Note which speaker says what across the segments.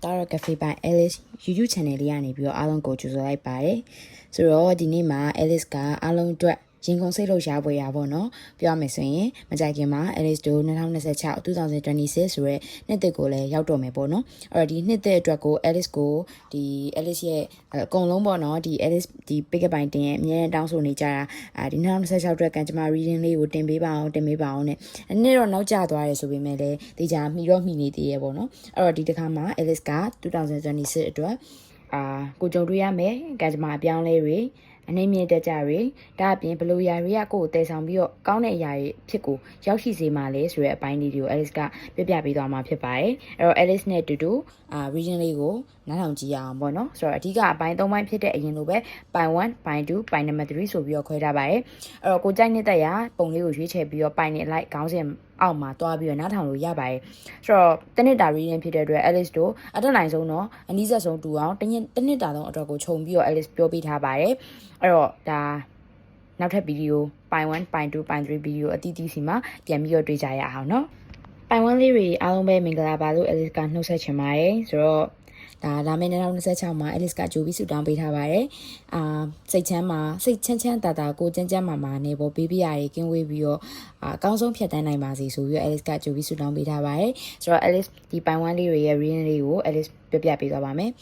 Speaker 1: Tara Cafe by Alice YouTube channel လေးကနေပြီးတော့အားလုံးကိုကြိုဆိုလိုက်ပါတယ်ဆိုတော့ဒီနေ့မှာ Alice ကအားလုံးအတွက်ရင်ကုန်စိတ်လို့ရပွဲရပါတော့ပြောရမယ်ဆိုရင်မကြိုက်ခင်မှာ Alice တို့2026 2026ဆိုရဲနှစ်သက်ကိုလည်းရောက်တော့မယ်ပေါ့နော်အဲ့တော့ဒီနှစ်သက်အတွက်ကို Alice ကိုဒီ Alice ရဲ့အကုန်လုံးပေါ့နော်ဒီ Alice ဒီ pick up ပိုင်းတင်ရဲ့အမြဲတမ်းတောင်းဆိုနေကြတာဒီ2026အတွက်ကံကြမ္မာ reading လေးကိုတင်ပေးပါအောင်နဲ့နေ့တော့နောက်ကျသွားတယ်ဆိုပေမဲ့လည်းဒီကြာမှီနေသေးရဲ့ပေါ့နော်အဲ့တော့ဒီတစ်ခါမှာ Alice က2026အတွက်ကိုကြုံတွေ့ရမယ်ကံကြမ္မာအပြောင်းလဲတွေအနေမြင့်တက်ကြတွေဒါအပြင်ဘလိုယာတွေကကိုယ်တည်ဆောင်ပြီးတော့ကောင်းတဲ့အရာတွေဖြစ်ကိုရောက်ရှိစေမှာလဲဆိုတဲ့အပိုင်းလေးတွေကို Alice ကပြပေးသွားမှာဖြစ်ပါတယ်အဲ့တော့ Alice နဲ့တူတူ region လေးကိုနားထောင်ကြည့်ရအောင်ပေါ့နော်ဆိုတော့အဓိကအပိုင်း၃ပိုင်းဖြစ်တဲ့အရင်လိုပဲပိုင်း1ပိုင်း2ပိုင်းနံပါတ်3ဆိုပြီးတော့ခွဲထားပါတယ်အဲ့တော့ကိုကြိုက်နေတဲ့ရာပုံလေးကိုရွေးချယ်ပြီးတော့ပိုင်းနဲ့လိုက်ခေါင်းစဉ်အောက်မှာတွားပြီးတော့နားထောင်လို့ရပါတယ်ဆိုတော့တနစ်တာ reading ဖြစ်တဲ့အတွက် Alice တို့အတက်နိုင်ဆုံးတော့အနည်းဆက်ဆုံးတူအောင်တနစ်တာလုံးအတွက်ကိုခြုံပြီးတော့ Alice ပြောပေးထားပါတယ်အဲ့တော့ဒါနောက်ထပ်ဗီဒီယိုပိုင်း1ပိုင်း2ပိုင်း3ဗီဒီယိုအသီးသီးစီမှာပြန်ပြီးတော့တွေ့ကြရအောင်เนาะပိုင်း1လေးတွေအားလုံးပဲမင်္ဂလာပါလို့ Alice ကနှုတ်ဆက်ချင်ပါတယ်ဆိုတော့ဒါလာမယ့်2026မှာ Alice ကကြိုပြီးဆူတောင်းပေးထားပါတယ်စိတ်ချမ်းသာကိုကျန်းမာနေဖို့ဘေးဘီယာတွေကင်းဝေးပြီးတော့အကောင်းဆုံးဖြတ်တန်းနိုင်ပါစေဆိုပြီး Alice ကကြိုပြီးဆူတောင်းပေးထားပါတယ်ဆိုတော့ Alice ဒီပိုင်း1လေးတွေရဲ့ reading လေးကို Alice ပြပေးသွားပါမယ်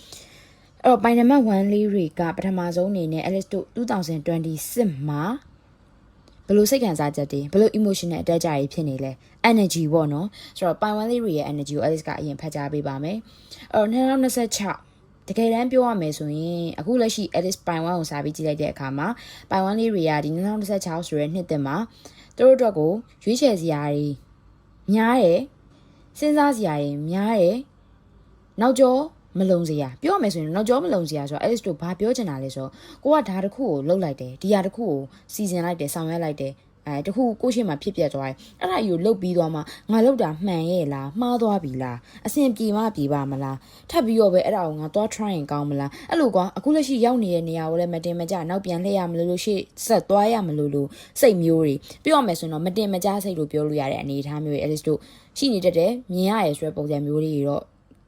Speaker 1: အဲ့တော့ပိုင်းနံပါတ်1လေးတွေကပထမဆုံးအနေနဲ့ Alice တို့2026မှာဘယ်လိုစိတ်ခံစားချက်တွေဘယ်လို emotional attach တွေဖြစ်နေလဲ energy ပေါ့နော်ဆိုတော့ပိုင်း1လေးတွေရဲ့ energy ကို Alice ကအရင်ဖတ်ကြားပေးပါမယ်အဲ့တော့2026တကယ်တမ်းပြောရမယ်ဆိုရင်အခုလက်ရှိ Alice ပိုင်း1ကိုစာပြီးကြည့်လိုက်တဲ့အခါမှာပိုင်း1လေးတွေကဒီ2026ဆိုရဲနှစ်သက်မှာသူတို့အတွက်ကိုရွေးချယ်စရာတွေများတယ်စဉ်းစားစရာတွေများတယ်နောက်ကျော်မလုံစရာပြောရမယ်ဆိုရင်နောက်ကျောမလုံစရာဆိုတော့ Alice တို့ဘာပြောချင်တာလဲဆိုတော့ကိုကဒါတစ်ခုကိုလှုပ်လိုက်တယ်ဒီဟာတစ်ခုကိုစီစဉ်လိုက်တယ်ဆောင်ရွက်လိုက်တယ်တခုကိုရှိမှဖြစ်ပြသွားတယ်အဲ့ဒါကြီးကိုလှုပ်ပြီးသွားမှငါလှုပ်တာမှန်ရဲ့လားမှားသွားပြီလားအဆင်ပြေပါမလားထပ်ပြီးတော့ပဲအဲ့ဒါကိုငါသွား try ရင်ကောင်းမလားအဲ့လိုကွာအခုလက်ရှိရောက်နေတဲ့နေရာကိုလည်းမတင်မကြနောက်ပြန်လှည့်ရမလို့ရှေ့ဆက်သွားရမလို့စိတ်မျိုးတွေပြောရမယ်ဆိုရင်တော့မတင်မကြစိတ်လို့ပြောလို့ရတဲ့အနေအထားမျိုးတွေ Alice တို့ရှိနေတတ်တယ်မြင်ရရဲဆိုတဲ့ပုံစံမျိုးတွေတော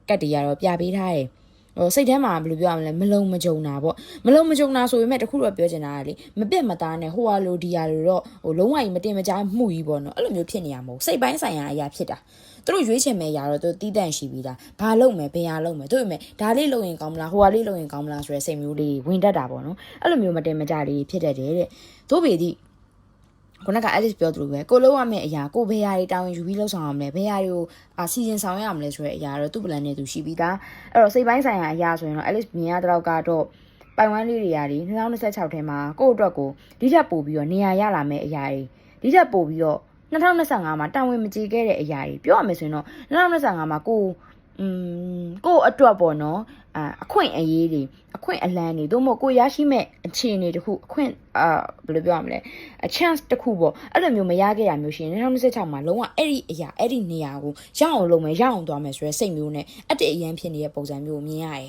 Speaker 1: ့ကတ်တရတော့ပြပေးထားတယ်စိတ်ထဲမှာဘယ်လိုပြောရမလဲမလုံမကြုံတာပေါ့မလုံမကြုံတာဆိုပေမဲ့တခုတော့ပြောချင်တာလေမပြတ်မသားနဲ့ဟိုဟာလိုဒီဟာလိုတော့လုံးဝကြီးမတင်မကြားမှုကြီးပေါ့နော်အဲ့လိုမျိုးဖြစ်နေရမဟုတ်စိတ်ပိုင်းဆိုင်ရာအရာဖြစ်တာသူတို့ရွေးချယ်မဲ့ຢာတော့သူတီးတန့်ရှိပြီးသားဘာလုပ်မယ်ဘယ်ဟာလုပ်မယ်တို့ပေမဲ့ဒါလေးလုပ်ရင်ကောင်းမလားဟိုဟာလေးလုပ်ရင်ကောင်းမလားဆိုတဲ့စိတ်မျိုးလေးဝင်တတ်တာပေါ့နော်အဲ့လိုမျိုးမတင်မကြားလေးဖြစ်တတ်တယ်တဲ့တို့ပေသည့်ခုနက Alice ပြောသလိုပဲကိုလုံးရမယ့်အရာကိုဘယ်ဟာတွေတာဝန်ယူပြီးလှုပ်ဆောင်ရမလဲဘယ်ဟာတွေကိုစီစဉ်ဆောင်ရမလဲဆိုတဲ့အရာတော့သူ့ plan နဲ့သူရှိပြီးသားအဲ့တော့စိတ်ပိုင်းဆိုင်ရာအရာဆိုရင်တော့ Alice မြင်ရတဲ့တော့ကတော့ပိုင်ဝမ်းလေးတွေရာဒီ2026ထဲမှာကိုယ့်အတွက်ကိုဒီထက်ပိုပြီးတော့နေရာရလာမယ့်အရာတွေဒီထက်ပိုပြီးတော့2025မှာတာဝန်မကြေခဲ့တဲ့အရာတွေပြောရမယ်ဆိုရင်တော့2025မှာကိုအတွက်ပေါ့နော်အခွင့်အရေးတွေအခွင့်အလန်းတွေတို့မို့ကိုရရှိမဲ့အခြေအနေတခုအခွင့်ဘယ်လိုပြောရမလဲa chance တခုပေါ့အဲ့လိုမျိုးမရခဲ့ရမျိုးရှိရင်2026မှာလုံးဝအဲ့ဒီအရာအဲ့ဒီနေရာကိုရအောင်လုပ်မယ်ရအောင်သွားမယ်ဆိုရဲစိတ်မျိုးနဲ့အတ္တအရန်ဖြစ်နေတဲ့ပုံစံမျိုးကိုမြင်ရတယ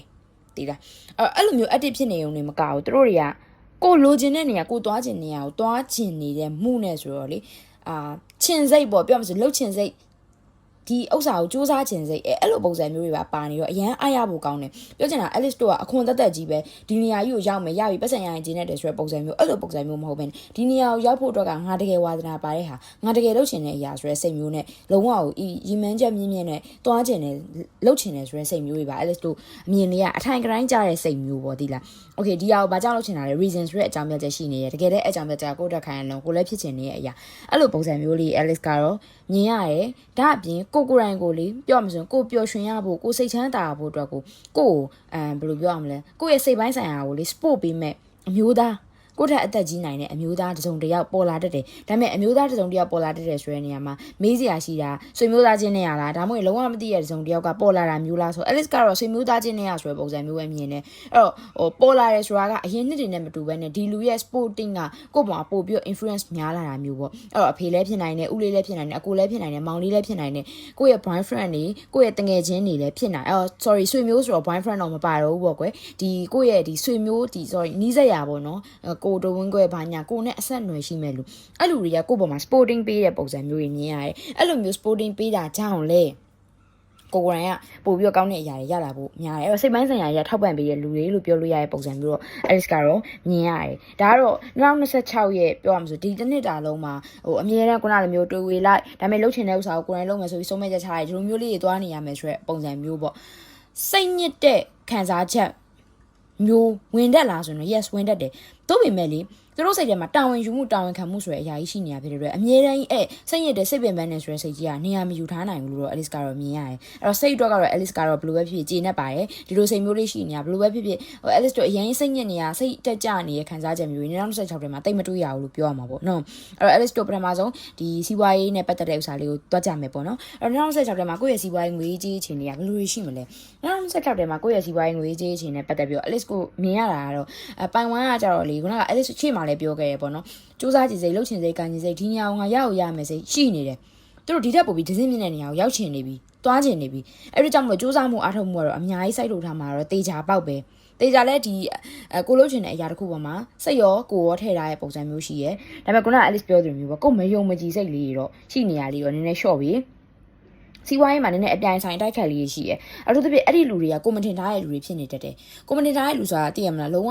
Speaker 1: ်သိလားအဲ့လိုမျိုးအတ္တဖြစ်နေုံနဲ့မကဘူးသူတို့တွေကကိုလိုချင်တဲ့နေရာကိုသွားချင်နေရာကိုသွားချင်နေတဲ့မှုနဲ့ဆိုတော့လေချင်စိတ်ပေါ့ပြောမှဆိုလှုပ်ချင်စိတ်ဒီဥစ္စာကိုစူးစမ်းခြင်းစိတ်အဲ့လိုပုံစံမျိုးတွေပါနေတော့အရန်အားရဖို့ကောင်းတယ်ပြောချင်တာ Alice တို့ကအခွန်တက်ကြီးပဲဒီနေရာကြီးကိုရောက်မယ်ရပြီပတ်စံရရင်ကျင်းတဲ့ဆိုတဲ့ပုံစံမျိုးအဲ့လိုပုံစံမျိုးမဟုတ်ဘဲဒီနေရာကိုရောက်ဖို့အတွက်ကငါတကယ်ဝါသနာပါတဲ့ဟာငါတကယ်လုပ်ချင်တဲ့အရာဆိုတဲ့စိတ်မျိုးနဲ့လုံးဝကိုရီမန်းချက်မြင့်မြင့်နဲ့တွားချင်တယ်လုပ်ချင်တယ်ဆိုတဲ့စိတ်မျိုးတွေပါ Alice တို့အမြင်တွေကအထိုင်ကတိုင်းကြတဲ့စိတ်မျိုးပေါ့ဒီလား Okay ဒီဟာကိုဘာကြောင့်လုပ်ချင်တာလဲ reason ဆိုတဲ့အကြောင်းပြချက်ရှိနေတယ်တကယ်လည်းအကြောင်းပြချက်ကကိုတက်ခိုင်းအောင်ကိုလည်းဖြစ်ချင်နေတဲ့အရာအဲ့လိုပုံစံမျိုးလေး Alice ကတော့မြင်ရတယ်ဒါအပြင်ကိုယ်တိုင်ကိုလေပြောမှဆိုရင်ကိုပျော်ရွှင်ရဖို့ကိုစိတ်ချမ်းသာဖို့အတွက်ကိုဘယ်လိုပြောရမလဲကိုရဲ့စိတ်ပိုင်းဆိုင်ရာကိုလေ sport ပေးမဲ့အမျိုးသားကိုထက်အသက်ကြီးနိုင်တဲ့အမျိုးသားတစ်စုံတစ်ယောက်ပေါ်လာတတ်တယ်ဒါပေမဲ့အမျိုးသားတစ်စုံတစ်ယောက်ပေါ်လာတတ်တယ်ဆိုတဲ့နေရာမှာမေးစရာရှိတာဆွေမျိုးသားချင်းနဲ့ရလားဒါမှမဟုတ်လုံးဝမသိရတဲ့တစ်စုံတစ်ယောက်ကပေါ်လာတာမျိုးလားဆို Alice ကတော့ဆွေမျိုးသားချင်းနဲ့ရဆိုတဲ့ပုံစံမျိုးပဲမြင်တယ်အဲ့တော့ပေါ်လာတယ်ဆိုတာကအရင်နှစ်တွေနဲ့မတူဘဲနဲ့ဒီလူရဲ့ sporting ကကိုယ့်ပေါ်ပို့ပြီး influence များလာတာမျိုးပေါ့အဲ့တော့အဖေလည်းဖြစ်နိုင်တယ်ဦးလေးလည်းဖြစ်နိုင်တယ်အကိုလည်းဖြစ်နိုင်တယ်မောင်လေးလည်းဖြစ်နိုင်တယ်ကိုယ့်ရဲ့ boyfriend တွေကိုယ့်ရဲ့တငယ်ချင်းတွေလည်းဖြစ်နိုင်sorry ဆွေမျိုးဆိုတော့ boyfriend တော့မပါတော့ဘူးပေါ့ကွယ်ဒီကိုယ့်ရဲ့ဒီဆွေမျိုးဒီ sorry နီးစပ်ရာပေါ့နော်ကိုတော်ဝင်ခွဲဘာညာကိုနဲ့အဆက်အနွယ်ရှိမဲ့လူအဲ့လူတွေကကိုယ့်ပေါ်မှာ sporting ပေးတဲ့ပုံစံမျိုးတွေမြင်ရတယ်အဲ့လိုမျိုး sporting ပေးတာကြောင့်လေ ကိုယ်တိုင်ကပို့ပြီးတော့ကောင်းတဲ့အရာတွေရလာဖို့များတယ်အဲ့တော့စိတ်ပိုင်းဆိုင်ရာကြီးထောက်ပံ့ပေးတဲ့လူတွေလို့ပြောလို့ရတဲ့ပုံစံမျိုးတော့ Alice ကတော့မြင်ရတယ်ဒါကတော့2026ရဲ့ပြောရမှာဆိုဒီတစ်နှစ်တာလုံးမှာဟိုအမြဲတမ်းခုနလိုမျိုးတွေးဝေလိုက်ဒါပေမဲ့လှုပ်ချင်တဲ့ဥစ္စာကိုကိုယ်တိုင်လုပ်မယ်ဆိုပြီးစုံမဲ့ချက်ချရတယ်ဒီလိုမျိုးလေးတွေသွားနေရမယ်ဆိုတဲ့ပုံစံမျိုးပေါ့စိတ်ညစ်တဲ့ခံစားချက်မျိုးဝင်တတ်လားဆိုရင် yes ဝင်တတ်တယ်သို့ပေမဲ့လေသူတို့စိတ်ထဲမှာတာဝန်ယူမှုတာဝန်ခံမှုဆိုတဲ့အရာကြီးရှိနေရဖြစ်တဲ့အတွက်အမြဲတမ်းစိတ်ရတဲ့စိတ်ပင်ပန်းနေဆိုတဲ့စိတ်ကြီးကနေရာမယူထားနိုင်ဘူးလို့တော့ Alice ကတော့မြင်ရတယ်အဲ့တော့စိတ်အတွက်ကတော့ Alice ကတော့ဘယ်လိုပဲဖြစ်ဖြစ်ကျေနပ်ပါတယ်ဒီလိုစိတ်မျိုးလေးရှိနေတာဘယ်လိုပဲဖြစ်ဖြစ်ဟို Alice တို့အရင်စိတ်ညစ်နေတာစိတ်တက်ကြနေတဲ့ခံစားချက်မျိုးတွေ2026ထဲမှာတိတ်မတွေးရဘူးလို့ပြောရမှာပေါ့နော်အဲ့တော့ Alice တို့ပထမဆုံးဒီစီးပွားရေးနဲ့ပတ်သက်တဲ့ဥစ္စာလေးကိုတွက်ကြမယ်ပေါ့နော်အဲ့တော့2026ထဲမှာကိုယ့်ရဲ့စီးပွားရေးငွေကြေးအခြေအနေကဘယ်လိုရှိမလဲ2026ထဲမှာကိုယ့်ရဲ့စီးပွားရေးငွေကြေးအခြေအနေနဲ့ပတ်သက်ပြီးတော့ Alice ကိုမြင်ရတာကတော့ပိုင်ဝမ်ကကြတော့လေခုနက Alice ရှေ့မှာလည်းပြောခဲ့ရပေါ့နော်စူးစမ်းကြည့်စိတ်လှုပ်ချင်စိတ်ကန်ချင်စိတ်ဒီညောင်ကရအောင်ရမယ်စိတ်ရှိနေတယ်သူတို့ဒီထက်ပိုပြီးဒဇင်းမြင့်တဲ့နေရာကိုရောက်ချင်နေပြီသွားချင်နေပြီအဲ့ဒါကြောင့်မလို့စူးစမ်းမှုအားထုတ်မှုကတော့အများကြီးစိုက်ထုတ်ထားမှာတော့တေချာပေါက်ပဲတေချာလဲဒီကိုလှုပ်ချင်တဲ့အရာတစ်ခုပေါ်မှာစိတ်ရောကိုရောထည့်ထားတဲ့ပုံစံမျိုးရှိရဲဒါပေမဲ့ခုနက Alice ပြောသလိုမျိုးပေါ့ကိုမယုံမကြည်စိတ်လေးတွေတော့ရှိနေရလေးရောနည်းနည်းရှော့ပြီစီဝိုင်းမှာနည်းနည်းအပြိုင်ဆိုင်တိုက်ခတ်လေးရှိရဲအထူးသဖြင့်အဲ့ဒီလူတွေကကိုမတင်ထားတဲ့လူတွေဖြစ်နေတတ်တယ်ကိုမတင်ထားတဲ့လူဆိုတာသိရမလားလုံး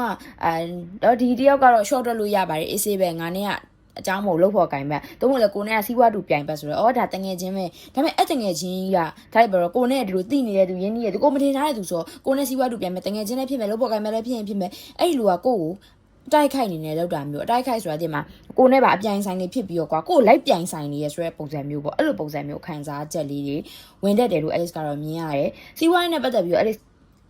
Speaker 1: ဝဒီတယောက်ကတော့ short တက်လို့ရပါတယ်အေးဆေးပဲငါနဲ့ကအကြောင်းမို့လို့ဖို့ကင်မဲ့တုံးမလဲကိုနဲ့ကစီးပွားတူပြိုင်ပတ်ဆိုတော့ဒါတငယ်ချင်းပဲဒါပေမဲ့အဲ့တငယ်ချင်းကြီးကဒါလိုက်ပါတော့ကိုနဲ့ဒီလိုတိနေတဲ့သူရင်းနှီးရဲ့သူကိုမတင်ထားတဲ့သူဆိုကိုနဲ့စီးပွားတူပြိုင်မဲ့တငယ်ချင်းလည်းဖြစ်မဲ့လို့ဖို့ကင်မဲ့လည်းဖြစ်ရင်ဖြစ်မဲ့အဲ့ဒီလူကကိုကိုတိုက်ခိုက်နေတယ်လောက်တာမျိုးအတိုက်ခိုက်ဆိုတာဒီမှာကိုနဲ့ပါအပြိုင်ဆိုင်လေးဖြစ်ပြီးတော့ကွာကိုလိုက်ပြိုင်ဆိုင်နေရဆိုတဲ့ပုံစံမျိုးပေါ့အဲ့လိုပုံစံမျိုးခံစားချက်လေးတွေဝင်တတ်တယ်လို့ Alice ကတော့မြင်ရတယ်စီးပွားရေးနဲ့ပတ်သက်ပြီးတော့ Alice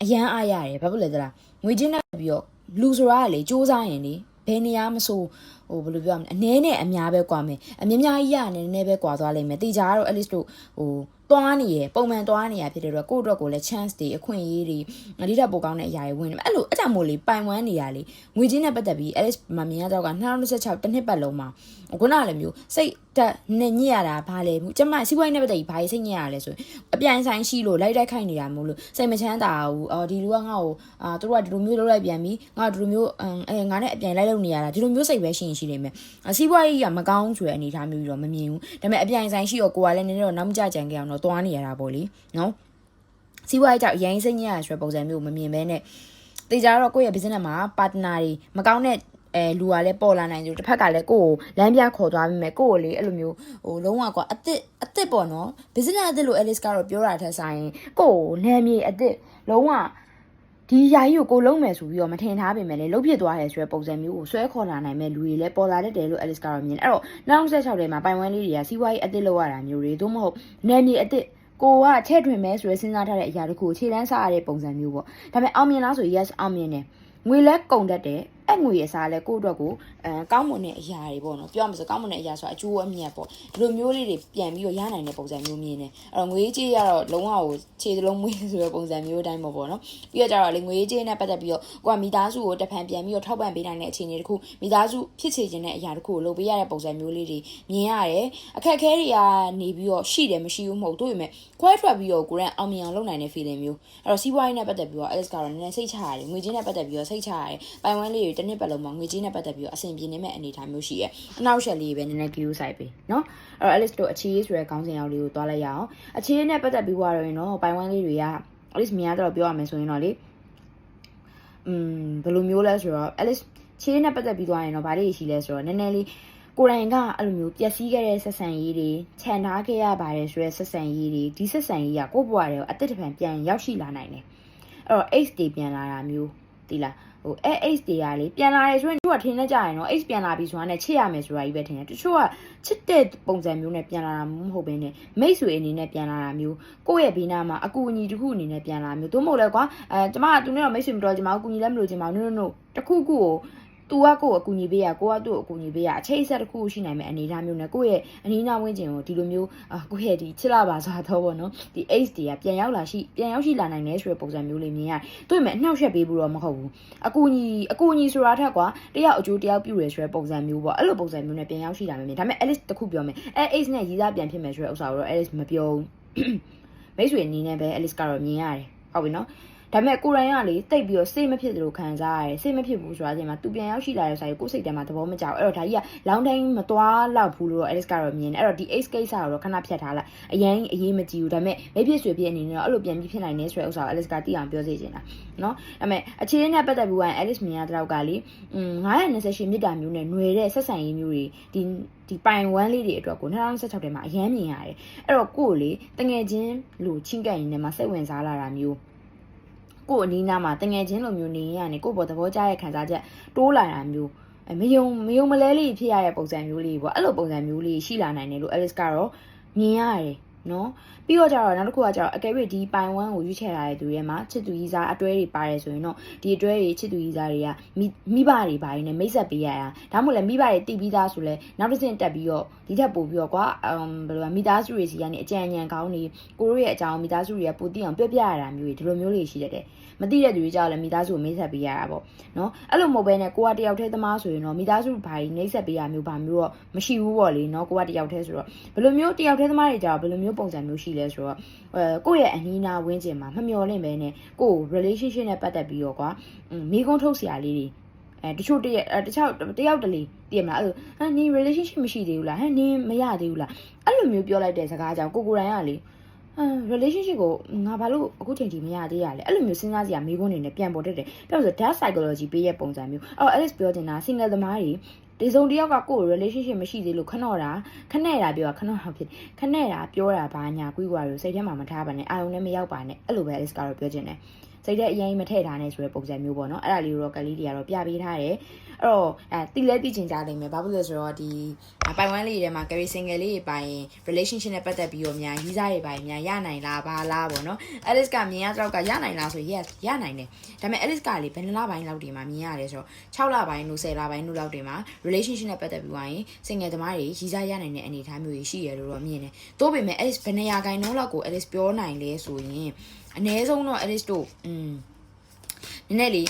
Speaker 1: အရန်အားရတယ်ဘာဖြစ်လဲသလားငွေချင်းနဲ့ပြီးတော့လူဆိုတာကလေစူးစမ်းရင်လေဘယ်နေရာမဆိုဟိုဘယ်လိုပြောရမလဲအနည်းနဲ့အများပဲကွာမယ်အများကြီးရနေနေပဲကွာသွားလိမ့်မယ်တေချာကတော့ Alice တို့ဟိုတွားနေရပုံမှန်တွားနေရဖြစ်တဲ့တော့ကိုယ့်အတွက်ကိုလည်း chance တွေအခွင့်အရေးတွေဒီထက်ပိုကောင်းတဲ့အရာတွေဝင်နေမယ်အဲ့လိုအကြောင်းမို့လေပိုင်ဝမ်းနေရလေငွေချင်းနဲ့ပတ်သက်ပြီး Alice မမြင်ရတော့က2026တစ်နှစ်ပတ်လုံးမှာခုနကလည်းမျိုးစိတ်တက်နဲ့ညစ်ရတာဘာလဲကျမစီးပွားရေးနဲ့ပတ်သက်ပြီးဘာစိတ်ညစ်ရလဲဆိုရင်အပြိုင်ဆိုင်ရှိလို့လိုက်တိုက်ခိုက်နေတာမို့လို့စိတ်မချမ်းသာဘူးဒီလူကငါ့ကိုသူတို့ကဒီလိုမျိုးလုပ်လိုက်ပြန်ပြီငါဒီလိုမျိုးငါနဲ့အပြိုင်လိုက်လုပ်နေရတာဒီလိုမျိုးစိတ်ပဲရှိရင်ရှိနေမယ်စီးပွားရေးကမကောင်းဆိုတဲ့အနေအထားမျိုးတော့မမြင်ဘူးဒါပေမဲ့အပြိုင်ဆိုင်ရှိတော့ကိုကလည်းနည်းနည်းတော့နောက်မကြကြံကြအောင်တော့တွားနေရတာပေါ့လေနော်စီးပွားရေးကြောင့်ရိုင်းစိတ်ညစ်ရဆိုတဲ့ပုံစံမျိုးမမြင်ဘဲနဲ့တေချာတော့ကိုယ့်ရဲ့ business မှာ partner တွေမကောင်းတဲ့လူကလည်းပေါ်လာနိုင်တယ်တစ်ဖက်ကလည်းကိုယ့်ကိုလမ်းပြခေါ်သွားပြီးမယ်ကိုယ့်ကိုလေအဲ့လိုမျိုးဟိုလုံးဝကွာအစ်စ်ပေါ့နော် business အစ်စ်လို့ Alice ကတော့ပြောတာထက်ဆိုင်ကိုယ့်ကိုနာမည်အစ်စ်လုံးဝဒီယာကြီးကိုလုံးမယ်ဆိုပြီးတော့မထင်ထားပေမဲ့လည်းလုံးဖြစ်သွားတယ်ဆိုတဲ့ပုံစံမျိုးကိုဆွဲခေါ်လာနိုင်မဲ့လူတွေလည်းပေါ်လာတတ်တယ်လို့ Alice ကတော့မြင်တယ်အဲ့တော့2026ထဲမှာပိုင်ဝမ်းလေးတွေကစီးပွားရေးအစ်စ်လောက်ရတာမျိုးတွေသို့မဟုတ်နာမည်အစ်စ်ကိုကချဲ့ထွင်မဲဆိုရယ်စဉ်းစားထားတဲ့အရာတခုကိုခြေလန်းစားရတဲ့ပုံစံမျိုးပေါ့ဒါပေမဲ့အောင်မြင်လားဆို yes အောင်မြင်တယ်ငွေလဲကုန်တတ်တယ်အဲ့ငွေအစားလဲကိုယ့်အတွက်ကိုကောင်းမွန်တဲ့အရာတွေပေါ့နော်ပြောမှဆိုကောင်းမွန်တဲ့အရာဆိုတာအကျိုးအမြတ်ပေါ့ဒီလိုမျိုးလေးတွေပြန်ပြီးတော့ရနိုင်တဲ့ပုံစံမျိုးမြင်တယ်အဲ့တော့ငွေကြေးကတော့လုံးဝကိုခြေစလုံးမွေးဆိုတဲ့ပုံစံမျိုးအတိုင်းပေါ့နော်ပြီးတော့ကျတော့လေငွေကြေးနဲ့ပတ်သက်ပြီးတော့ကိုကမိသားစုကိုတဖန်ပြန်ပြီးတော့ထောက်ပံ့ပေးနိုင်တဲ့အခြေအနေတခုမိသားစုဖြစ်စေခြင်းတဲ့အရာတခုကိုလုပ်ပေးရတဲ့ပုံစံမျိုးလေးတွေမြင်ရတယ်အခက်အခဲတွေကနေပြီးတော့ရှိတယ်မရှိဘူးမဟုတ်တို့ပေမဲ့ခွဲထွက်ပြီးတော့ကိုရန်အောင်မြင်အောင်လုပ်နိုင်တဲ့ feeling မျိုးအဲ့တော့စီးပွားရေးနဲ့ပတ်သက်ပြီးတော့ Alice ကတော့နည်းနည်းစိတ်ချရတယ်ငွေကြေးနဲ့ပတ်သက်ပြီးတော့စိတ်ချရတယ်ပိုင်ဝမ်းလေးတွေတစ်နှစ်ပတ်လုံးမှာငွေကြေးနဲ့ပတ်သက်ပြီးတော့အဆင်ပြေနေမဲ့အနေအထားမျိုးရှိရဲအနောက်ရှက်လေးပဲနည်းနည်း view site ပဲเนาะအဲ့တော့ Alice တို့အခြေရေးဆိုတဲ့ခေါင်းစဉ်ရောက်လေးကိုတွားလိုက်ရအောင်အခြေရေးနဲ့ပတ်သက်ပြီးတော့ရင်တော့ပိုင်ဝမ်းလေးတွေက Alice မြင်ရတော့ပြောရမယ်ဆိုရင်တော့လေဘယ်လိုမျိုးလဲဆိုတော့ Alice ခြေနဲ့ပတ်သက်ပြီးသွားရင်တော့ဗားလေးရှိလဲဆိုတော့နည်းနည်းလေးကိုယ်တိုင်ကအဲ့လိုမျိုးပျက်စီးခဲ့တဲ့ဆက်ဆံရေးတွေခြံထားခဲ့ရပါတယ်ဆိုတဲ့ဆက်ဆံရေးတွေဒီဆက်ဆံရေးကကိုယ့်ဘဝတွေကိုအသက်တဖန်ပြန်ရောက်ရှိလာနိုင်တယ်အဲ့တော့ X တွေပြန်လာတာမျိုးဒီလားဟိုX တွေကလေပြန်လာတယ်ဆိုရင်တို့ကထင်နေကြရင်တော့ X ပြန်လာပြီဆိုတာနဲ့ချစ်ရမယ်ဆိုတာကြီးပဲထင်တယ်တချို့ကချစ်တဲ့ပုံစံမျိုးနဲ့ပြန်လာတာမဟုတ်ဘဲနဲ့မိတ်ဆွေအနေနဲ့ပြန်လာတာမျိုးကိုယ့်ရဲ့ဘေးနားမှာအကူအညီတစ်ခုအနေနဲ့ပြန်လာမျိုးသို့မဟုတ်လဲကွာကျမကသူနဲ့တော့မိတ်ဆွေမတော်ချင်ပါဘူးအကူအညီလည်းမလိုချင်ပါဘူး no တခုခုကိုသူကကိုယ့်အကူအညီပေးရကိုကသူ့အကူအညီပေးရအချိတ်အဆက်တစ်ခုရှိနိုင်မဲ့အနေအထားမျိုးနဲ့ကိုယ့်ရဲ့အနည်းနာဝင်းကျင်ကိုဒီလိုမျိုးကိုယ့်ရဲ့ဒီချစ်လာပါဆိုတော့ပေါ့နော်ဒီ X တွေကပြန်ရောက်ရှိလာနိုင်တယ်ဆိုတဲ့ပုံစံမျိုးလေးမြင်ရတယ်တွေ့မဲ့အနှောက်ယှက်ပေးဘူးတော့မဟုတ်ဘူးအကူအညီဆိုတာထက်ကွာတယောက်အကျိုးတယောက်ပြုတယ်ဆိုတဲ့ပုံစံမျိုးပေါ့အဲ့လိုပုံစံမျိုးနဲ့ပြန်ရောက်ရှိလာမယ်ဒါပေမဲ့ Alice တခုပြောမယ်X နဲ့ရီးစားပြန်ဖြစ်မယ်ဆိုတဲ့ဥစ္စာကိုတော့ Alice မပြောဘူးမိတ်ဆွေအနေနဲ့ပဲ Alice ကတော့မြင်ရတယ်ဟုတ်ပြီနော် ဒါပေမဲ့ကိုရိုင်းကလေတိတ်ပြီးတော့စိတ်မဖြစ်သလိုခံစားရတယ်စိတ်မဖြစ်ဘူးဆိုတာဒီမှာသူပြန်ရောက်ရှိလာတဲ့ဆိုင်ကိုစိတ်ထဲမှာသဘောမကျဘူးအဲ့တော့ဒါကြီးကလောင်းတိုင်းမသွားလောက်ဘူးလို့တော့ Alice ကတော့မြင်တယ်အဲ့တော့ဒီ Ace case ကိုတော့ခဏဖြတ်ထားလိုက်အရင်အရေးမကြည့်ဘူးဒါပေမဲ့မိဖြစ်ဆွေဖြစ်အနေနဲ့တော့အဲ့လိုပြန်ပြီးဖြစ်နိုင်နေဆိုတဲ့ဥစ္စာကို Alice ကသိအောင်ပြောစေချင်တာနော်ဒါပေမဲ့အခြေအနေနဲ့ပတ်သက်ပြီးရင် Alice မြင်ရတဲ့တော့ကလေ928မြစ်တာမျိုးနဲ့ຫນွေတဲ့ဆက်ဆံရေးမျိုးတွေဒီပိုင်ဝမ်းလေးတွေအတွက်ကို2016ထဲမှာအရန်မြင်ရတယ်အဲ့တော့ကို့လေတငယ်ချင်းလူချင်းကပ်ရင်းနဲ့မှာစိတ်ဝင်စားလာတာမျိုးကို့အနီးနားမှာတငယ်ချင်းလိုမျိုးနေရနေကို့ဘောသဘောကျတဲ့ခံစားချက်တိုးလာတာမျိုးမယုံမလဲလေးဖြစ်ရတဲ့ပုံစံမျိုးလေးပေါ့အဲ့လိုပုံစံမျိုးလေးရှိလာနိုင်တယ်လို့ Alice ကတော့မြင်ရတယ်နော်ပြီးတော့ကျတော့နောက်တစ်ခုကကျတော့အကယ်၍ဒီပိုင်ဝမ်းကိုရွေးချယ်လာတဲ့သူတွေမှာချစ်သူကြီးစားအတွဲတွေပါတယ်ဆိုရင်တော့ဒီအတွဲတွေချစ်သူကြီးစားတွေကမိဘတွေပါနေမိတ်ဆက်ပေးရတာဒါမှမဟုတ်လည်းမိဘတွေတိပြီးသားဆိုလဲနောက်တစ်ဆင့်တက်ပြီးတော့ဒီထက်ပိုပြီးတော့ကွာဘယ်လိုမိသားစုတွေစီကနေအကြံဉာဏ်ကောင်းနေကိုတို့ရဲ့အကြောင်းမိသားစုတွေကပိုသိအောင်ပြပြရတာမျိုးတွေဒီလိုမျိုးတွေရှိတတ်တယ်မသိတဲ့သူတွေကြောက်လည်းမိသားစုကိုမိတ်ဆက်ပေးရတာပေါ့နော်အဲ့လိုမဟုတ်ဘဲနဲ့ကိုကတယောက်တည်းသမားဆိုရင်တော့မိသားစုဘာကြီးနှိမ့်ဆက်ပေးရမျိုးဘာမျိုးတော့မရှိဘူးပေါ့လေနော်ကိုကတယောက်တည်းဆိုတော့ဘယ်လိုမျိုးတယောက်တည်းသမားတွေကြောက်ဘယ်လိုမျိုးပုံစံမျိုးရှိလဲဆိုတော့ကိုယ့်ရဲ့အနီးနားဝန်းကျင်မှာမမျော်လင့်ပဲနဲ့ကိုယ် relationship နဲ့ပတ်သက်ပြီးတော့ကွာမိကုန်းထုတ်စရာလေးတွေတချို့တယောက်တလေတည်မလားအဲ့လိုနင် relationship မရှိသေးဘူးလားနင်မရသေးဘူးလားအဲ့လိုမျိုးပြောလိုက်တဲ့စကားကြောင့်ကိုယ်တိုင်ကလေrelationship ကိုငါဘာလို့အခုချိန်ထိမရသေးရလဲအဲ့လိုမျိုးစဉ်းစားစရာမိကုန်းနေနဲ့ပြန်ပေါ်တတ်တယ်ပြောလို့ဆို dark psychology ပေးရဲ့ပုံစံမျိုးအဲ့ Alice ပြောချင်တာ single သမားတွေဒီစုံတယောက်ကကိုယ် relationship မရှိသေးလို့ခနဲ့တာပြောတာခနဲ့တာပြောတာဘာညာကွီးကွာလို့စိတ်ထဲမှာမထားပါနဲ့အာယုံနဲ့မရောက်ပါနဲ့အဲ့လိုပဲ Alice ကတော့ပြောချင်တယ်စိတ်ထဲအရင်မထည့်ထားနဲ့ဆိုတဲ့ပုံစံမျိုးပေါ့နော်အဲ့ဒါလေးတော့ကလေးတွေကတော့ပြပေးထားတယ်အဲ့တော့တိလဲသိချင်ကြလိမ့်မယ်ဘာဖြစ်လို့လဲဆိုတော့ဒီပိုင်ဝမ်းလေးတွေထဲမှာ carry single လေးတွေပိုင် relationship နဲ့ပတ်သက်ပြီးတော့များရီးစားတွေပိုင်များရနိုင်လားဘာလားပေါ့နော် Alice ကမြင်ရတော့ကရနိုင်လားဆို yes ရနိုင်တယ်ဒါပေမဲ့ Alice ကလေဘယ်နှစ်လပိုင်းလောက်ဒီမှာမြင်ရတယ်ဆိုတော့6လပိုင်းတို့10လပိုင်းတို့လောက်ဒီမှာ relationship နဲ့ပတ်သက်ပြီးရင် single သမားတွေရီးစားရနိုင်တဲ့အနေအထားမျိုးကြီးရှိရလို့တော့မြင်တယ်တိုးပေမဲ့ Alice ဘယ်နေရာခိုင်နှုန်းလောက်ကို Alice ပြောနိုင်လဲဆိုရင်အနည်းဆုံးတော့ Alice တို့နည်းနည်းလေး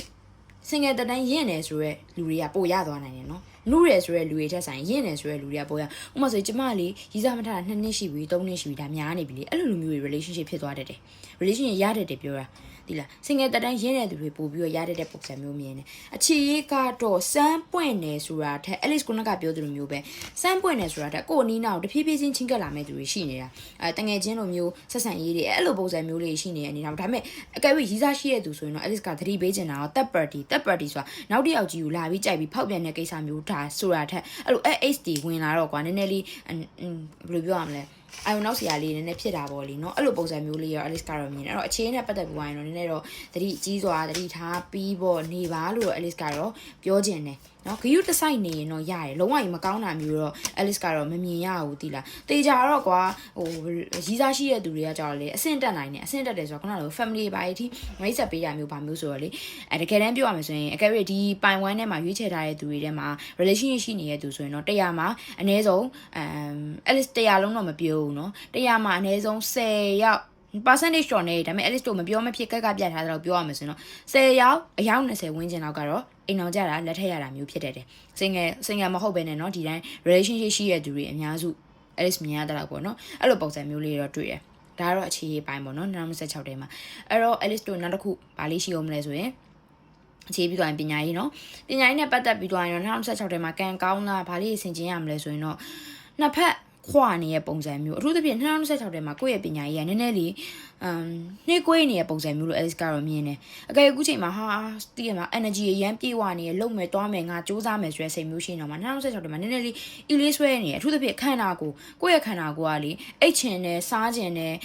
Speaker 1: single တတိုင်းရင့်နေဆိုရဲလူတွေကပို့ရသွားနိုင်တယ်နော်လူရဲဆိုရဲလူတွေထက်ဆိုင်ရင့်နေဆိုရဲလူတွေကပို့ရဥပမာဆိုကျမလေးရီးစားမထားတာ2နှစ်ရှိပြီ3နှစ်ရှိပြီဒါများနေပြီလေအဲ့လိုလူမျိုးတွေ relationship ဖြစ်သွားတတ်တယ် relationship ရတတ်တယ်ပြောတာဒီလား single တတိုင်းရင်းတဲ့သူတွေပို့ပြီးတော့ရတဲ့ပုံစံမျိုးမြင်တယ်အခြေရေးကတော့စမ်းပွင့်နေဆိုတာထက် Alice ကပြောသလိုမျိုးပဲစမ်းပွင့်နေဆိုတာထက်ကိုအနီးနားကိုတဖြည်းဖြည်းချင်းချင်းကပ်လာမဲ့သူတွေရှိနေတာတငယ်ချင်းလိုမျိုးဆက်ဆံရေးတွေအဲ့လိုပုံစံမျိုးလေးရှိနေအနေထားဒါပေမဲ့အကယ်၍ရီးစားရှိတဲ့သူဆိုရင်တော့ Alice ကသတိပေးချင်တာတော့ third party ဆိုတာနောက်တစ်ယောက်ကြီးကိုလာပြီးကြိုက်ပြီးဖောက်ပြန်တဲ့ကိစ္စမျိုးဒါဆိုတာထက်အဲ့လို HD ဝင်လာတော့ကွာနည်းနည်းလေးဘယ်လိုပြောရမလဲအာယုံနောက်စရာလေးနည်းနည်းဖြစ်တာပေါ့လေနော်အဲ့လိုပုံစံမျိုးလေးရော Alice ကတော့မြင်တယ်အဲ့တော့အခြေအနေနဲ့ပတ်သက်ပြီးရင်တော့နည်းနည်းတော့သတိကြီးစွာသတိထားပြီးပေါ့နေပါလို့ Alice ကတော့ပြောချင်တယ်နော်ဂယုတစိုက်နေရင်တော့ရတယ်လုံးဝမကောင်းတာမျိုးတော့ Alice ကတော့မမြင်ရဘူးတိလားတေချာတော့ကွာရီးစားရှိတဲ့သူတွေကကြောက်လေအဆင့်တက်နိုင်တယ်အဆင့်တက်တယ်ဆိုတော့ခုနကလို family ဘာကြီးမိတ်ဆက်ပေးရမျိုးဘာမျိုးဆိုတော့လေတကယ်တမ်းပြောရမယ်ဆိုရင်အကယ်၍ဒီပိုင်ဝမ်းထဲမှာရွေးချယ်ထားတဲ့သူတွေထဲမှာ relationship ရှိနေတဲ့သူဆိုရင်တော့100မှာအနည်းဆုံးAlice 100လုံးတော့မပြောဘူးနော်100မှာအနည်းဆုံး10ယောက်percentage တော့နေဒါပေမဲ့ Alice တို့မပြောမဖြစ်ကပြတ်ထားတော့ပြောရမယ်ဆိုရင်တော့10ယောက်အယောက်20ဝန်းကျင်လောက်ကတော့အိမ်အောင်ကြတာလက်ထက်ရတာမျိုးဖြစ်တတ်တယ် single မဟုတ်ဘဲနဲ့เนาะဒီတိုင်း relationship ရှိတဲ့သူတွေအများစု Alice မြင်ရတဲ့လောက်ပေါ့เนาะအဲ့လိုပုံစံမျိုးလေးတော့တွေ့ရဒါကတော့အခြေရေးပိုင်းပေါ့เนาะ2016ထဲမှာအဲ့တော့ Alice တို့နောက်တစ်ခုဗာလေးရှိအောင်မလဲဆိုရင်အခြေပြီးသွားရင်ပညာရေးเนาะပညာရေးနဲ့ပတ်သက်ပြီးသွားရင်တော့2016ထဲမှာကံကောင်းလားဗာလေးဆင်ကျင်ရမလဲဆိုရင်တော့နှစ်ဖက်ခွာနေတဲ့ပုံစံမျိုးအထူးသဖြင့်2016ထဲမှာကိုယ့်ရဲ့ပညာရေးကနည်းနည်းလေးနှိကွေးနေတဲ့ပုံစံမျိုးလို့ Alice ကတော့မြင်တယ်အကယ်အခုချိန်မှာတည်ရမှာ energy အရန်ပြေဝနေရလုံမယ်တွားမယ်ငါစူးစမ်းမယ်ဆိုတဲ့စိတ်မျိုးရှိနေတော့မှ2016ထဲမှာနည်းနည်းလေးအီလေးဆွဲနေတယ်အထူးသဖြင့်ခန္ဓာကိုယ်ကိုယ့်ရဲ့ခန္ဓာကိုယ်ကလေအိတ်ချင်တယ်စားချင်တယ်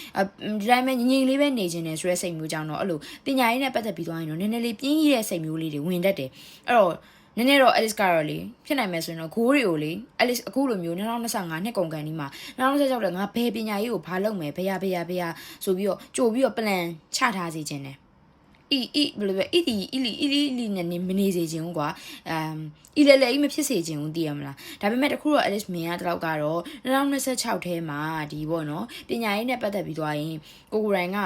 Speaker 1: ဒီတိုင်းပဲငြိမ်လေးပဲနေချင်တယ်ဆိုတဲ့စိတ်မျိုးကြောင့်တော့အဲ့လိုပညာရေးနဲ့ပတ်သက်ပြီးသွားရင်တော့နည်းနည်းလေးပြင်းရတဲ့စိတ်မျိုးလေးတွေဝင်တတ်တယ်အဲ့တော့နည်းနည်းတော့ Alice ကတော့လေဖြစ်နိုင်မယ်ဆိုရင်တော့ဂိုးတွေကိုလေ Alice အခုလိုမျိုး2025နှစ်ကုန်ကန်ဒီမှာ2016လည်းငါဘယ်ပညာရေးကိုဘာလုပ်မယ်ဘယ်ဆိုပြီးတော့ကြိုပြီးတော့ plan ချထားစေခြင်းတယ်ဘယ်လိုပဲအီနဲ့မနေစေခြင်းကွာအီလေမဖြစ်စေခြင်းသိရမလားဒါပေမဲ့တခုတော့ Alice မြင်ရတဲ့လောက်ကတော့2026ထဲမှာဒီပေါ့နော်ပညာရေးနဲ့ပတ်သက်ပြီးသွားရင်ကိုယ်တိုင်က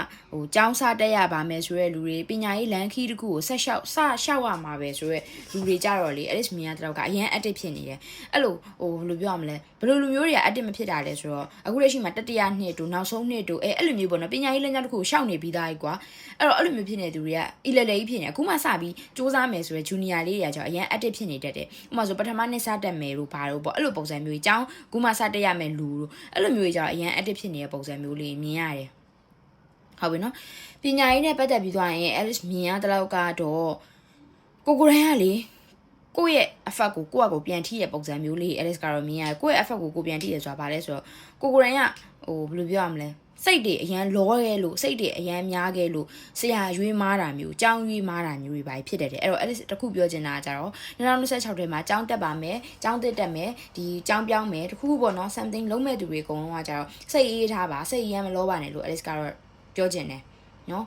Speaker 1: ကျောင်းစားတက်ရပါမယ်ဆိုရဲလူတွေပညာရေးလမ်းခီးတစ်ခုကိုဆက်လျှောက်ရမှာပဲဆိုရဲလူတွေကြတော့လေ Alice မြင်ရတဲ့လောက်ကအရင် active ဖြစ်နေတယ်အဲ့လိုဘယ်လိုပြောရမလဲဘယ်လိုလူမျိုးတွေက active မဖြစ်တာလဲဆိုတော့အခုလက်ရှိမှာတတိယနှစ်တို့နောက်ဆုံးနှစ်တို့အဲ့လိုမျိုးပေါ့နော်ပညာရေးလမ်းကြောင်းတစ်ခုကိုရှောက်နေပြီးသားကြီးကွာအဲ့တော့အဲ့လိုမျိုးဖြစ်နေသူတွေက တွေက illegally ဖြစ်နေအခုမှစပြီးစူးစမ်းမယ်ဆိုရယ် junior လေးတွေကကြောင့်အရင် active ဖြစ်နေတတ်တယ်ဥပမာဆိုပထမနှစ်စတက်မယ်လို့ဘာလို့ပေါ့အဲ့လိုပုံစံမျိုးကြီးအကြောင်းအခုမှစတက်ရမယ်လူလို့အဲ့လိုမျိုးကြီးကြောင့်အရင် active ဖြစ်နေတဲ့ပုံစံမျိုးလေးမြင်ရတယ်ဟုတ်ပြီနော်ပညာရေးနဲ့ပတ်သက်ပြီးသွားရင် Alice မြင်ရတဲ့လောက်ကတော့ကိုရိုင်းကလေကိုယ့်ရဲ့ effect ကိုကိုယ့်အကိုပြန်ထိရဲ့ပုံစံမျိုးလေး Alice ကတော့မြင်ရတယ်ကိုယ့်ရဲ့ effect ကိုကိုပြန်ထိရဆိုတာဗာလဲဆိုတော့ကိုရိုင်းကဟိုဘယ်လိုပြောရမလဲစိတ်တွေအရန်လောရဲလို့စိတ်တွေအရန်များခဲ့လို့ဆရာရွေးမားတာမျိုးကြောင်းရွေးမားတာမျိုးတွေပါဖြစ်တယ်အဲ့တော့အဲ့တခုပြောချင်တာကကြတော့2026ထဲမှာကြောင်းတက်ပါမယ်ကြောင်းတက်မယ်ဒီကြောင်းပြောင်းမယ်တခုပေါ့နော် something လုံးမဲ့သူတွေအကုန်လုံးကကြတော့စိတ်အေးထားပါစိတ်အရန်မလောပါနဲ့လို့ Alice ကတော့ပြောချင်တယ်နော်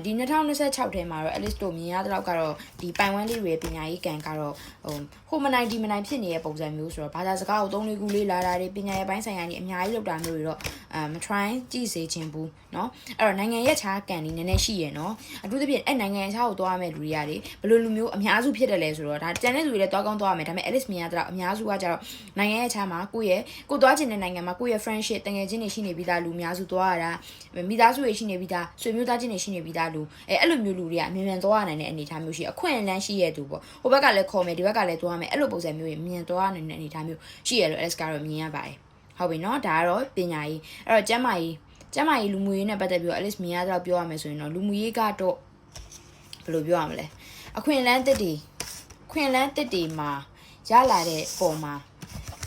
Speaker 1: ဒီ2026ထဲမှာတော့ Alice တို့မြင်ရတဲ့လောက်ကတော့ဒီပိုင်ဝမ်းလေးတွေပညာရေးကန်ကတော့ဟိုမနိုင်ဒီမနိုင်ဖြစ်နေတဲ့ပုံစံမျိုးဆိုတော့ဘာသာစကားကို3-4ခုလေးလာတာတွေပညာရေးပိုင်းဆိုင်ရာကြီးအများကြီးလောက်တာမျိုးတွေတော့မ try ကြည့်စေချင်ဘူးเนาะအဲ့တော့နိုင်ငံရဲ့ခြားကန်ဒီနည်းနည်းရှိရယ်เนาะအထူးသဖြင့်အဲ့နိုင်ငံရဲ့ခြားကိုသွားရမယ့်လူတွေကလေဘယ်လိုလူမျိုးအများစုဖြစ်တယ်လဲဆိုတော့ဒါကျန်တဲ့လူတွေလည်းသွားကောင်းသွားရမယ်ဒါပေမဲ့ Alice မြင်ရတဲ့လောက်အများစုကကြတော့နိုင်ငံရဲ့ခြားမှာကိုသွားချင်တဲ့နိုင်ငံမှာကိုယ့်ရဲ့ friendship တကယ်ချင်းတွေရှိနေပြီးသားလူအများစုသွားရတာမိသားစုတွေရှိနေပြီးသားဆွေမျိုးသားချင်းတွေရှိနေပြီးသားလူအဲ့လိုမျိုးလူတွေကအမြင်မြန်သွားရနိုင်တဲ့အနေအထားမျိုးရှိအခွင့်အလမ်းရှိရတူပေါ့ဟိုဘက်ကလည်းခေါ်မယ်ဒီဘက်ကလည်းသွားမယ်အဲ့လိုပုံစံမျိုးကြီးမြင်သွားနိုင်တဲ့အနေအထားမျိုးရှိရလို့ Alice ကတော့မြင်ရပါတယ်ဟုတ်ပြီနော်ဒါကတော့ပညာရေးအဲ့တော့ကျမ်းမာရေးလူမှုရေးနဲ့ပတ်သက်ပြီးတော့ Alice မြင်ရတော့ပြောရမယ်ဆိုရင်တော့လူမှုရေးကတော့ဘယ်လိုပြောရမလဲအခွင့်အလမ်းတစ်တွေမှာရလာတဲ့ပုံမှာ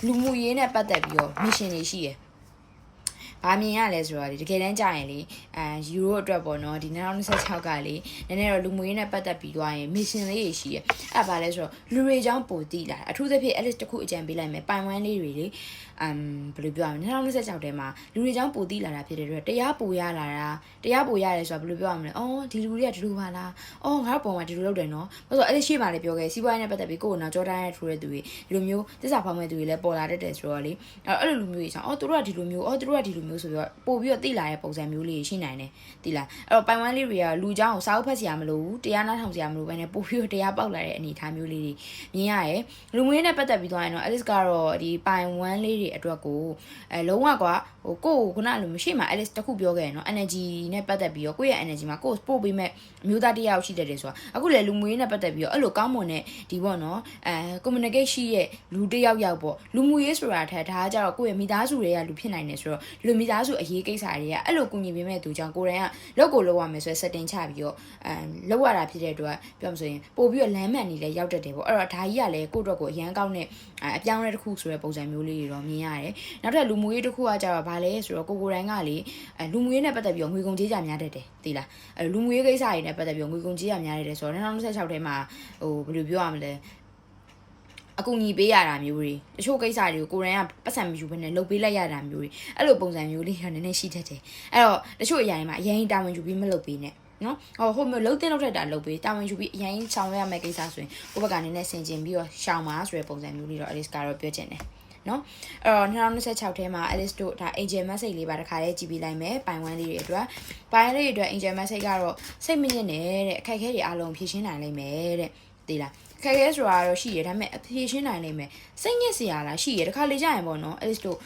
Speaker 1: လူမှုရေးနဲ့ပတ်သက်ပြီးတော့ mission တွေရှိရဘာမြင်ရလဲဆိုတော့တကယ်တမ်းကြာရင်လေယူရိုအတွက်ပေါ့နော်ဒီ2026ကလေနည်းနည်းတော့လူမှုရေးနဲ့ပတ်သက်ပြီးသွားရင် mission လေးတွေရှိရအဲ့ဘာလဲဆိုတော့လူတွေကြောင့်ပိုတည်လာအထူးသဖြင့် Alice တခုအကြံပေးလိုက်မယ်ပိုင်ဝမ်းလေးတွေလေဘယ်လိုပြောရမလဲ2026ထဲမှာလူတွေကြောင့်ပိုတည်လာတာဖြစ်တဲ့အတွက်တရားပိုရလာတာတရားပိုရတယ်ဆိုတာဘယ်လိုပြောရမလဲအော်ဒီလူတွေကဒီလိုပါလားအော်ငါတို့ပုံမှာဒီလိုလုပ်တယ်နော်ဘာလို့ဆို Alice ရှေ့မှာလည်းပြောခဲ့စီးပွားရေးနဲ့ပတ်သက်ပြီးကိုယ်ကနောက်ကြောတိုင်းနဲ့ထူတဲ့သူတွေဒီလိုမျိုးသစ္စာဖောက်မဲ့သူတွေလည်းပေါ်လာတတ်တယ်ဆိုတော့လေအဲ့လိုလူမျိုးကြီးချောင်းအော်သူတို့ကဒီလိုမျိုးအော်သူတို့ကဒီလိုမျိုးဆိုပြီးတော့ပို့ပြီးတော့သိလာတဲ့ပုံစံမျိုးလေးရှိနိုင်တယ်သိလားအဲ့တော့ပိုင်ဝမ်းလေးတွေကလူเจ้าကိုစာအုပ်ဖတ်စရာမလိုဘူးတရားနားထောင်စရာမလိုဘဲနဲ့ပို့ပြီးတော့တရားပေါက်လာတဲ့အနေအထားမျိုးလေးတွေမြင်ရတယ်လူမျိုးနဲ့ပတ်သက်ပြီးသွားရင်တော့ Alice ကတော့ဒီပိုင်ဝမ်းလေးတွေအတွက်ကိုလုံးဝကွာဟိုကိုခုနလိုမရှိမှ Alice တခုပြောခဲ့ရနော် energy နဲ့ပတ်သက်ပြီးတော့ကိုယ့်ရဲ့ energy မှာကိုယ်ပို့ပေးမဲ့အမျိုးသားတရားရှိတတ်တယ်ဆိုတာအခုလေလူမျိုးနဲ့ပတ်သက်ပြီးတော့အဲ့လိုကောင်းမွန်တဲ့ဒီပေါ့နော်communicate ရှိရဲ့လူတယောက်ပေါ့လူမျိုးရေးဆိုတာထက်ဒါကကြတော့ကိုယ့်ရဲ့မိသားစုတွေကလူဖြစ်နိုင်တယ်ဆိုတော့လူမိသားစုအရေးကိစ္စတွေကအဲ့လိုကူညီပေးမဲ့သူကြောင့်ကိုယ်တိုင်ကလောက်ကိုလောက်ရမယ်ဆိုရယ် setting ချပြီးတော့လောက်ရတာဖြစ်တဲ့အတွက်ပြောမှဆိုရင်ပို့ပြီးတော့လမ်းမှန်နေလဲရောက်တတ်တယ်ပေါ့အဲ့တော့ဒါကြီးကလည်းကိုယ့်အတွက်ကိုအရန်ကောင်းတဲ့အပြောင်းအလဲတစ်ခုဆိုတဲ့ပုံစံမျိုးလေးတွေတော့မြင်ရတယ်နောက်ထပ်လူမျိုးရေးတစ်ခုကကြတော့ဗာလဲဆိုတော့ကိုတိုင်းကလေလူမျိုးရေးနဲ့ပတ်သက်ပြီးတော့ငွေကုန်ကြေးကြများတတ်တယ်သိလားလူမျိုးရေးကိစ္စတွေနဲ့ပတ်သက်ပြီးတော့ငွေကုန်ကြေးကြများတတ်တယ်ဆိုတော့2026ထဲမှာဟိုဘယ်လိုပြောရမလဲအကူညီပေးရတာမျိုးတွေတချို့ကိစ္စတွေကိုကိုရန်ကပတ်စံမယူဘဲနဲ့လုပ်ပေးလိုက်ရတာမျိုးတွေအဲ့လိုပုံစံမျိုးလေးကနည်းနည်းရှိတတ်တယ်အဲ့တော့တချို့အရာတွေမှာအရင်တာဝန်ယူပြီးမလုပ်ပေးနဲ့နော်ဟိုမျိုးလုံးတင်လောက်ထက်တာလုပ်ပေးတာဝန်ယူပြီးအရင်ဆောင်ရွက်ရမယ့်ကိစ္စဆိုရင်ကိုယ့်ဘက်ကနည်းနည်းဆင်ခြင်ပြီးတော့ရှောင်ပါဆိုတဲ့ပုံစံမျိုးလေးတော့ Alice ကတော့ပြောချင်တယ်နော်အဲ့တော့2026ထဲမှာ Alice တို့ဒါ angel message လေးပါတစ်ခါလေးကြည့်ပြီးလိုက်မယ်ပိုင်ဝမ်းလေးတွေအတွက်ပိုင်လေးတွေအတွက် angel message ကတော့စိတ်မညစ်နဲ့တဲ့အခက်အခဲတွေအားလုံးဖြေရှင်းနိုင်လိမ့်မယ်တဲ့သိလားခက်ခဲဆိုတာတော့ရှိရဒါပေမဲ့အဖြေရှင်းနိုင်လိမ့်မယ်စိတ်ညစ်စရာလားရှိရတခါလေကြာရင်ပေါ့နော် Alice တို့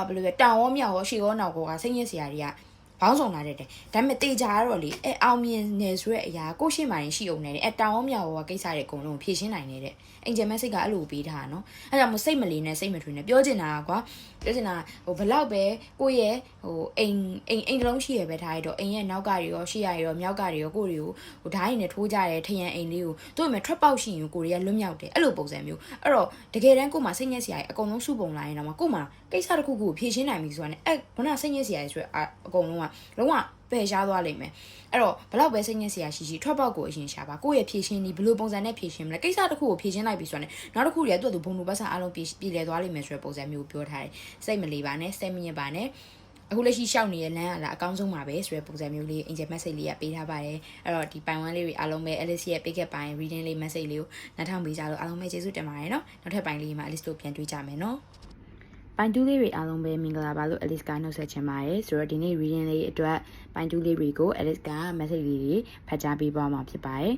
Speaker 1: ဘယ်လိုလဲတောင်ရောမြောက်ရောရှေ့ရောနောက်ရောကစိတ်ညစ်စရာတွေကဘောင်းဆောင်လာတဲ့ဒါပေမဲ့တေချာတော့လေအောင်မြင်နေဆိုတဲ့အရာကိုရှိမှရင်ရှိအောင်နေတယ်တောင်ရောမြောက်ရောကိစ္စတွေအကုန်လုံးဖြေရှင်းနိုင်နေတဲ့အင်ဂျင်မက်စိတ်ကအဲ့လိုပေးထားတာနော်အဲ့ဒါမှစိတ်မလေးနဲ့စိတ်မထွေးနဲ့ပြောချင်တာကွာပြောချင်တာဟိုဘလောက်ပဲကိုယ့်ရဲ့ဟိုအိမ်တလုံးရှိရပဲထားရတော့အိမ်ရဲ့နောက်ကတွေရောရှေ့ရရောမြောက်ကတွေရောကိုယ့်တွေကိုဟိုဓာတ်ရည်နဲ့ထိုးကြတဲ့ထရန်အိမ်လေးကိုတို့မှထွက်ပေါက်ရှိရင်ကိုတွေကလွတ်မြောက်တယ်အဲ့လိုပုံစံမျိုးအဲ့တော့တကယ်တမ်းကို့မှာစိတ်ညစ်စရာကြီးအကုန်လုံးစုပုံလာရင်တော့ကို့မှာကိစ္စတစ်ခုခုဖြေရှင်းနိုင်ပြီဆိုတာနဲ့ဘုနာစိတ်ညစ်စရာကြီးဆိုအကုန်လုံးကလုံးဝပယ်ရှားသွားလိမ့်မယ်အဲ့တော့ဘလောက်ပဲစိတ်ညစ်စရာရှိထွက်ပေါက်ကိုအရင်ရှာပါကိုယ့်ရဲ့ဖြည့်ရှင်းဒီဘလို့ပုံစံနဲ့ဖြည့်ရှင်းမလဲကိစ္စတစ်ခုကိုဖြည့်ရှင်းလိုက်ပြီဆိုတော့နောက်တစ်ခုတည်းသူ့ဘုံလူပတ်စံအားလုံးပြည်လဲသွားလိမ့်မယ်ဆိုတဲ့ပုံစံမျိုးပြောထားတယ်စိတ်မလေးပါနဲ့စိတ်မညစ်ပါနဲ့အခုလက်ရှိရှောက်နေတဲ့လမ်းကလာအကောင်းဆုံးပါပဲဆိုတဲ့ပုံစံမျိုးလေး angel message လေးကပေးထားပါတယ်အဲ့တော့ဒီပိုင်ဝမ်းလေးတွေအားလုံးပဲ Alice ရဲ့ pick up ပိုင်း reading လေး message လေးကိုနားထောင်ပေးကြလို့အားလုံးပဲကျေးဇူးတင်ပါတယ်နော်နောက်ထပ်ပိုင်းလေးမှာ Alice တို့ပြန်တွေ့ကြမယ်နော်ပိုင်တူးလေးတွေအားလုံးပဲမင်္ဂလာပါလို့ Alice ကနှုတ်ဆက်ချင်ပါတယ်ဆိုတော့ဒီနေ့ reading လေးအတွက်ပိုင်တူးလေးတွေကို Alice က message လေးတွေဖတ်ကြားပေးသွားမှာဖြစ်ပါတယ်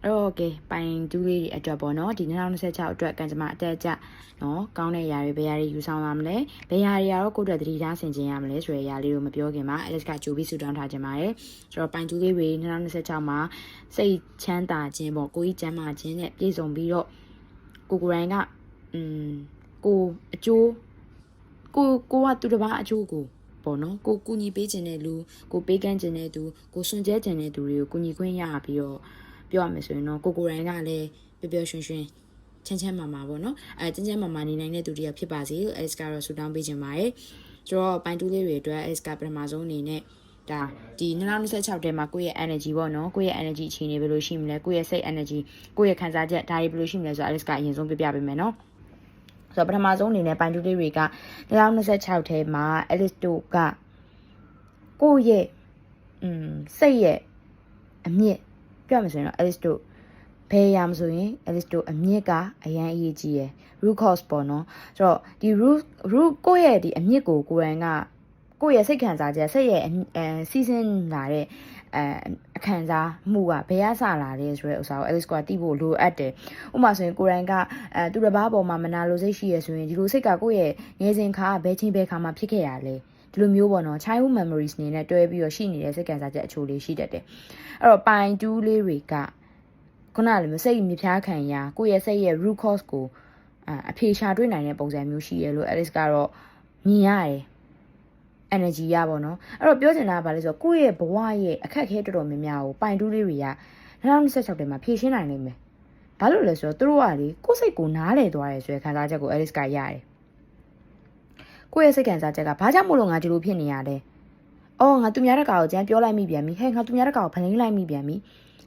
Speaker 1: အဲ့တော့ကဲပိုင်တူးလေးတွေအတွက်ပေါ့နော်ဒီ2026အတွက်ကံကြမ္မာအတက်အကျနော်ကောင်းတဲ့အရာတွေဘယ်အရာတွေယူဆောင်လာမလဲဘယ်အရာတွေကတော့ကိုယ့်အတွက်သတိထားဆင်ခြင်ရမလဲဆိုတဲ့အရာလေးကိုမပြောခင်မှာ Alex ကကြိုပြီးဆူတောင်းထားခြင်းပါတယ်ဆိုတော့ပိုင်တူးလေးတွေ2026မှာစိတ်ချမ်းသာခြင်းပေါ့ကိုကြီးကျမ်းမာခြင်းနဲ့ပြည့်စုံပြီးတော့ကိုကိုယ်တိုင်ကကိုအကျိုးကိုကသူတစ်ပါးအကျိုးကိုပေါ့နော်ကိုကူညီပေးခြင်းတဲ့လူကိုပေးကမ်းခြင်းတဲ့သူကိုစွန့်ကြဲခြင်းတဲ့သူတွေကိုကူညီခွင့်ရပြီးတော့ပြောရမယ်ဆိုရင်တော့ကိုကိုယ်တိုင်ကလည်းပျော်ပျော်ရွှင်ရွှင်ချမ်းမာပေါ့နော်ချမ်းမာနေနိုင်တဲ့သူတွေကဖြစ်ပါစေ Alex ကတော့ဆူတောင်းပေးခြင်းပါတယ်ဆိုတော့ပိုင်တူးလေးတွေအတွက် Alex ကပထမဆုံးအနေနဲ့ဒါဒီ2026ထဲမှာကိုယ့်ရဲ့ energy ပေါ့နော်ကိုယ့်ရဲ့ energy အခြေအနေဘယ်လိုရှိမလဲကိုယ့်ရဲ့စိတ် energy ကိုယ့်ရဲ့ခံစားချက်ဒါတွေဘယ်လိုရှိမလဲဆိုတော့ Alex ကအရင်ဆုံးပြပေးမယ်နော်ဆိုတော့ပထမဆုံးအနေနဲ့ပိုင်တူးလေးတွေက2026ထဲမှာ Alex တို့ကကိုယ့်ရဲ့စိတ်ရဲ့အမြင့်ပြောမှဆိုရင်တော့ Alex တို့ဘယ်ရမှာဆိုရင် Alex တို့အမြင့်ကအရန်အရေးကြီးရယ် root cause ပေါ့နော်ဆိုတော့ဒီ root ကိုယ့်ရဲ့ဒီအမြင့်ကိုကိုယ်တိုင်ကကိုယ့်ရဲ့စိတ်ခံစားချက်စိတ်ရဲ့စီးဆင်းလာတဲ့အခန်းစားမှုကဘယ်ရဆလာလဲဆိုတဲ့ဥစ္စာကို Alex ကသိဖို့လိုအပ်တယ်ဥပမာဆိုရင်ကိုယ်တိုင်ကသူတစ်ပါးပေါ်မှာမနာလိုစိတ်ရှိရဆိုရင်ဒီလိုစိတ်ကကိုယ့်ရဲ့ငယ်စဉ်ခါဘယ်ချိန်ဘယ်ခါမှဖြစ်ခဲ့ရလဲဒီလိုမျိုးပေါ့နော် childhood memories နေနဲ့တွဲပြီးတော့ရှိနေတဲ့စိတ်ခံစားချက်အချို့လေးရှိတတ်တယ်အဲ့တော့ပိုင်တူးလေးတွေကခုနကလိုမျိုးစိတ်မြဖြားခံရကိုယ့်ရဲ့စိတ်ရဲ့ root cause ကိုအဖြေရှာတွေ့နိုင်တဲ့ပုံစံမျိုးရှိရလို့ Alex ကတော့မြင်ရတယ် energy ရပါတော့အဲ့တော့ပြောချင်တာကဘာလဲဆိုတော့ကိုယ့်ရဲ့ဘဝရဲ့အခက်အခဲတော်တော်များများကိုပိုင်တူးလေးတွေက2026ထဲမှာဖြေရှင်းနိုင်နိုင်မယ်ဘာလို့လဲဆိုတော့သူတို့ကလေကိုယ့်စိတ်ကိုနားလည်သွားတယ်ဆိုတဲ့ခံစားချက်ကို Alex ကရတယ်ကိုယ့်ရဲ့စိတ်ခံစားချက်ကဘာကြောင့်မို့လို့ငါဒီလိုဖြစ်နေရလဲအော်ငါသူများတကာကိုကျန်ပြောလိုက်မိပြန်ပြီဟဲ့ငါသူများတကာကိုဖလိမ့်လိုက်မိပြန်ပြီ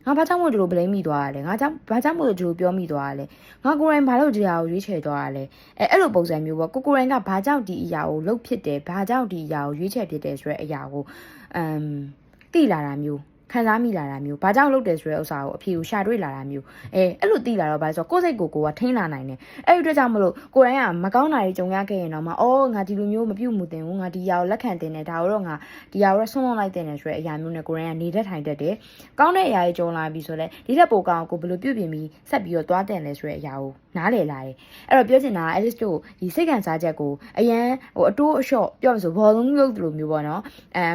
Speaker 1: ငါဘာကြောင့်မို့ဒီလိုဗလိမ့်မိသွားရလဲငါကြောင့်ဘာကြောင့်မို့ဒီလိုပြောမိသွားရလဲငါကိုယ်တိုင်ဘာလို့ဒီအရာကိုရွေးချယ်သွားရလဲအဲ့လိုပုံစံမျိုးပေါ့ကိုယ်တိုင်ကဘာကြောင့်ဒီအရာကိုလုပ်ဖြစ်တယ်ဘာကြောင့်ဒီအရာကိုရွေးချယ်ဖြစ်တယ်ဆိုတဲ့အရာကိုသိလာတာမျိုးခံစားမိလာတာမျိုးဘာကြောင့်လုပ်တယ်ဆိုတဲ့ဥစ္စာကိုအဖြေကိုရှာတွေ့လာတာမျိုးအဲ့လိုသိလာတော့ဘာလဲဆိုတော့ကိုယ့်စိတ်ကိုကထိန်းလာနိုင်တယ်အဲ့ဒီအတွက်ကြောင့်မလို့ကိုယ်တိုင်ကမကောင်းတာတွေကြုံရခဲ့ရင်တော့မှအော်ငါဒီလိုမျိုးမပြုတ်မှုတင်ဘူးငါဒီအရာကိုလက်ခံတင်တယ်ဒါကိုတော့ငါဒီအရာကိုတော့ဆုံးလုံးလိုက်တင်တယ်ဆိုတဲ့အရာမျိုးနဲ့ကိုယ်တိုင်ကနေတတ်ထိုင်တတ်တယ်ကောင်းတဲ့အရာတွေကြုံလာပြီဆိုတော့ဒီထက်ပိုကောင်းကိုဘယ်လိုပြုတ်ပြင်ပြီးဆက်ပြီးတော့သွားတင်လဲဆိုတဲ့အရာကိုနားလည်လာတယ်အဲ့တော့ပြောချင်တာက Alex တို့ဒီစိတ်ခံစားချက်ကိုအရန်အတိုးအလျှော့ပြောမှဆိုဘောလုံးလုပ်တယ်လို့မျိုးပေါ့နော်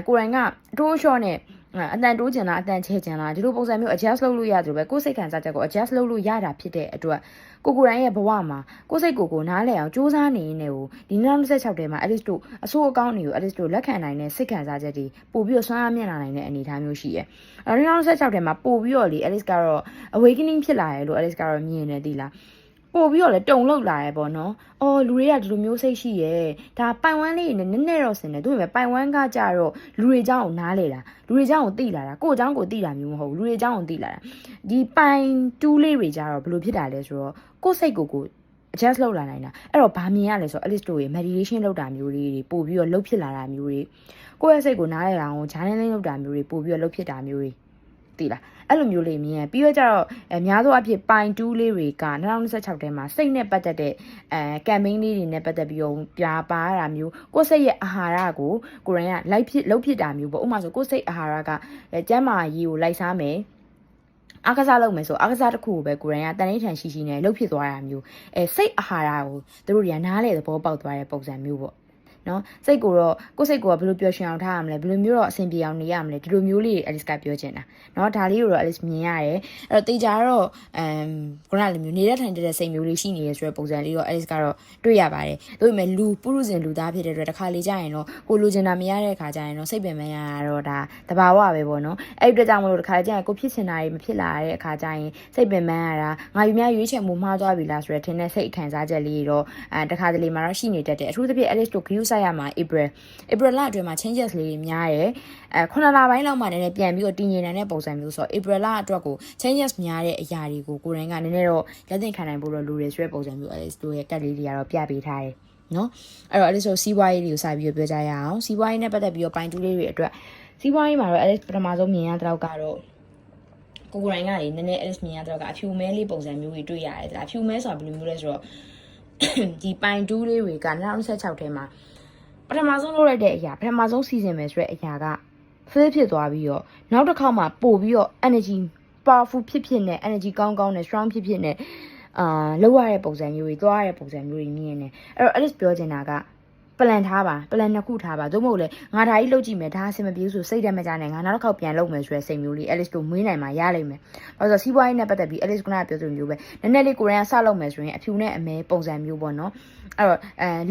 Speaker 1: ကိုယ်တိုင်ကအတိုးအလျှော့နဲ့အတန်တိုးကျင်လားအတန်ချဲကျင်လားဒီလိုပုံစံမျိုး adjust လုပ်လို့ရတယ်ပဲကိုယ်စိတ်ခံစားချက်ကို adjust လုပ်လို့ရတာဖြစ်တဲ့အတွက်ကိုယ်တိုင်းရဲ့ဘဝမှာကိုယ်စိတ်ကိုနားလည်အောင်စူးစမ်းနေနေကိုဒီ2026ထဲမှာ Alex တို့အဆိုးအကောင်းတွေကို Alex တို့လက်ခံနိုင်တဲ့စိတ်ခံစားချက်တွေပို့ပြီးတော့ဆွမ်းအားမြင့်လာနိုင်တဲ့အနေအထားမျိုးရှိရဲ့2026ထဲမှာပို့ပြီးတော့လေ Alex ကတော့ awakening ဖြစ်လာတယ်လို့ Alex ကတော့မြင်နေသိလားပို့ပြီးတော့လည်းတုံလောက်လာရဲပေါ့နော်။အော်လူတွေကဒီလိုမျိုးစိတ်ရှိရဲ။ဒါပိုင်ဝမ်းလေးနဲ့နည်းနည်းတော့ဆင်တယ်။သူ့ပေမဲ့ပိုင်ဝမ်းကကြတော့လူတွေเจ้าကိုနားလေတာ။လူတွေเจ้าကိုသိလာတာ။ကိုယ့်เจ้าကိုသိတာမျိုးမဟုတ်ဘူး။လူတွေเจ้าကိုသိလာတာ။ဒီပိုင်တူးလေးတွေကြတော့ဘယ်လိုဖြစ်တာလဲဆိုတော့ကိုယ့်စိတ်ကို adjust လုပ်လာနိုင်တာ။အဲ့တော့ဘာမြင်ရလဲဆိုတော့ Alex တို့ရေ meditation လုပ်တာမျိုးတွေပို့ပြီးတော့လှုပ်ဖြစ်လာတာမျိုးတွေကိုယ့်ရဲ့စိတ်ကိုနားလေတာအောင် journaling လုပ်တာမျိုးတွေပို့ပြီးတော့လှုပ်ဖြစ်တာမျိုးတွေသိလားအဲ့လိုမျိုးလေးမြင်ရပြီးတော့ကျတော့များသောအားဖြင့်ပိုင်တူးလေးတွေက2026ထဲမှာစိတ်နဲ့ပတ်သက်တဲ့campaign လေးတွေနဲ့ပတ်သက်ပြီးတော့ပြပါရတာမျိုးကိုယ်စိတ်ရဲ့အာဟာရကိုကိုယ်တိုင်ကလိုက်ဖြစ်လှုပ်ဖြစ်တာမျိုးပေါ့ဥပမာဆိုကိုယ်စိတ်အာဟာရကကျန်းမာရေးကိုလိုက်စားမယ်အားကစားလုပ်မယ်ဆိုအားကစားတစ်ခုကိုပဲကိုယ်တိုင်ကတန်ဋိဌာန်ရှိနဲ့လှုပ်ဖြစ်သွားတာမျိုးစိတ်အာဟာရကိုသူတို့တွေကနားလေသဘောပေါက်သွားတဲ့ပုံစံမျိုးပေါ့နော်စိတ်ကိုတော့ကိုယ်စိတ်ကိုကဘယ်လိုပျော်ရွှင်အောင်ထားရမလဲဘယ်လိုမျိုးတော့အဆင်ပြေအောင်နေရမလဲဒီလိုမျိုးလေး Alex ကပြောချင်တာနော်ဒါလေးကိုတော့ Alex မြင်ရတယ်အဲ့တော့တေချာတော့ခုနလိုမျိုးနေတဲ့ထိုင်တဲ့စိတ်မျိုးလေးရှိနေရဆိုတဲ့ပုံစံလေးတော့ Alex ကတော့တွေ့ရပါတယ်ဒါပေမဲ့လူပုရုဇဉ်လူသားဖြစ်တဲ့အတွက်တစ်ခါလေကြာရင်တော့ကိုလိုချင်တာမရတဲ့အခါကျရင်တော့စိတ်ပင်မရတော့ဒါတဘာဝပဲပေါ့နော်အဲ့ဒီအတွက်ကြောင့်မလို့တစ်ခါလေကြာရင်ကိုဖြစ်ချင်တာတွေမဖြစ်လာတဲ့အခါကျရင်စိတ်ပင်မရတာငါယူများရွေးချယ်မှုမှားသွားပြီလားဆိုတဲ့ထင်တဲ့စိတ်ခံစားချက်လေးတော့တစ်ခါတလေမှာတော့ရှိနေတတ်တယ်အထူးသဖြင့် Alex တို့ view ဆိုင်ရမှာ April လအတွင်းမှာ changes လေးတွေများတယ်9လပိုင်းလောက်မှလည်းပြန်ပြီးတော့တည်ငြိမ်နိုင်တဲ့ပုံစံမျိုးဆိုတော့ April လအတွက်ကို changes များတဲ့အရာတွေကိုကိုယ်တိုင်ကနည်းနည်းတော့လက်သင့်ခံနိုင်ဖို့တော့လိုတယ်ဆိုတဲ့ပုံစံမျိုး Alex တို့ရဲ့ကတ်လေးတွေကတော့ပြပေးထားတယ်နော်အဲ့တော့ Alex တို့စီးပွားရေးတွေကိုစပြီးပြောကြရအောင်စီးပွားရေးနဲ့ပတ်သက်ပြီးတော့ပိုင်တူးလေးတွေအတွက်စီးပွားရေးမှာတော့ Alex ပထမဆုံးမြင်ရတဲ့ကတော့ကိုယ်တိုင်ကလေနည်းနည်း Alex မြင်ရတဲ့ကအဖြူမဲလေးပုံစံမျိုးတွေတွေ့ရတယ်ဒါအဖြူမဲဆိုတာဘယ်လိုမျိုးလဲဆိုတော့ဒီပိုင်တူးလေးတွေက2026ထဲမှာပထမဆုံးလုပ်လိုက်တဲ့အရာပထမဆုံးစီစဉ်မယ်ဆိုတဲ့အရာက fill ဖြစ်သွားပြီးတော့နောက်တစ်ခေါက်မှပို့ပြီးတော့ energy powerful ဖြစ်နဲ့ energy ကောင်းနဲ့ strong ဖြစ်နဲ့လောက်ရတဲ့ပုံစံမျိုးတွေသွားရတဲ့ပုံစံမျိုးတွေမြင်နေအဲ့တော့ Alice ပြောချင်တာကplan ထားပါ plan နှစ်ခုထားပါသို့မဟုတ်လေငါဒါကြီးလုပ်ကြည့်မယ်ဒါအဆင်မပြေဘူးဆိုစိတ်ဓာတ်မကြနဲ့ငါနောက်တစ်ခေါက်ပြန်လုပ်မယ်ဆိုတဲ့စိတ်မျိုးလေး Alice တို့မွေးနိုင်မှာရလိမ့်မယ်။ဘာလို့ဆိုစီးပွားရေးနဲ့ပတ်သက်ပြီး Alice ကပြောသလိုမျိုးပဲနည်းနည်းလေးကိုရန်စလုပ်မယ်ဆိုရင်အဖြူနဲ့အမဲပုံစံမျိုးပေါ့နော်။အဲ့တော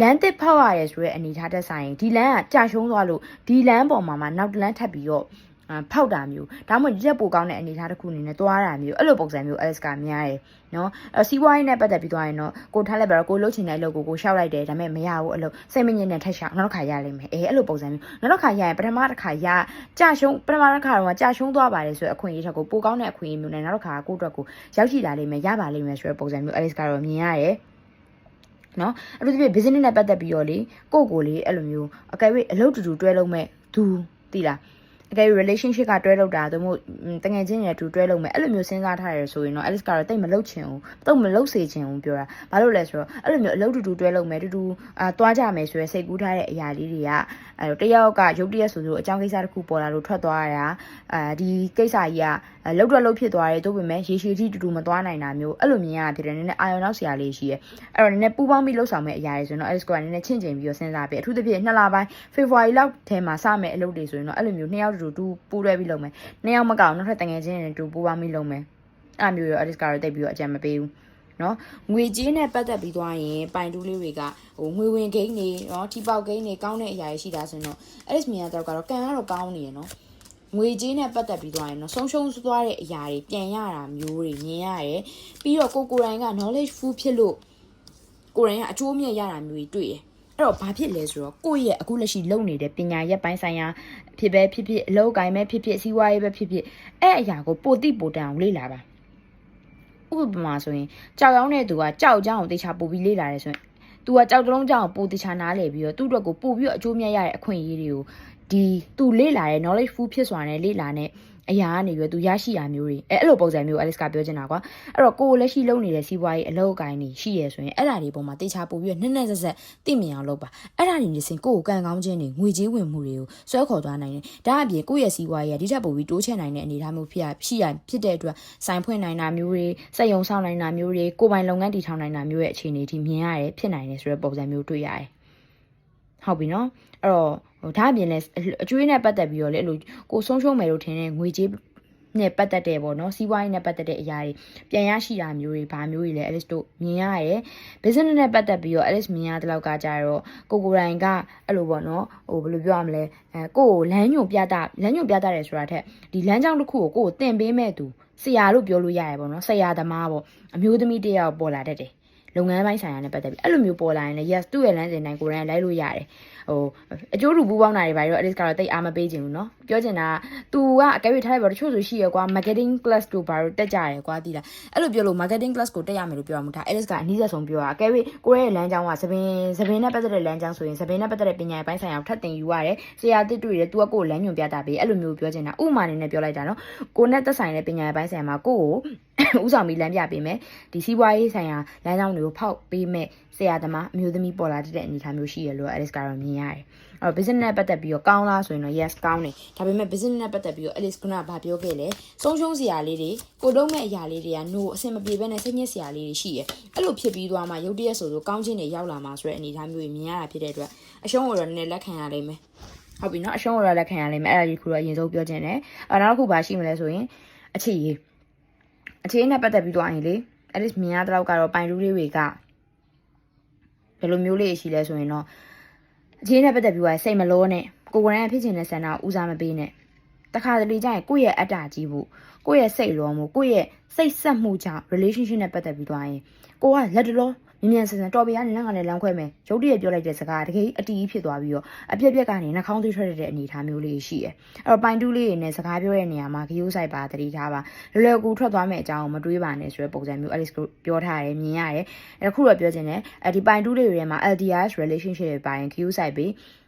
Speaker 1: ့လမ်းတစ်ဖောက်ရရဲဆိုတဲ့အနေထားတက်ဆိုင်ဒီလမ်းကကြာရှုံးသွားလို့ဒီလမ်းပေါ်မှာနောက်တလမ်းထပ်ပြီးတော့ဖောက်တာမျိုးဒါမှမဟုတ်ရက်ပိုကောင်းတဲ့အနေထားတစ်ခုအနေနဲ့သွားတာမျိုးအဲ့လိုပုံစံမျိုး Alice ကများတယ်နော်အဲ့စီးပွားရေးနဲ့ပတ်သက်ပြီးသွားရင်တော့ကိုထားလိုက်ပါတော့ကိုလှုပ်ချင်တဲ့အလုပ်ကိုရှောက်လိုက်တယ်ဒါပေမဲ့မရဘူးအဲ့လိုစိတ်မငြင်းနဲ့ထက်ရှောက်နောက်တစ်ခါရလိမ့်မယ်အဲ့လိုပုံစံမျိုးနောက်တစ်ခါရရင်ပထမတစ်ခါရကြာရှုံးပထမတစ်ခါတော့ကြာရှုံးသွားပါတယ်ဆိုတော့အခွင့်အရေးထက်ကိုပိုကောင်းတဲ့အခွင့်အရေးမျိုးနဲ့နောက်တစ်ခါကိုအတွက်ကိုရောက်ရှိလာလိမ့်မယ်ရပါလိမ့်မယ်ဆိုတဲ့ပုံစံမျိုး Alice ကတော့မြင်ရတယ်နော်အဲ့လိုမျိုး business နဲ့ပတ်သက်ပြီးတော့လေကိုလေအဲ့လိုမျိုးအကယ်၍အလုပ်တူတွဲလုံးမဲ့သူသိလားအကယ် relationship ကတွဲလောက်တာသို့မဟုတ်တငယ်ချင်းတွေတူတွဲလောက်မယ်အဲ့လိုမျိုးစဉ်းစားထားရဆိုရင်တော့ Alice ကတော့တိတ်မလုပ်ချင်ဘူးတော့မလုပ်စေချင်ဘူးပြောတာဘာလို့လဲဆိုတော့အဲ့လိုမျိုးအလုပ်တူတွဲလောက်မယ်တူသွားကြမယ်ဆိုရယ်စိတ်ကူးထားတဲ့အရာလေးတွေကအဲ့တယောက်ကရုပ်တရက်ဆိုအကြောင်းကိစ္စတစ်ခုပေါ်လာလို့ထွက်သွားရတာဒီကိစ္စကြီးကလှုပ်ဖြစ်သွားတယ်တို့ပေမဲ့ရေရှည်ကြီးတူမသွားနိုင်တာမျိုးအဲ့လိုမြင်ရတာဖြစ်တယ်နည်းနည်းအာရုံနောက်စရာလေးရှိရယ်အဲ့တော့နည်းနည်းပူပေါင်းပြီးလှုပ်ဆောင်မဲ့အရာတွေဆိုရင်တော့ Alice ကနည်းနည်းချင့်ချိန်ပြီးတော့စဉ်းစားပြီးအထူးသဖြင့်2လပိုင်း February လောက်ထဲမှာစမဲ့အလုပ်တွေဆိုရင်တော့အဲ့လိုမျိုး2ယောက်တူပူးတွဲပြီးလုပ်မယ်2ယောက်မကောက်နောက်ထပ်တငယ်ချင်းတွေတူပူပေါင်းပြီးလုပ်မယ်အဲ့မျိုးရော Alice ကတော့တိတ်ပြီးတော့အကြံမပေးဘူးနော်ငွေကြေးနဲ့ပတ်သက်ပြီးသွားရင်ပိုင်တူးလေးတွေကငွေဝင်ဂိမ်းတွေနော်ထိပေါက်ဂိမ်းတွေကောင်းတဲ့အရာတွေရှိတာဆိုရင်တော့ Alice မြင်ရတော့ကတော့ကန်ကတော့ကောင်းနေရနော်ငွေကြေးနဲ့ပတ်သက်ပြီးသွားရင်တော့ဆုံးရှုံးသွားတဲ့အရာတွေပြန်ရတာမျိုးတွေမြင်ရတယ်ပြီးတော့ကိုယ်တိုင်က knowledge full ဖြစ်လို့ကိုယ်တိုင်ကအကျိုးအမြတ်ရတာမျိုးတွေတွေ့တယ်အဲ့တော့ဘာဖြစ်လဲဆိုတော့ကိုယ့်ရဲ့အခုလက်ရှိလုပ်နေတဲ့ပညာရပ်ပိုင်းဆိုင်ရာဖြစ်အလုပ်ကိုင်ပဲဖြစ်စီးပွားရေးပဲဖြစ်အဲ့အရာကိုပိုတိပိုတန်အောင်လေ့လာပါဥပမာဆိုရင်ကြောက်ရောင်းတဲ့သူကကြောက်အကြောင်းကိုတေချာပို့ပြီးလေ့လာတယ်ဆိုရင်သူကကြောက်တလုံးကြောင်းကိုပို့တေချာနားလေပြီးတော့သူ့အတွက်ကိုပို့ပြီးတော့အကျိုးမြတ်ရတဲ့အခွင့်အရေးတွေကိုဒီသူလေ့လာတဲ့ knowledge full ဖြစ်စွာနဲ့လေ့လာတဲ့အရာကနေပြီးတော့သူရရှိတာမျိုးတွေအဲ့လိုပုံစံမျိုး Alice ကပြောချင်တာကွာအဲ့တော့ကိုယ်လက်ရှိလုပ်နေတဲ့စီးပွားရေးအလုပ်အကိုင်းတွေရှိရဆိုရင်အဲ့ဒါတွေပေါ်မှာတေချာပို့ပြီးတော့နှက်ဆက်သိမြင်အောင်လုပ်ပါအဲ့ဒါတွေနေစဉ်ကိုယ်ကန်ကောင်းခြင်းတွေငွေကြေးဝင်မှုတွေကိုဆွဲခေါ်သွားနိုင်တယ်ဒါအပြင်ကိုယ့်ရဲ့စီးပွားရေးကဒီထက်ပိုပြီးတိုးချဲ့နိုင်တဲ့အနေအထားမျိုးဖြစ်တဲ့အတွက်ဆိုင်ဖွင့်နိုင်တာမျိုးတွေစက်ရုံဆောက်နိုင်တာမျိုးတွေကိုယ်ပိုင်လုပ်ငန်းတည်ထောင်နိုင်တာမျိုးရဲ့အခြေအနေထိမြင်ရတယ်ဖြစ်နိုင်တယ်ဆိုတဲ့ပုံစံမျိုးတွေ့ရတယ်ဟုတ်ပြီနော်အဲ့တော့ဒါအပြင်လဲအကျွေးနဲ့ပတ်သက်ပြီးတော့လေအဲ့လိုကိုဆုံးရှုံးမယ်လို့ထင်တဲ့ငွေကြေးနဲ့ပတ်သက်တဲ့ပေါ့နော်စီးပွားရေးနဲ့ပတ်သက်တဲ့အရာတွေပြန်ရရှိတာမျိုးတွေဘာမျိုးတွေလဲ Alice တို့မြင်ရရဲ business နဲ့ပတ်သက်ပြီးတော့ Alice မြင်ရတဲ့လောက်ကကြတော့ကိုတိုင်ကအဲ့လိုပေါ့နော်ဘယ်လိုပြောရမလဲကိုလမ်းညွန်ပြတာတယ်ဆိုတာထက်ဒီလမ်းကြောင်းတစ်ခုကိုတင်ပေးမဲ့သူဆရာလို့ပြောလို့ရရပေါ့နော်ဆရာသမားပေါ့အမျိုးသမီးတယောက်ပေါ်လာတတ်တယ်လုပ်ငန်းပိုင်းဆိုင်ရာနဲ့ပတ်သက်ပြီးအဲ့လိုမျိုးပေါ်လာရင်လည်း yes သူ့ရဲ့လမ်းစဉ်တိုင်းကိုယ်တိုင်လိုက်လို့ရတယ်အကျိုးတူပူပေါင်းတာတွေပါတော့ Alice ကတော့တိတ်အားမပေးချင်ဘူးเนาะပြောချင်တာ तू ကအကယ်၍ထားလိုက်ပါတော့တချို့ဆိုရှိရကွာ marketing class တို့ဘာလို့တက်ကြရဲကွာသိလားအဲ့လိုပြောလို့ marketing class ကိုတက်ရမယ်လို့ပြောရမှာဒါ Alice ကအနည်းဆက်ဆုံးပြောတာအကယ်၍ကိုယ့်ရဲ့လမ်းကြောင်းကသပင်နဲ့ပတ်သက်တဲ့လမ်းကြောင်းဆိုရင်သပင်နဲ့ပတ်သက်တဲ့ပညာပိုင်းဆိုင်ရာကိုထပ်တင်ယူရတယ်ဆရာတစ်တွေ့တယ် तू ကကိုယ်လမ်းညွှန်ပြတာပေးအဲ့လိုမျိုးပြောချင်တာဥပမာအနေနဲ့ပြောလိုက်တာเนาะကိုနဲ့သက်ဆိုင်တဲ့ပညာပိုင်းဆိုင်ရာမှာကိုဥဆောင်ပြီးလမ်းပြပေးမယ်ဒီစီးပွားရေးဆိုင်ရာလမ်းကြောင်းတွေကိုဖောက်ပေးမယ်ဆရာသမားအမျိုးသမီးပေါ်လာတဲ့အနေအထားမျိုးရှိရလို့ Alice ကတော့မြင်ရတယ်အဲ့တော့ business နဲ့ပတ်သက်ပြီးတော့ကောင်းလားဆိုရင်တော့ yes ကောင်းတယ်ဒါပေမဲ့ business နဲ့ပတ်သက်ပြီးတော့ Alice ကဘာပြောခဲ့လဲဆုံးရှုံးစရာလေးတွေကိုလုံးမဲ့အရာလေးတွေက no အဆင်မပြေဘဲနဲ့စိတ်ညစ်စရာလေးတွေရှိရအဲ့လိုဖြစ်ပြီးသွားမှရုပ်တရက်ဆိုကောင်းခြင်းတွေရောက်လာမှာဆိုတဲ့အနေအထားမျိုးမြင်ရတာဖြစ်တဲ့အတွက်အရှုံးကိုတော့နည်းနည်းလက်ခံရလိမ့်မယ်ဟုတ်ပြီနော်အရှုံးကိုတော့လက်ခံရလိမ့်မယ်အဲ့ဒါကြီးခုတော့အရင်ဆုံးပြောချင်တယ်နောက်တစ်ခုပါရှိမလဲဆိုရင်အခြေနဲ့ပတ်သက်ပြီးသွားရင်လေ Alice မြင်ရတဲ့လောက်ကတော့ပိုင်တူးလေးတွေကဘယ်လိုမျိုးလေးရှိလဲဆိုရင်တော့အခြေနဲ့ပတ်သက်ပြီးစိတ်မလောနဲ့ကိုယ်ကဖြစ်ချင်တဲ့ဆန္ဒကိုဦးစားမပေးနဲ့တခါတလေကျရင်ကိုယ့်ရဲ့အတ္တကြီးဖို့ကိုယ့်ရဲ့စိတ်လောမှုကိုယ့်ရဲ့စိတ်ဆက်မှုကြောင့် relationship နဲ့ပတ်သက်ပြီးသွားရင်ကိုကလက်တလောမြန်ဆန်တော်ပြရနဲ့လမ်းကနေလမ်းခွဲမယ်ရုပ်တရက်ပြောလိုက်တဲ့စကားတကယ်အတီးဖြစ်သွားပြီးတော့အပြက်ကနေနှာခေါင်းသွေးထွက်တဲ့အနေအထားမျိုးလေးရှိတယ်အဲ့တော့ပိုင်တူးလေးတွေနဲ့စကားပြောတဲ့နေရာမှာဂယိုးဆိုင်ပါတတိထားပါလွယ်ကူထွက်သွားမယ့်အကြောင်းကိုမတွေးပါနဲ့ဆိုတဲ့ပုံစံမျိုး Alice ကိုပြောထားတယ်မြင်ရတယ်အဲ့ခုတော့ပြောချင်တယ်ဒီပိုင်တူးလေးတွေထဲမှာ LDRs relationship တွေပါရင်ဂယိုးဆိုင်ပြီး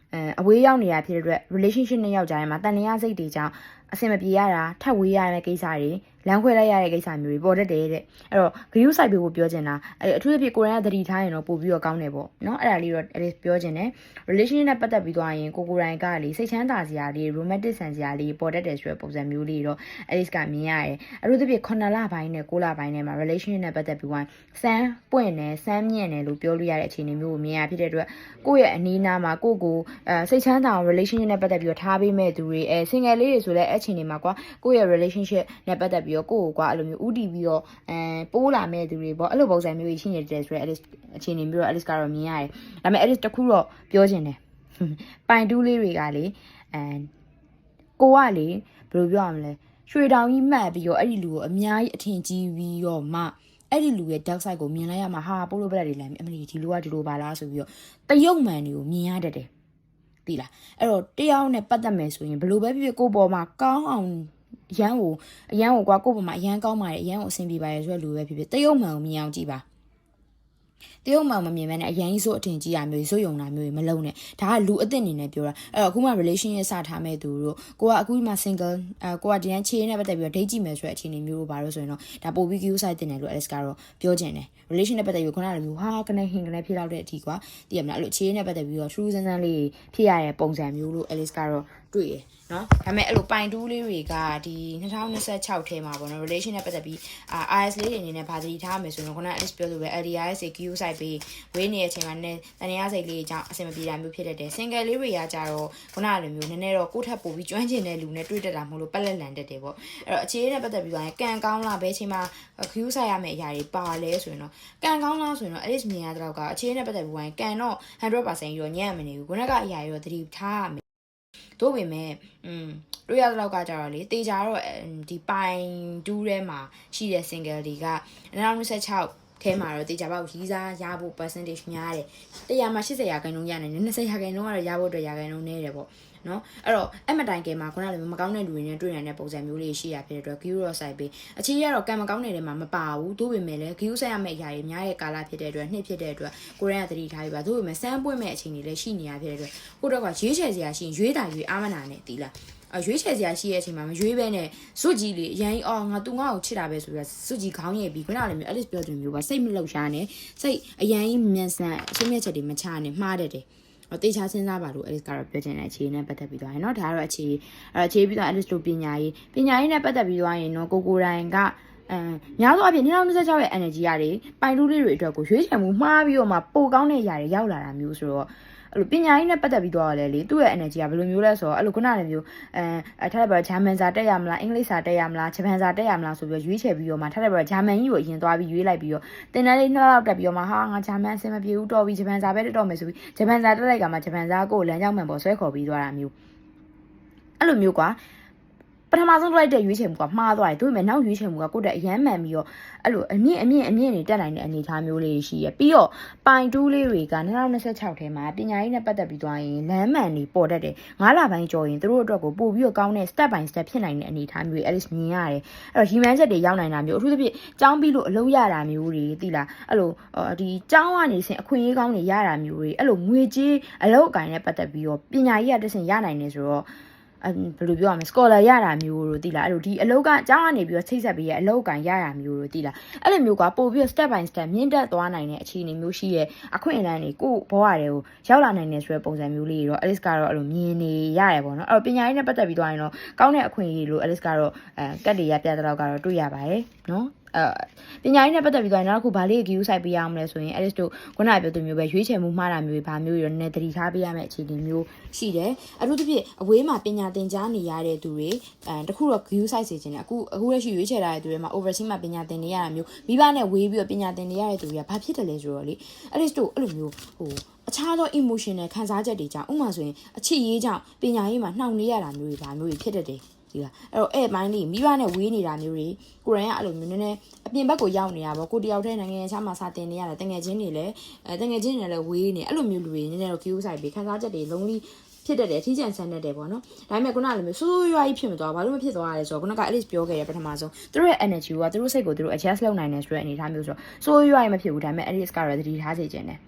Speaker 1: အဝေးရောက်နေတာဖြစ်တဲ့အတွက် relationship နဲ့ယောက်ျားထဲမှာတန်လျာစိတ်တွေကြောင့်အဆင်မပြေရတာထပ်ဝေးရတဲ့ကိစ္စတွေ လမ်းခွဲလိုက်ရတဲ့ကိစ္စမျိုးတွေပေါ်တတ်တယ်တဲ့အဲ့တော့ဂရုစိုက်ပေးဖို့ပြောချင်တာအထူးသဖြင့်ကိုရန်ကသတိထားရင်တော့ပို့ပြီးတော့ကောင်းတယ်ပေါ့နော်အဲ့ဒါလေးတော့ Alice ပြောချင်တယ် relationship နဲ့ပတ်သက်ပြီးသွားရင်ကိုရိုင်းကလေစိတ်ချမ်းသာစရာလေး romantic ဆန်စရာလေးပေါ်တတ်တယ်ဆိုတဲ့ပုံစံမျိုးလေးတော့ Alice ကမြင်ရတယ်အထူးသဖြင့်9လပိုင်းနဲ့9လပိုင်းနဲ့မှာ relationship နဲ့ပတ်သက်ပြီးသွားစမ်းပွင့်တယ်စမ်းမြင့်တယ်လို့ပြောလို့ရတဲ့အခြေအနေမျိုးကိုမြင်ရဖြစ်တဲ့အတွက်ကိုယ့်ရဲ့အနီးနားမှာကိုစိတ်ချမ်းသာအောင် relationship နဲ့ပတ်သက်ပြီးတော့ထားပေးမဲ့သူတွေsingle လေးတွေဆိုလဲအခြေအနေမှာကွာကိုယ့်ရဲ့ relationship နဲ့ပတ်သက်ပြီးတော့ကိုယ့်ကိုကွာအဲ့လိုမျိုးဥတီပြီးတော့ပိုးလာမဲ့သူတွေပေါ့အဲ့လိုပုံစံမျိုးကြီးရှိနေတယ်ဆိုတော့ Alice အခြေအနေမျိုးတော့ Alice ကတော့မြင်ရတယ်ဒါပေမဲ့ Alice တခုတော့ပြောချင်တယ်ပိုင်တူးလေးတွေကလေကိုကလေဘယ်လိုပြောရမလဲရွှေတောင်ကြီးမှတ်ပြီးတော့အဲ့ဒီလူကိုအများကြီးအထင်ကြီးပြီးတော့မှအဲ့ဒီလူရဲ့ dark side ကိုမြင်လိုက်ရမှာဟာပိုးလို့ပလက်တွေလည်းအမလီဒီလိုကဒီလိုပါလားဆိုပြီးတော့တရုတ်မှန်တွေကိုမြင်ရတတ်တယ်သိလားအဲ့တော့တယောက်နဲ့ပတ်သက်မယ်ဆိုရင်ဘယ်လိုပဲဖြစ်ဖြစ်ကိုပေါ်မှာကောင်းအောင်အရန်ကိုကွာကိုပေါ်မှာအရန်ကောင်းပါတယ်အရန်ကိုအဆင်ပြေပါတယ်ဆိုတဲ့လူပဲဖြစ်ဖြစ်တရုတ်မှန်ကိုမြင်အောင်ကြည့်ပါတရုတ်မှမမြင်မဲနဲ့အရင်ကြီးဆိုအထင်ကြီးရမျိုးစိုးယုံတာမျိုးမလုံးနဲ့ဒါကလူအသစ်အနေနဲ့ပြောတာအဲ့တော့အခုမှ relation ရစထားမဲ့သူတို့ကိုကအခုမှ single ကိုကဒီတိုင်းချေးနဲ့ပတ်သက်ပြီးတော့ date ကြည့်မယ်ဆိုတဲ့အခြေအနေမျိုးတို့ပါလို့ဆိုရင်တော့ဒါပို့ပြီး queue site တင်တယ်လို့ Alice ကတော့ပြောချင်တယ် relation နဲ့ပတ်သက်ပြီးခုနကလိုမျိုးဟာကနေဟင်ကနေဖြစ်တော့တဲ့အထိကွာတည်ရမလားအဲ့လိုချေးနဲ့ပတ်သက်ပြီးတော့ true စမ်းစမ်းလေးဖြစ်ရတဲ့ပုံစံမျိုးလို့ Alice ကတော့တွေ့ရနော်ဒါပေမဲ့အဲ့လိုပိုင်တူးလေးတွေကဒီ2026ထဲမှာပေါ့နော် relation နဲ့ပတ်သက်ပြီးIS လေးတွေအနေနဲ့ဗာသတိထားမယ်ဆိုရင်ခုနက Alice ပြောလို့ပဲ LDRS ကို queue site ပေးဝေးနေတဲ့အချိန်မှာနည်းတန်ရစိတ်လေးအကြောင်းအဆင်မပြေတာမျိုးဖြစ်တတ်တယ် single လေးတွေကကြတော့ခုနကလိုမျိုးနည်းနည်းတော့ကိုယ့်ထပ်ပို့ပြီးကျွမ်းကျင်တဲ့လူနဲ့တွေ့တတ်တာမဟုတ်လို့ပက်လက်လန်တတ်တယ်ပေါ့အဲ့တော့အခြေအနေနဲ့ပတ်သက်ပြီးတော့ကန်ကောင်းလားဘယ်အချိန်မှာ queue site ရမယ့်အရာတွေပါလဲဆိုရင်တော့ကန်ကောင်းလားဆိုရင်တော့ Alice မြင်ရတဲ့တော့ကအခြေအနေနဲ့ပတ်သက်ပြီးတော့ကန်တော့ 100% ရောညံ့မနေဘူးခုနကအရာရောသတိထားရမယ်တို့ပေမဲ့တွေ့ရတဲ့လောက်ကကြတော့လေတေချာတော့ဒီပိုင်တူးထဲမှာရှိတဲ့ single တွေက2026ထဲမှာတော့တေချာပေါက်ရီးစားရဖို့ percentage များတယ်100မှာ80%ရနိုင်တယ်20%ကတော့ရဖို့အတွက်ရာခိုင်နှုန်းနည်းတယ်ပေါ့နော်အဲ့တော့အဲ့မတိုင်ကမှာခုနကလည်းမကောင်းတဲ့လူတွေနဲ့တွေ့နိုင်တဲ့ပုံစံမျိုးလေးရှိရဖြစ်တဲ့အတွက် queue ရော site ပေးအခြေရတော့ကံမကောင်းတဲ့နေရာမှာမပါဘူးတို့ပေမဲ့လည်း queue site ရမယ့်အရာတွေများရဲ့ကာလဖြစ်တဲ့အတွက်နှစ်ဖြစ်တဲ့အတွက်ကိုရန်ကသတိထားပြီးပါတို့ပေမဲ့စမ်းပွင့်မဲ့အချိန်တွေလည်းရှိနေရဖြစ်တဲ့အတွက်ကိုတော့ကရွေးချယ်စရာရှိရင်ရွေးတာရွေးအားမနာနဲ့တီးလားရွေးချယ်စရာရှိတဲ့အချိန်မှာမရွေးဘဲနဲ့စွတ်ကြီးလေးအရင်အော်ငါသူငါ့ကိုချစ်တာပဲဆိုပြီးစွတ်ကြီးခေါင်းရဲ့ပြီးခုနကလည်းမျိုး Alice ပြောတဲ့မျိုးပါစိတ်မလှုပ်ရှားနဲ့စိတ်အရင်မြန်ဆန်အချင်းမြတ်ချက်တွေမချနဲ့မှားတတ်တယ်တေချာစဉ်းစားပါလို့ Alice ကတော့ပြောချင်တဲ့အခြေအနေနဲ့ပတ်သက်ပြီးသွားရင်เนาะဒါကတော့အခြေပြီးတော့ Alice တို့ပညာရေးနဲ့ပတ်သက်ပြီးသွားရင်เนาะကိုတိုင်းကများသောအားဖြင့်2026ရဲ့ energy ရတယ်ပိုင်လူလေးတွေအတွက်ကိုရွေးချယ်မှုမှားပြီးတော့မှပိုကောင်းတဲ့ຢာတွေရောက်လာတာမျိုးဆိုတော့အဲ့လိုပညာရေးနဲ့ပတ်သက်ပြီးတော့လည်းလေသူ့ရဲ့ energy ကဘယ်လိုမျိုးလဲဆိုတော့အဲ့လိုခုနကလည်းမျိုးထားတဲ့ဘက်ဂျာမန်စာတက်ရမလားအင်္ဂလိပ်စာတက်ရမလားဂျပန်စာတက်ရမလားဆိုပြီးရွေးချယ်ပြီးတော့မှထားတဲ့ဘက်ဂျာမန်ကြီးကိုအရင်သွားပြီးရွေးလိုက်ပြီးတော့တင်တန်းလေးနှစ်လောက်တက်ပြီးတော့မှဟာငါဂျာမန်အဆင်မပြေဘူးတော်ပြီးဂျပန်စာပဲတက်တော့မယ်ဆိုပြီးဂျပန်စာတက်လိုက်ကမှဂျပန်စာကိုလမ်းကြောင်းမှန်ပေါ်ဆွဲခေါ်ပြီးသွားတာမျိုးအဲ့လိုမျိုးကွာပထမဆုံးလိုက်တဲ့ရွေးချယ်မှုကမှားသွားတယ်ဒါပေမဲ့နောက်ရွေးချယ်မှုကကိုယ့်တက်အရန်မှန်ပြီးတော့အဲ့လိုအမြင့်နေတက်နိုင်တဲ့အနေအထားမျိုးလေးရှိရပြီးတော့ပိုင်တူးလေးတွေက2026ထဲမှာပညာရေးနဲ့ပတ်သက်ပြီးသွားရင်လမ်းမှန်တွေပေါ်တတ်တယ်9လပိုင်းကျော်ရင်တို့အတွက်ကိုပို့ပြီးတော့ကောင်းတဲ့ step by step ဖြစ်နိုင်တဲ့အနေအထားမျိုး Alice မြင်ရတယ်အဲ့တော့ human set တွေရောက်နိုင်တာမျိုးအထူးသဖြင့်ကျောင်းပြီးလို့အလုပ်ရတာမျိုးတွေသိလားအဲ့လိုဒီကျောင်းကနေဆင်အခွင့်အရေးကောင်းတွေရတာမျိုးတွေအဲ့လိုငွေကြေးအလုပ်အကိုင်နဲ့ပတ်သက်ပြီးတော့ပညာရေးကတဆင့်ရနိုင်နေဆိုတော့ဘယ်လိုပြောရမလဲ scholar ရတာမျိုးတို့သိလားအဲ့လိုဒီအလောက်ကကျောင်းကနေပြီးတော့ချိတ်ဆက်ပြီးရအလောက်ကန်ရတာမျိုးတို့သိလားအဲ့လိုမျိုးကပို့ပြီး step by step မြင့်တက်သွားနိုင်တဲ့အခြေအနေမျိုးရှိရဲ့အခွင့်အလမ်းတွေကိုဘဝတွေကိုရောက်လာနိုင်တဲ့ဆိုတဲ့ပုံစံမျိုးလေးတွေတော့ Alice ကတော့အဲ့လိုမြင်နေရတယ်ပေါ့နော်အဲ့တော့ပညာရေးနဲ့ပတ်သက်ပြီးသွားရင်တော့ကောင်းတဲ့အခွင့်အရေးလို့ Alice ကတော့ကတ်တွေရပြတဲ့လောက်ကတော့တွေ့ရပါတယ်နော်ပညာရေးနဲ့ပတ်သက်ပြီးတော့နောက်တစ်ခုဗာလေး queue site ပေးရအောင်လဲဆိုရင် Alice တို့ခုနကပြောသူမျိုးပဲရွေးချယ်မှုမှားတာမျိုးတွေဗာမျိုးတွေနည်းနည်းသတိထားပေးရမယ့်အခြေအနေမျိုးရှိတယ်အထူးသဖြင့်အဝေးမှာပညာသင်ကြားနေရတဲ့သူတွေတခုတော့ queue site စေချင်တယ်အခုလက်ရှိရွေးချယ်လာတဲ့သူတွေမှာ overseas မှာပညာသင်နေရတာမျိုးမိဘနဲ့ဝေးပြီးတော့ပညာသင်နေရတဲ့သူတွေကဘာဖြစ်တယ်လဲဆိုတော့လေ Alice တို့အဲ့လိုမျိုးအခြားသော emotion နဲ့ခံစားချက်တွေကြောင့်ဥပမာဆိုရင်အချစ်ရေးကြောင့်ပညာရေးမှာနှောင့်နှေးရတာမျိုးတွေဗာမျိုးတွေဖြစ်တတ်တယ်ဒီလားအဲ့တော့ပိုင်းလေးမိဘနဲ့ဝေးနေတာမျိုးတွေကိုရန်ကအဲ့လိုမျိုးနည်းနည်းအပြင်ဘက်ကိုရောက်နေတာပေါ့ကိုတယောက်တည်းနိုင်ငံခြားမှာစာတင်နေရတယ်တငယ်ချင်းတွေလည်းဝေးနေအဲ့လိုမျိုးလူတွေနည်းနည်းတော့ queue site ပေးခန်းစားချက်တွေလုံးလေးဖြစ်တတ်တယ်အထီးကျန်ဆန်းတတ်တယ်ပေါ့နော်ဒါပေမဲ့ခုနကလိုမျိုးစိုးစိုးရွားကြီးဖြစ်မသွားဘာလို့မဖြစ်သွားရလဲဆိုတော့ခုနက Alice ပြောခဲ့တဲ့ပထမဆုံးသူတို့ရဲ့ energy ကသူတို့စိတ်ကိုသူတို့ adjust လုပ်နိုင်တယ်ဆိုတဲ့အနေအထားမျိုးဆိုတော့စိုးရွားကြီးမဖြစ်ဘူးဒါပေမဲ့ Alice ကတော့သတိထားစေချင်တယ်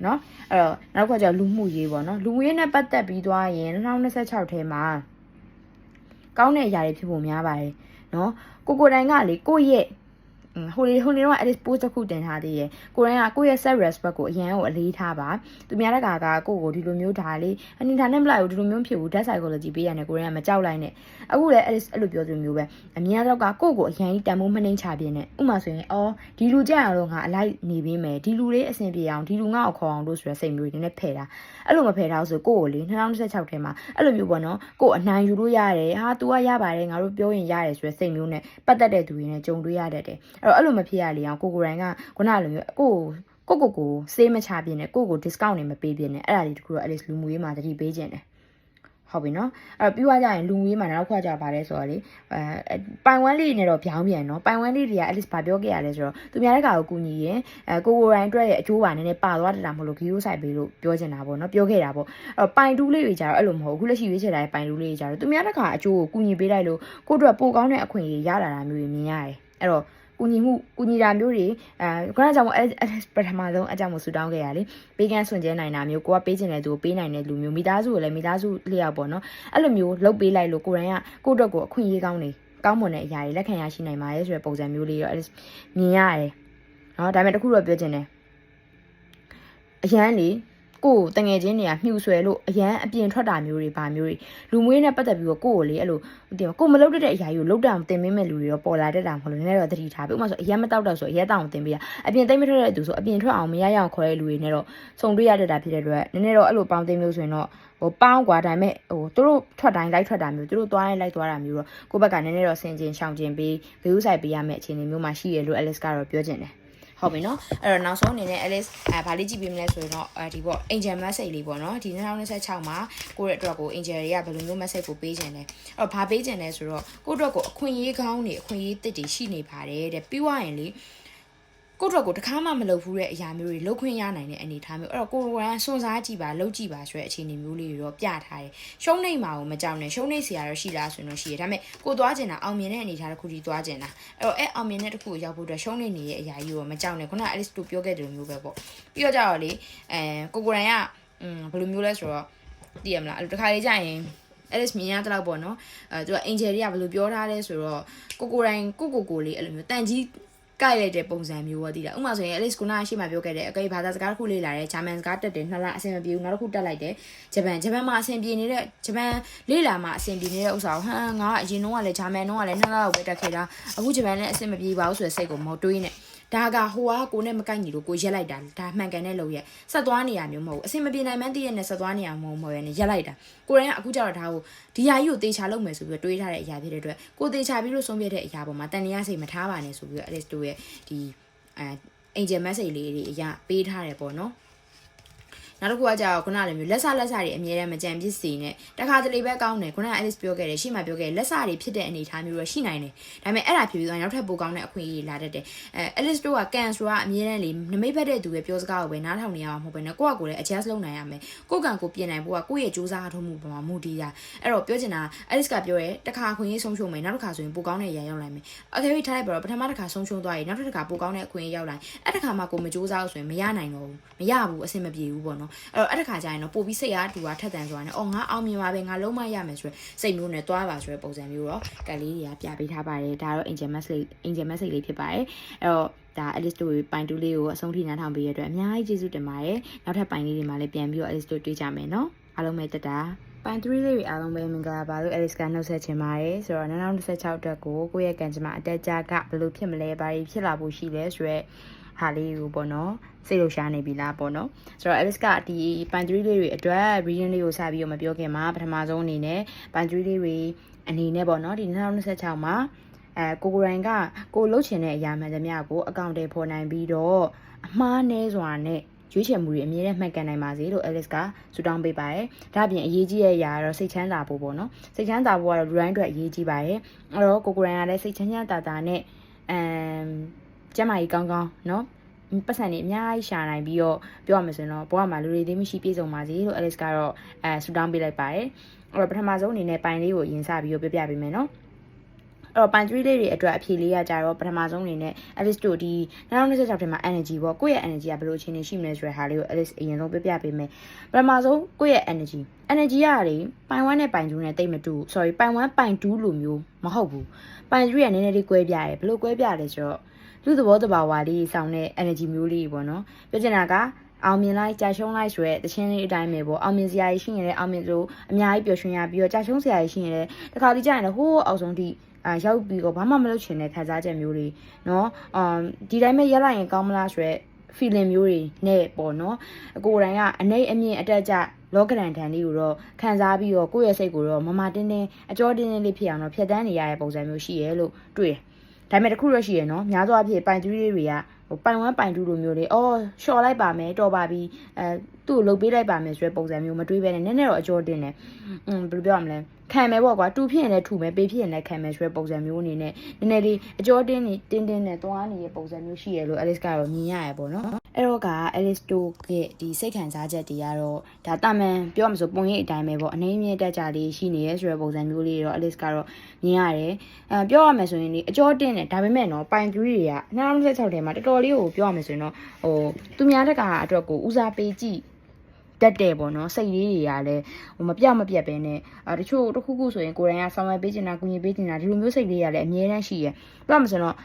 Speaker 1: နော်အဲ့တော့နောက်ကကျလူမှုရေးပေါ့နော်လူမှုရေးနဲ့ပတ်သက်ပြီးသွားရင်2026ထဲမှာကောင်းတဲ့အရာတွေဖြစ်ဖို့များပါတယ် နော်ကိုတိုင်ကလေကိုရဲ့ဟိုလေတော့ Alice post တစ်ခုတင်ထားသေးတယ်ကိုတိုင်ကကိုရဲ့ self respect ကိုအရင်ကိုအလေးထားပါသူများတကာကကိုဒီလိုမျိုးဒါလေးအနေထားနဲ့မလိုက်ဘူးဒီလိုမျိုးဖြစ်ဘူး death psychology ပေးရတယ်ကိုတိုင်ကမကြောက်လိုက်နဲ့အခုလည်း Alice အဲ့လိုပြောသလိုမျိုးပဲအများတော့ကကိုအရင်တန်မိုးမနှိမ့်ချပြင်းနဲ့ဥမာဆိုရင်ဒီလူကြရတော့ငါအလိုက်နေပေးမယ်ဒီလူလေးအဆင်ပြေအောင်ဒီလူငါ့ကိုခေါ်အောင်လို့ဆိုရစိတ်မျိုးတွေနဲ့ဖယ်တာအဲ့လိုမဖယ်ထားဆိုကိုလေ2026ထဲမှာအဲ့လိုမျိုးပေါ့နော်ကိုအနိုင်ယူလို့ရတယ်ဟာ तू ကရပါတယ်ငါတို့ပြောရင်ရတယ်ဆိုရစိတ်မျိုးနဲ့ပတ်သက်တဲ့သူတွေနဲ့ကြုံတွေ့ရတတ်တယ်အဲ့လိုမဖြစ်ရလေအောင်ကိုတိုင်ကခုနလိုမျိုးကိုစေးမချပြင်းနဲ့ကို discount နေမပေးပြင်းနဲ့အဲ့ဒါလေးတခုတော့ Alice လူမှုရေးမှာတတိပေးခြင်းတယ်ဟုတ်ပြီနော်အဲ့ပြီးသွားကြရင်လူငွေးမှာနောက်ခွာကြပါတယ်ဆိုတော့လေပိုင်ဝမ်းလေးနဲ့တော့ပြောင်းပြန်နော်ပိုင်ဝမ်းလေးတွေက Alice ဘာပြောခဲ့ရလဲဆိုတော့သူများတကာကိုကူညီရင်ကိုရိုင်းအတွက်ရဲ့အကျိုးပါနည်းနည်းပါသွားတာမဟုတ်လို့ဂီယိုဆိုင်ပေးလို့ပြောချင်တာပေါ့နော်ပြောခဲ့တာပေါ့အဲ့ပိုင်တူးလေးတွေကြတော့အဲ့လိုမဟုတ်အခုလက်ရှိရွေးချယ်ထားတဲ့ပိုင်တူးလေးတွေကြတော့သူများတကာအကျိုးကိုကူညီပေးလိုက်လို့ကိုတို့ကပိုကောင်းတဲ့အခွင့်အရေးရလာတာမျိုးတွေမြင်ရတယ်အဲ့တော့ကူညီတာမျိုးတွေခုနကကြောင့်ပထမဆုံးအကြောင်းကိုဆူတောင်းခဲ့ရလေပေးကန်းဆွန်ကျဲနိုင်တာမျိုးကိုကပေးချင်တဲ့သူကိုပေးနိုင်တဲ့လူမျိုးမိသားစုကိုလည်းမိသားစုလျောက်ပေါ့နော်အဲ့လိုမျိုးလုပ်ပေးလိုက်လို့ကိုရိုင်းကကိုအတွက်ကိုအခွင့်အရေးကောင်းမွန်တဲ့အရာတွေလက်ခံရရှိနိုင်ပါရဲ့ဆိုတဲ့ပုံစံမျိုးလေးတော့မြင်ရတယ်နော်ဒါပေမဲ့တခုတော့ပြောချင်တယ်အရန်လေကိုတငယ်ချင်းတွေကမြှူဆွဲလို့အရန်အပြင်ထွက်တာမျိုးတွေဗာမျိုးတွေလူမွေးနဲ့ပတ်သက်ပြီးတော့ကိုလေအဲ့လိုကိုမလုပ်တဲ့အရာကြီးကိုလုပ်တာတင်ပေးမဲ့လူတွေရောပေါ်လာတတ်တာမဟုတ်လို့နည်းနည်းတော့သတိထားပြီဥပမာဆိုအရန်မတောက်တော့ဆိုအရန်တောင်တင်ပေးရအပြင်သိမ့်မထွက်တဲ့သူဆိုအပြင်ထွက်အောင်မရရအောင်ခေါ်တဲ့လူတွေနဲ့တော့စုံတွေ့ရတတ်တာဖြစ်တဲ့အတွက်နည်းနည်းတော့အဲ့လိုပေါင်းသိမ်းမျိုးဆိုရင်တော့ပေါင်းกว่าဒါပေမဲ့သူတို့ထွက်တိုင်းလိုက်ထွက်တာမျိုးသူတို့သွားတိုင်းလိုက်သွားတာမျိုးတော့ကိုယ့်ဘက်ကနည်းနည်းတော့ဆင်ကျင်ရှောင်ကျင်ပြီးဂရုစိုက်ပေးရမယ့်အခြေအနေမျိုးမှာရှိရလို့ Alice ကတော့ပြောချင်တယ်ဟုတ်ပြီနော်အဲ့တော့နောက်ဆုံးအနေနဲ့ Alice ဗာလေးကြည့်ပေးမလဲဆိုရင်တော့ဒီပေါ့ Angel message လေးပေါ့နော်ဒီ2026မှာကိုယ့်ရဲ့အတွက်ကို Angel တွေကဘယ်လိုမျိုး message ကိုပေးခြင်းလဲအဲ့တော့ဗာပေးခြင်းလဲဆိုတော့ကိုယ့်အတွက်ကိုအခွင့်အရေးကောင်းနေအခွင့်အရေးသစ်တွေရှိနေပါတယ်တဲ့ပြီးွားရင်လေကိုယ့်အတွက်ကိုတခါမှမလုပ်ဘူးတဲ့အရာမျိုးတွေလုပ်ခွင့်ရနိုင်တဲ့အနေထားမျိုးအဲ့တော့ကိုယ်ကစွန့်စားကြည့်ပါလုပ်ကြည့်ပါဆိုတဲ့အခြေအနေမျိုးလေးတွေတော့ပြထားတယ်ရှုံးနေမှာကိုမကြောက်နဲ့ရှုံးနေစရာတော့ရှိလားဆိုရင်တော့ရှိတယ်ဒါပေမဲ့ကိုသွားကျင်တာအောင်မြင်တဲ့အနေထားတစ်ခုကြီးသွားကျင်တာအဲ့တော့အောင်မြင်တဲ့တစ်ခုကိုရောက်ဖို့အတွက်ရှုံးနေနေတဲ့အရာကြီးကိုမကြောက်နဲ့ခုနက Alice တို့ပြောခဲ့တဲ့လိုမျိုးပဲပေါ့ပြီးတော့ကြတော့လေကိုတိုင်ကဘယ်လိုမျိုးလဲဆိုတော့သိရမလားအဲ့လိုတစ်ခါလေးကြာရင် Alice မြင်ရတဲ့လောက်ပေါ့နော်သူက Angel တွေကဘယ်လိုပြောထားလဲဆိုတော့ကိုတိုင်ကိုလေးအဲ့လိုမျိုးတန်ကြီးကိုက်လိုက်တဲ့ပုံစံမျိုးပေါ့တည်တာဥပမာဆိုရင် Alice ကနားရှိမှပြောခဲ့တဲ့အကိဘာသာစကားတစ်ခုလေးလာတယ်ဂျာမန်စကားတက်တယ်2လအဆင်မပြေဘူးနောက်တစ်ခုတက်လိုက်တယ်ဂျပန်မှာအဆင်ပြေနေတဲ့ဂျပန်လေးလာမှာအဆင်ပြေနေတဲ့ဥစ္စာကိုငါအရင်တော့ကလည်းဂျာမန်တော့ကလည်း2လလောက်ပဲတက်ခဲ့တာအခုဂျပန်လည်းအဆင်မပြေပါဘူးဆိုတဲ့စိတ်ကိုမဟုတ်တွေးနဲ့ဒါကဟိုကကိုနဲ့မကိုက်ညီလို့ကိုရက်လိုက်တာဒါမှန်ကန်တဲ့လုံရက်ဆက်သွားနေရမျိုးမဟုတ်ဘူးအဆင်မပြေနိုင်မှန်းသိရနဲ့ဆက်သွားနေရမဟုတ်ရနဲ့ရက်လိုက်တာကိုရန်ကအခုကျတော့ဒါကိုဒီဟာကြီးကိုတေချာလုပ်မယ်ဆိုပြီးတွေးထားတဲ့အရာဖြစ်တဲ့အတွက်ကိုတေချာပြီးလို့ဆုံးဖြတ်တဲ့အရာပေါ်မှာတန်တရားစိတ်မထားပါနဲ့ဆိုပြီးတော့ Alice တို့ရဲ့ဒီAngel message လေးတွေအရာပေးထားတယ်ပေါ့နော်နောက်တစ်ခုကကြာခုနလိုမျိုးလက်စတွေအမြဲတမ်းမကြံပစ်စီနဲ့တခါတလေပဲကောင်းတယ်ခုနက Alice ပြောခဲ့တယ်ရှေ့မှာပြောခဲ့လက်စတွေဖြစ်တဲ့အနေအထားမျိုးတော့ရှိနိုင်တယ်ဒါပေမဲ့အဲ့ဒါဖြစ်ပြီးတော့နောက်ထပ်ပိုကောင်းတဲ့အခွင့်အရေးလာတတ်တယ်Alice တို့ကကန်ဆိုတာအမြဲတမ်းလေနမိတ်ဖက်တဲ့သူရဲ့ပြောစကားကိုပဲနားထောင်နေရမှာမဟုတ်ဘဲနဲ့ကိုယ့်အကိုလည်း adjust လုပ်နိုင်ရမယ်ကိုယ့်ကံကိုပြင်နိုင်ဖို့ကကိုယ့်ရဲ့စူးစမ်းအားထုတ်မှုပေါ်မှာမူတည်တာအဲ့တော့ပြောချင်တာ Alice ကပြောရဲတခါအခွင့်အရေးဆုံးရှုံးမယ်နောက်တစ်ခါဆိုရင်ပိုကောင်းတဲ့အရာရောက်လာမယ်အကယ်၍ထားလိုက်ပါတော့ပထမတစ်ခါဆုံးရှုံးသွားရင်နောက်တစ်ခါပိုကောင်းတဲ့အခွင့်အရေးရောက်လာရင်အဲ့တစ်ခါမှကိုမစူးစမ်းလို့ဆိုရင်မရနိုင်တော့ဘူးမရဘူးအဆင်မပြေဘူးပေါ့နော်အဲ့တော့အဲ့တစ်ခါကျရင်တော့ပို့ပြီးစိတ်အားတူတာထက်တန်ဆိုတာနဲ့ငါအောင်မြင်ပါပဲငါလုံးမရမယ်ဆိုရယ်စိတ်မျိုးနဲ့တွားပါဆိုရယ်ပုံစံမျိုးတော့ကလေးတွေကပြပေးထားပါတယ်ဒါတော့ Angel message လေးဖြစ်ပါတယ်အဲ့တော့ဒါ Alice တို့ပိုင်တူးလေးကိုအဆုံးထိနားထောင်ပေးရတဲ့အတွက်အများကြီးကျေးဇူးတင်ပါတယ်နောက်ထပ်ပိုင်လေးတွေမှာလည်းပြန်ပြီးတော့ Alice တို့တွေ့ကြမယ်နော်အားလုံးပဲတက်တာပိုင်3လေးတွေအားလုံးပဲမင်္ဂလာပါလို့ Alice ကနှုတ်ဆက်ချင်ပါတယ်ဆိုတော့2026အတွက်ကိုကိုယ့်ရဲ့ကံကြမ္မာအတက်ကြကဘယ်လိုဖြစ်မလဲဘာဖြစ်လာဖို့ရှိလဲဆိုရယ်ဟာလေးကိုပေါ့နော်စိတ်လှရှားနေပြီလားပေါ့နော်ဆိုတော့ Alice ကဒီပန်3လေးတွေအတွက် reading လေးကိုစပြီးတော့မပြောခင်မှာပထမဆုံးအနေနဲ့ပန်3လေးတွေအနေနဲ့ပေါ့နော်ဒီ2026မှာကိုတိုင်ကကိုလှုပ်ချင်တဲ့အရာမှန်သမျှကိုအကောင့်တွေဖော်နိုင်ပြီးတော့အမှားနည်းစွာနဲ့ရွေးချယ်မှုတွေအမြဲတမ်းမှတ်ကန်နိုင်ပါစေလို့ Alice ကဆုတောင်းပေးပါတယ်။ဒါ့အပြင်အရေးကြီးတဲ့အရာကတော့စိတ်ချမ်းသာဖို့ပေါ့နော်။စိတ်ချမ်းသာဖို့ကတော့လူတိုင်းအတွက်အရေးကြီးပါတယ်။အဲ့တော့ကိုတိုင်ကလည်းစိတ်ချမ်းသာနဲ့ကျမကြီးကောင်းနော်ပတ်စံနေအများကြီးရှာနိုင်ပြီးတော့ပြောရမယ်ဆိုရင်တော့ဘဝမှာလူတွေသိမရှိပြည့်စုံပါစေလို့ Alice ကတော့ဆူတောင်းပေးလိုက်ပါတယ်။အဲ့တော့ပထမဆုံးအနေနဲ့ပိုင်လေးကိုရင်စပြီးတော့ပြပြပေးမယ်နော်။ တော့ပိုင်3လေးတွေအတွက်အဖြေလေးရကြတော့ပထမဆုံးအနေနဲ့ Alice တို့ဒီ2026ထဲမှာ energy ပေါ့ကိုယ့်ရဲ့ energy ကဘယ်လိုအခြေအနေရှိမလဲဆိုတဲ့ဟာလေးကို Alice အရင်ဆုံးပြပြပေးမယ်ပထမဆုံးကိုယ့်ရဲ့ energy ကလေပိုင်1နဲ့ပိုင်2နဲ့တိတ်မတူ sorry ပိုင်1ပိုင်2လိုမျိုးမဟုတ်ဘူးပိုင်3ကနည်းနည်းလေးကွဲပြားတယ်ဘယ်လိုကွဲပြားလဲဆိုတော့လူသဘောတဘာဝလေးဆောင်တဲ့ energy မျိုးလေးပေါ့နော်ပြောချင်တာကအောင်မြင်လိုက်ကြာရှုံးလိုက်ဆိုရဲတခြင်းလေးအတိုင်းပဲပေါ့အောင်မြင်စရာရှိရင်လည်းအောင်မြင်လို့အများကြီးပျော်ရွှင်ရပြီးတော့ကြာရှုံးစရာရှိရင်လည်းတခါတည်းကြာရင်လည်းဟိုးအောက်ဆုံးထိရောက်ပြီးတော့ဘာမှမလုပ်ချင်တဲ့ခံစားချက်မျိုးတွေเนาะဒီတိုင်းပဲရက်လိုက်ရင်ကောင်းမလားဆိုရဲ feeling မျိုးတွေနဲ့ပေါ့เนาะကိုယ်တိုင်ကအနှိမ့်အမြင့်အတက်ကြလောကဒန်ထန်လေးကိုတော့ခံစားပြီးတော့ကိုယ့်ရဲ့စိတ်ကိုတော့မမတင်းတင်းအကြောတင်းတင်းလေးဖြစ်အောင်တော့ဖြတ်တန်းနေရတဲ့ပုံစံမျိုးရှိရဲလို့တွေ့တယ်ဒါပေမဲ့တခုတော့ရှိရနော်များသောအားဖြင့်ပိုင်3တွေကပိုင်1ပိုင်2လိုမျိုးလေးအော်လျှော်လိုက်ပါမယ်တော်ပါပြီသူ့ကိုလှုပ်ပေးလိုက်ပါမယ်ဆိုတဲ့ပုံစံမျိုးမတွေးဘဲနဲ့နည်းနည်းတော့အကျော်တင်တယ်ဘယ်လိုပြောရမလဲခံမယ်ပေါ့ကွာတူဖြစ်ရင်လည်းထူမယ်ပေးဖြစ်ရင်လည်းခံမယ်ဆိုတဲ့ပုံစံမျိုးအနေနဲ့နည်းနည်းလေးအကျော်တင်းနဲ့သွားနေတဲ့ပုံစံမျိုးရှိရလို့ Alice ကတော့မြင်ရရပေါ့နော်အဲ့တော့က Alice တို့ရဲ့ဒီစိတ်ခံစားချက်တွေကတော့ဒါတာမန်ပြောမှဆိုပုံရိပ်အတိုင်းပဲပေါ့အနေမြင့်တက်ကြလေးရှိနေရဲဆိုတဲ့ပုံစံမျိုးလေးတော့ Alice ကတော့မြင်ရတယ်ပြောရမယ်ဆိုရင်ဒီအကျော်တင်းနဲ့ဒါပေမဲ့နော်ပိုင်3တွေက2026ထဲမှာတော်တော်လေးကိုပြောရမယ်ဆိုရင်တော့သူများတကာအတွက်ကိုဦးစားပေးကြည့်တက်တယ်ပေါ့နော်စိတ်လေးတွေကလည်းမပြတ်ပဲနဲ့တချို့တစ်ခုခုဆိုရင်ကိုယ်တိုင်ကဆောင်ရွက်ပေးချင်တာကူညီပေးချင်တာဒီလိုမျိုးစိတ်လေးတွေကလည်းအများတန်းရှိရပြောမှဆိုတော့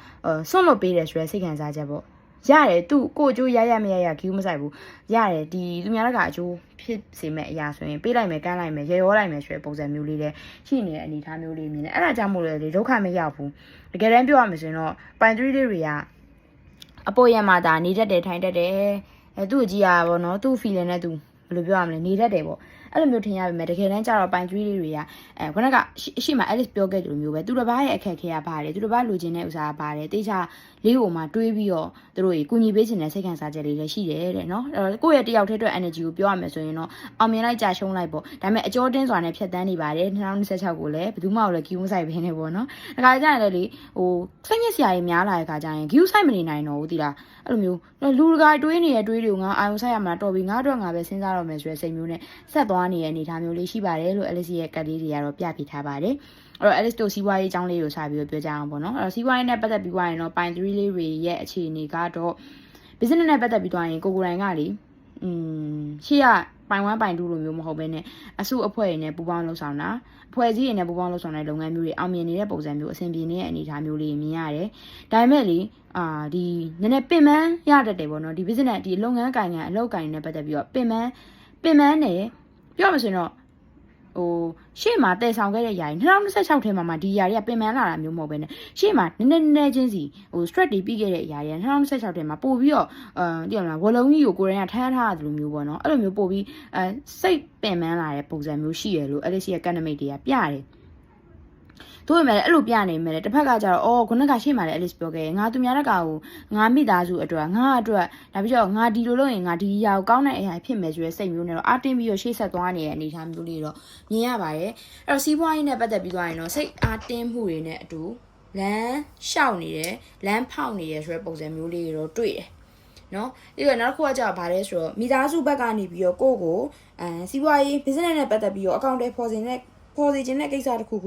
Speaker 1: ဆွန့်လွတ်ပေးတယ်ဆိုတဲ့စိတ်ခံစားချက်ပေါ့ရတယ်သူကိုအကျိုးရမရဂီးမဆိုင်ဘူးရတယ်ဒီသူများတကာအကျိုးဖြစ်စေမဲ့အရာဆိုရင်ပေးလိုက်မယ်ကမ်းလိုက်မယ်ရေရောလိုက်မယ်ဆိုတဲ့ပုံစံမျိုးလေးလည်းရှိနေတဲ့အနေအထားမျိုးလေးမြင်တယ်အဲ့ဒါကြောင့်မို့လဲလေဒုက္ခမရောက်ဘူးတကယ်တမ်းပြောရမယ်ဆိုရင်တော့ပိုင်3လေးတွေကအပေါ်ရမှာဒါနေတတ်တယ်ထိုင်တတ်တယ်သူ့အကြီးอ่ะဗောနော်သူ့ feeling နဲ့သူဘယ်လိုပြောရမလဲနေတတ်တယ်ပေါ့အဲ့လိုမျိုးထင်ရပါမယ်တကယ်တမ်းကျတော့ပိုင်3လေးတွေကခုနကအရှိမ Alice ပြောခဲ့တယ်လို့မျိုးပဲသူတစ်ပါးရဲ့အခက်အခဲကပါတယ်သူတစ်ပါးလိုချင်တဲ့ဥစားကပါတယ်တေချာလေးကိုမှတွေးပြီးတော့သူတို့ကြီးကူညီပေးချင်တဲ့စိတ်ခံစားချက်လေးလည်းရှိတယ်တဲ့နော်အဲ့တော့ကိုယ့်ရဲ့တယောက်တည်းအတွက် energy ကိုပြောရမယ်ဆိုရင်တော့အောင်မြင်လိုက်ကြာရှုံးလိုက်ပေါ့ဒါပေမဲ့အကျော်တင်းစွာနဲ့ဖြတ်တန်းနေပါတယ်2026ကိုလည်းဘယ်သူမှလည်း queue မဆိုင်ဘဲနဲ့ပေါ့နော်ဒါကြရင်လည်းလေစိတ်ညစ်စရာကြီးများလာတဲ့ခါကျရင် queue ဆိုင်မနေနိုင်တော့ဘူးတိလားအဲ့လိုမျိုးလူတကာတွေးနေတဲ့တွေးတွေကိုငါအာရုံစိုက်ရမှာတော်ပြီငါအတွက်ငါပဲစဉ်းစားတော့မယ်ဆိုတဲ့စိတ်မျိုးနဲ့ဆက်သွားနေတဲ့အနေအထားမျိုးလေးရှိပါတယ်လို့ Alice ရဲ့ကတ်လေးတွေကတော့ပြပြထားပါတယ်အဲ့တော့ Alice တို့စီးပွားရေးအကြောင်းလေးကိုစပြီးပြောကြအောင်ပေါ့နော်အဲ့တော့စီးပွားရေးနဲ့ပတ်သက်ပြီးရင်တော့ပိုင်3လေးတွေရဲ့အခြေအနေကတော့ business နဲ့ပတ်သက်ပြီးရင်ကိုယ်တိုင်ကလေရှေ့ကပိုင်1ပိုင်2လိုမျိုးမဟုတ်ဘဲနဲ့အစုအဖွဲ့တွေနဲ့ပူးပေါင်းလှုပ်ဆောင်တာအဖွဲ့အစည်းတွေနဲ့ပူးပေါင်းလှုပ်ဆောင်တဲ့လုပ်ငန်းမျိုးတွေအောင်မြင်နေတဲ့ပုံစံမျိုးအဆင်ပြေနေတဲ့အနေအထားမျိုးလေးမြင်ရတယ်ဒါပေမဲ့လေဒီနည်းနည်းပင်ပန်းရတတ်တယ်ပေါ့နော်ဒီ business ဒီလုပ်ငန်းကိုင်အလုပ်ကိုင်နဲ့ပတ်သက်ပြီးတော့ပင်ပန်းနဲ့ပြောမှဆိုရင်တော့ရှေ့မှာတည်ဆောင်ခဲ့တဲ့ຢာကြီး2026ထဲမှာဒီຢာတွေကပင်ပန်းလာတာမျိုးမဟုတ်ဘဲနဲ့ရှေ့မှာနည်းနည်းချင်းစီstress တွေပြီးခဲ့တဲ့ຢာတွေက2026ထဲမှာပို့ပြီးတော့သိရမလားဝလုံးကြီးကိုကိုယ်တိုင်ကထမ်းထားရတယ်လို့မျိုးပေါ့နော်အဲ့လိုမျိုးပို့ပြီးစိတ်ပင်ပန်းလာတဲ့ပုံစံမျိုးရှိရလို့ Alice ရဲ့ academic တွေကပြတယ်တို့ပေမဲ့အဲ့လိုပြနေမယ်တစ်ဖက်ကကျတော့ခုနကရှေ့မှာလည်း Alice ပြောခဲ့ငါသူများတကာကိုငါမိသားစုအတွက်ငါအတွက်ဒါပြီးတော့ငါဒီလိုလုပ်ရင်ငါဒီຢာကိုကောင်းတဲ့အရာဖြစ်မယ်ဆိုတဲ့စိတ်မျိုးနဲ့တော့အတင်းပြီးတော့ရှေ့ဆက်သွားနေတဲ့အနေအထားမျိုးလေးတော့မြင်ရပါတယ်အဲ့တော့စီးပွားရေးနဲ့ပတ်သက်ပြီးသွားရင်တော့စိတ်အားတင်းမှုတွေနဲ့အတူလမ်းလျှောက်နေတယ်လမ်းဖောက်နေတယ်ဆိုတဲ့ပုံစံမျိုးလေးတွေတော့တွေ့တယ်နော်ပြီးတော့နောက်တစ်ခုကကြာဗါလဲဆိုတော့မိသားစုဘက်ကနေပြီးတော့ကိုစီးပွားရေး business နဲ့ပတ်သက်ပြီးတော့အကောင့်တွေဖော်စီခြင်းတဲ့ကိစ္စတစ်ခုခ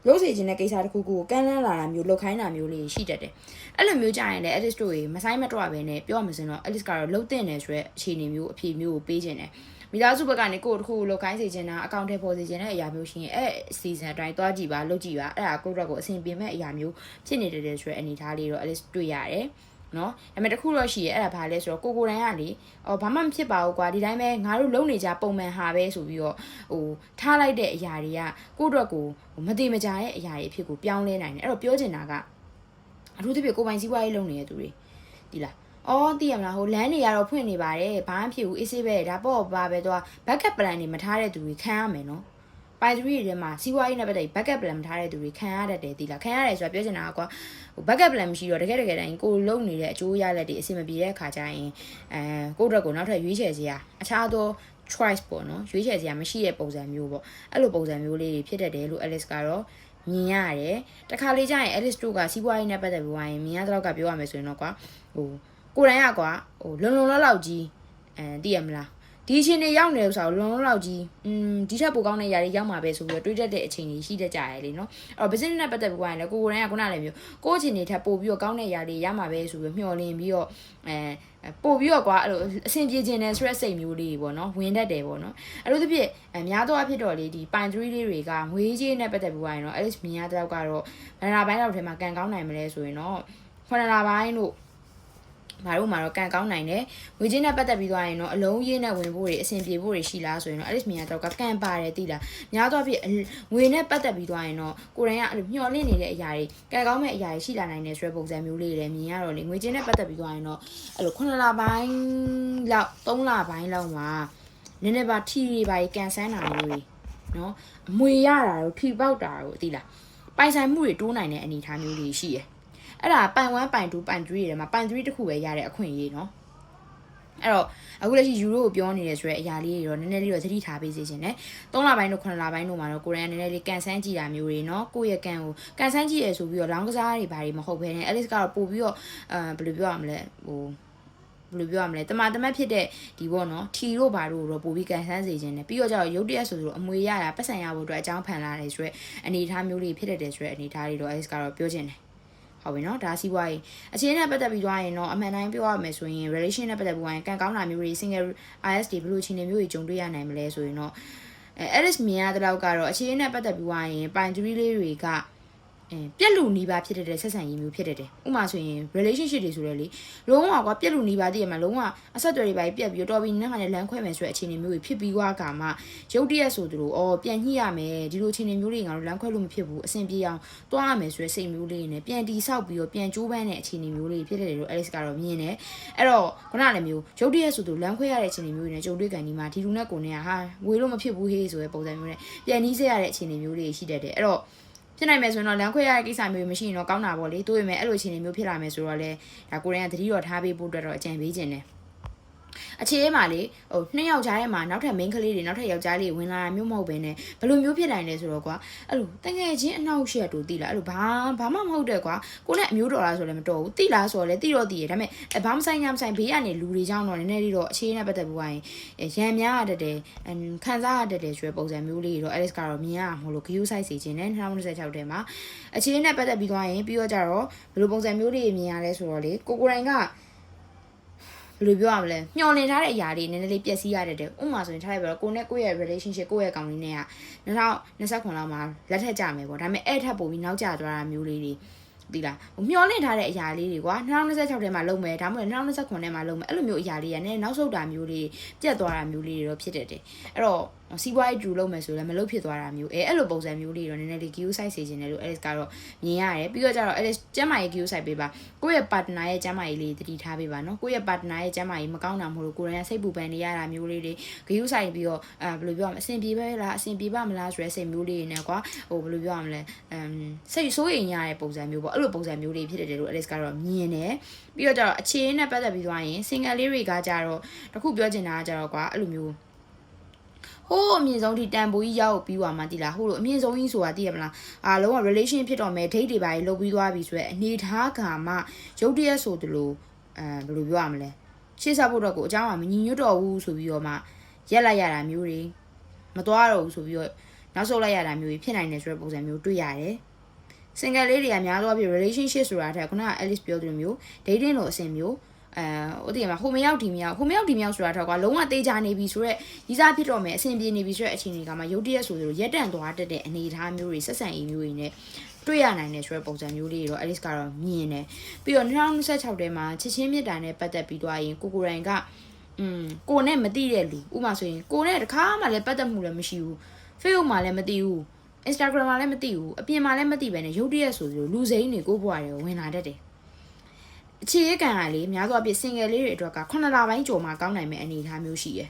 Speaker 1: ုလုပ်စီခြင်းတဲ့ကိစ္စတစ်ခုခုကိုကမ်းလှမ်းလာတာမျိုးလုပ်ခိုင်းတာမျိုးလေးရှိတတ်တယ်အဲ့လိုမျိုးကြာရင်လည်း Alice တို့ရေမဆိုင်မတော့ပဲနဲ့ပြောရမှာစင်တော့ Alice ကတော့လှုပ်တင်တယ်ဆိုတဲ့အခြေအနေမျိုးအဖြစ်မျိုးကိုပေးခြင်းတယ်မိသားစုဘက်ကနေကိုယ့်တစ်ခုလုပ်ခိုင်းစီခြင်းတာအကောင့်တွေဖော်စီခြင်းတဲ့အရာမျိုးရှိရင်အဲ့ season အတိုင်းသွားကြည့်ပါလုပ်ကြည့်ပါအဲ့ဒါကိုယ့်အတွက်ကိုအဆင်ပြေမဲ့အရာမျိုးဖြစ်နေတယ်ဆိုတဲ့အနေအထားလေးတော့ Alice တွေ့ရတယ်နော်ဒါပေမဲ့တခုတော့ရှိရဲအဲ့ဒါဘာလဲဆိုတော့ကိုတိုင်ကလေဘာမှမဖြစ်ပါဘူးကွာဒီတိုင်းပဲငါတို့လုံနေကြပုံမှန်ဟာပဲဆိုပြီးတော့ထားလိုက်တဲ့အရာတွေကကိုအတွက်ကိုမတိမကြရဲ့အရာတွေအဖြစ်ကိုပြောင်းလဲနိုင်တယ်အဲ့တော့ပြောချင်တာကအထူးသဖြင့်ကိုပိုင်စည်းဝါးရေးလုံနေတဲ့သူတွေဒီလားသိရမလားလမ်းတွေကတော့ဖွင့်နေပါတယ်ဘာမှဖြစ်ဘူးအေးဆေးပဲဒါပေါ့ပါပဲတော့ backup plan တွေမထားတဲ့သူတွေခံရမယ်နော်ပိုင်3တွေထဲမှာစီးပွားရေးနဲ့ပတ်သက်ပြီး backup plan မထားတဲ့သူတွေခံရတတ်တယ်ဒီလားခံရတယ်ဆိုတာပြောချင်တာကွာbackup plan မရှိတော့တကယ်တိုင်းကိုလုံနေတဲ့အကျိုးရလဒ်တွေအဆင်မပြေတဲ့အခါကျရင်ကိုယ့်အတွက်ကိုနောက်ထပ်ရွေးချယ်စရာအခြားသော choice ပေါ့နော်ရွေးချယ်စရာမရှိတဲ့ပုံစံမျိုးပေါ့အဲ့လိုပုံစံမျိုးလေးတွေဖြစ်တတ်တယ်လို့ Alice ကတော့မြင်ရတယ်တခါလေးကျရင် Alice တို့ကစီးပွားရေးနဲ့ပတ်သက်ပြီးဝိုင်းမြင်ရတော့ကပြောရမယ်ဆိုရင်တော့ကွာကိုယ်တိုင်ကကွာလုံလောက်ကြီးသိရမလားဒီ ဒီအချိန်တွေရောက်နေလို့ဆိုတော့လုံလောက်ကြီးဒီထက်ပိုကောင်းတဲ့ຢာတွေရောက်မှာပဲဆိုပြီးတော့တွေးတတ်တဲ့အချိန်ကြီးရှိတတ်ကြရလေနော်အဲ့တော့ business နဲ့ပတ်သက်ပြီးရင်လည်းကိုယ်တိုင်းကခုနလည်းမျိုးကိုယ့်အချိန်တွေထပ်ပို့ပြီးတော့ကောင်းတဲ့ຢာတွေရမှာပဲဆိုပြီးမျှော်လင့်ပြီးတော့ပို့ပြီးတော့ကွာအဲ့လိုအဆင်ပြေခြင်းနဲ့ဆိုတဲ့စိတ်မျိုးလေးပေါ့နော်ဝင်တတ်တယ်ပေါ့နော်အဲ့လိုသဖြင့်များသောအားဖြင့်တော့လေဒီပိုင်3လေးတွေကငွေကြေးနဲ့ပတ်သက်ပြီးရင်တော့အဲ့ဒီမြင်ရတဲ့ကတော့ဘယ်နာပိုင်းလောက်ထဲမှာကန်ကောင်းနိုင်မလဲဆိုရင်တော့9လပိုင်းတို့မာတို့မှာတော့ကန်ကောင်းနိုင်တယ်ငွေချင်းနဲ့ပတ်သက်ပြီးသွားရင်တော့အလုံးရင်းနဲ့ဝင်ဖို့တွေအဆင်ပြေဖို့တွေရှိလားဆိုရင်တော့အဲ့ဒီမြင်ရတော့ကန်ပါတယ်သိလားများသောအားဖြင့်ငွေနဲ့ပတ်သက်ပြီးသွားရင်တော့ကိုယ်တိုင်ကအဲ့လိုမျှော်လင့်နေတဲ့အရာတွေကန်ကောင်းမဲ့အရာတွေရှိလာနိုင်တယ်ဆိုတဲ့ပုံစံမျိုးလေးတွေမြင်ရတော့လေငွေချင်းနဲ့ပတ်သက်ပြီးသွားရင်တော့အဲ့လို9လပိုင်းလောက်3လပိုင်းလောက်မှာနည်းနည်းပါထီတွေပါကန်ဆန်းတာမျိုးတွေနော်အမွေရတာတို့ထီပေါက်တာတို့သိလားပိုင်ဆိုင်မှုတွေတိုးနိုင်တဲ့အနေအထားမျိုးတွေရှိတယ်အဲ့ဒါပိုင်1ပိုင်2ပိုင်3တွေမှာပိုင်3တခုပဲရတဲ့အခွင့်အရေးเนาะအဲ့တော့အခုလက်ရှိယူရိုကိုပြောနေတယ်ဆိုတဲ့အရာလေးတွေတော့နည်းနည်းလေးတော့သတိထားပေးစေချင်တယ်3လပိုင်းတို့9လပိုင်းတို့မှာတော့ကိုရီးယားနည်းနည်းလေးကန်ဆန်းကြည့်တာမျိုးတွေเนาะကိုယ့်ရဲ့ကန်ကိုကန်ဆန်းကြည့်ရဆိုပြီးတော့လောင်းကစားတွေဘာတွေမဟုတ်ဘဲနဲ့ Alice ကတော့ပို့ပြီးတော့ဘယ်လိုပြောရမလဲဘယ်လိုပြောရမလဲတမတ်ဖြစ်တဲ့ဒီပေါ့နော်ထီတို့ဘာတို့တော့ပို့ပြီးကန်ဆန်းစေခြင်းနဲ့ပြီးတော့ကျတော့ရုပ်တရက်ဆိုလို့အမွေရတာပတ်စံရဖို့အတွက်အကြောင်းဖန်လာတယ်ဆိုတော့အနေအထားမျိုးလေးဖြစ်တတ်တယ်ဆိုတော့အနေအထားတွေတော့ Alice ကတော့ပြောခြင်းတယ်ဟုတ်ပြီနော်ဒါစီးပွားရေးအခြေအနေနဲ့ပတ်သက်ပြီးသွားရင်တော့အမှန်တိုင်းပြောရမယ်ဆိုရင် relation နဲ့ပတ်သက်ပြီးရင်ကန်ကောင်းတာမျိုးတွေ single ISD ဘယ်လိုအခြေအနေမျိုးတွေကြုံတွေ့ရနိုင်မလဲဆိုရင်တော့Alice မြင်ရတဲ့လောက်ကတော့အခြေအနေနဲ့ပတ်သက်ပြီးသွားရင်ပိုင်3လေးတွေကပြက်လူနီးပါဖြစ်တဲ့ဆက်ဆံရေးမျိုးဖြစ်တဲ့ဥပမာဆိုရင် relationship တွေဆိုရဲလေလုံးဝကွာပြက်လူနီးပါတည်ရမှာလုံးဝအဆက်အသွယ်တွေပါပြက်ပြီးတော့ပြီးနက်ကနေလမ်းခွဲမယ်ဆိုတဲ့အခြေအနေမျိုးတွေဖြစ်ပြီးွားကမှရုပ်တရက်ဆိုသူတို့ပြန်ညှိရမယ်ဒီလိုအခြေအနေမျိုးတွေငါတို့လမ်းခွဲလို့မဖြစ်ဘူးအဆင်ပြေအောင်တွားရမယ်ဆိုတဲ့စိတ်မျိုးလေးနဲ့ပြန်တီဆောက်ပြီးတော့ပြန်ကျိုးပန်းတဲ့အခြေအနေမျိုးလေးဖြစ်တဲ့လို့ Alice ကတော့မြင်တယ်အဲ့တော့ခုနလည်းမျိုးရုပ်တရက်ဆိုသူလမ်းခွဲရတဲ့အခြေအနေမျိုးတွေနဲ့ကြုံတွေ့ကန်ဒီမှာဒီလူနဲ့ကိုနဲ့ဟာဝေလို့မဖြစ်ဘူးဟေးဆိုတဲ့ပုံစံမျိုးနဲ့ပြန်နီးစေရတဲ့အခြေအနေမျိုးတွေရှိတတ်တယ်အဲ့တော့ဖြစ်နိုင်မယ်ဆိုရင်တော့လမ်းခွဲရတဲ့ကိစ္စမျိုးမရှိရင်တော့ကောင်းတာပေါ့လေတိုးရမယ်အဲ့လိုအခြေအနေမျိုးဖြစ်လာမယ်ဆိုတော့လေဒါကိုရီးယားသတိတော်ထားပေးဖို့အတွက်တော့အကြံပေးခြင်းတယ်အခြေအေးမှာလေဟို2ယောက်ကြားထဲမှာနောက်ထပ် main ကလေးတွေနောက်ထပ်ယောက်ျားလေးဝင်လာတာမျိုးမဟုတ်ဘဲနဲ့ဘယ်လိုမျိုးဖြစ်နိုင်လဲဆိုတော့ကွာအဲ့လိုတကယ်ချင်းအနောက်ရှက်တူတိလားအဲ့လိုဘာမှမဟုတ်တဲ့ကွာကိုနဲ့အမျိုးတော်လားဆိုလည်းမတော်ဘူးတိလားဆိုတော့လေတိတော့တိရဒါပေမဲ့ဘာမဆိုင်ညာမဆိုင်ဘေးကနေလူတွေကြောင်းတော့နည်းနည်းလေးတော့အခြေအေးနဲ့ပတ်သက်ပြီးရင်ရံများရတတ်တယ်ခံစားရတတ်တယ်ဆိုတဲ့ပုံစံမျိုးလေးတွေတော့ Alice ကတော့မြင်ရမှာမဟုတ်လို့ view site စီခြင်းနဲ့2026ထဲမှာအခြေအေးနဲ့ပတ်သက်ပြီးသွားရင်ပြီးတော့ကြတော့ဘယ်လိုပုံစံမျိုးလေးမြင်ရလဲဆိုတော့လေကိုကိုတိုင်းကဘယ်လိုပြောရမလဲမျောလင်ထားတဲ့အရာတွေနည်းနည်းလေးပျက်စီးရတဲ့ဥပမာဆိုရင်ထားလိုက်ပါတော့ကိုနဲ့ကိုရဲ့ relationship ကိုရဲ့ကောင်လေးနဲ့က2029လောက်မှာလက်ထက်ကြမယ်ပေါ့ဒါပေမဲ့အဲ့ထက်ပိုပြီးနောက်ကျသွားတာမျိုးလေးတွေဒီလားမျောလင့်ထားတဲ့အရာလေးတွေကွာ2026ထဲမှာလုံးမယ်ဒါမှမဟုတ်2029ထဲမှာလုံးမယ်အဲ့လိုမျိုးအရာလေးကနည်းနောက်ဆုတ်တာမျိုးလေးပြတ်သွားတာမျိုးလေးတွေတော့ဖြစ်တတ်တယ်အဲ့တော့စီးပွားရေးတူလုံးမယ်ဆိုလည်းမလုပ်ဖြစ်သွားတာမျိုးအဲ့လိုပုံစံမျိုးလေးတော့နည်းနည်းလေး queue site စေခြင်းတယ်လို့ Alice ကတော့မြင်ရတယ်ပြီးတော့ကျတော့ Alice ကျမ်းမာရေး queue site ပေးပါကိုယ့်ရဲ့ partner ရဲ့ကျမ်းမာရေးလေးတတိထားပေးပါနော်ကိုယ့်ရဲ့ partner ရဲ့ကျမ်းမာရေးမကောင်းတာမဟုတ်လို့ကိုယ်တိုင်စိတ်ပူပန်နေရတာမျိုးလေးတွေ queue site ပြီးတော့ဘယ်လိုပြောရမလဲအဆင်ပြေပဲလားအဆင်ပြေပါမလားဆိုတဲ့စိတ်မျိုးလေးတွေနဲ့ကွာဟိုဘယ်လိုပြောရမလဲစိတ်ဆိုးရင်ရတဲ့ပုံစံမျိုးပေါ့အဲ့လိုပုံစံမျိုးလေးဖြစ်တယ်လို့ Alice ကတော့မြင်တယ်ပြီးတော့ကျတော့အခြေအနေနဲ့ပတ်သက်ပြီးသွားရင် single လေးတွေကကြတော့တခုပြောချင်တာကကြတော့ကွာအဲ့လိုမျိုးဟိုးအမြင့်ဆုံးဒီတန်ဖိုးကြီးရောက်ပြီးသွားမှတိလားဟိုလိုအမြင့်ဆုံးကြီးဆိုတာသိရမလားလုံးဝ relation ဖြစ်တော့မယ် date တွေပါကြီးလုပ်ပြီးသွားပြီဆိုရဲအနေထားကမှရုပ်တရက်ဆိုတလို့ဘယ်လိုပြောရမလဲရှေ့ဆက်ဖို့တော့ကိုအเจ้าကမညီညွတ်တော့ဘူးဆိုပြီးတော့မှရက်လိုက်ရတာမျိုးတွေမသွားတော့ဘူးဆိုပြီးတော့နောက်ဆုတ်လိုက်ရတာမျိုးတွေဖြစ်နိုင်တယ်ဆိုတဲ့ပုံစံမျိုးတွေ့ရတယ် single လေးတွေကများတော့ဖြစ် relationship ဆိုတာတဲ့ခုနက Alice ပြောသလိုမျိုး dating လို့အဆင့်မျိုးဟိုတည်းမှာဟိုမရောက်ဒီမရောက်ဆိုတာတော့ကွာလုံးဝတေးကြနေပြီဆိုတော့ရီးစားဖြစ်တော့မယ်အဆင်ပြေနေပြီဆိုတဲ့အခြေအနေကမှရုပ်တရက်ဆိုလို့ရက်တန့်သွားတတ်တဲ့အနေအထားမျိုးတွေဆက်ဆံရေးမျိုးတွေနဲ့တွေ့ရနိုင်တယ်ဆိုတဲ့ပုံစံမျိုးလေးတွေတော့ Alice ကတော့မြင်တယ်ပြီးတော့2026ထဲမှာချစ်ချင်းမြတ်တာနဲ့ပတ်သက်ပြီးသွားရင်ကိုရိုင်းကကိုနဲ့မတိတဲ့လူဥပမာဆိုရင်ကိုနဲ့တခါမှလည်းပတ်သက်မှုလည်းမရှိဘူး Facebook မှာလည်းမတိဘူး Instagram မှာလည်းမတိဘူးအပြင်မှာလည်းမတိပဲနဲ့ရုပ်တရက်ဆိုလို့လူစိမ်းတွေကိုဘွားတွေကိုဝင်လာတတ်တယ်အခြေရကန်ကလေများသောအားဖြင့် single လေးတွေအတွက်က9လပိုင်းကျော်မှာကောင်းနိုင်မယ့်အနေအထားမျိုးရှိရယ်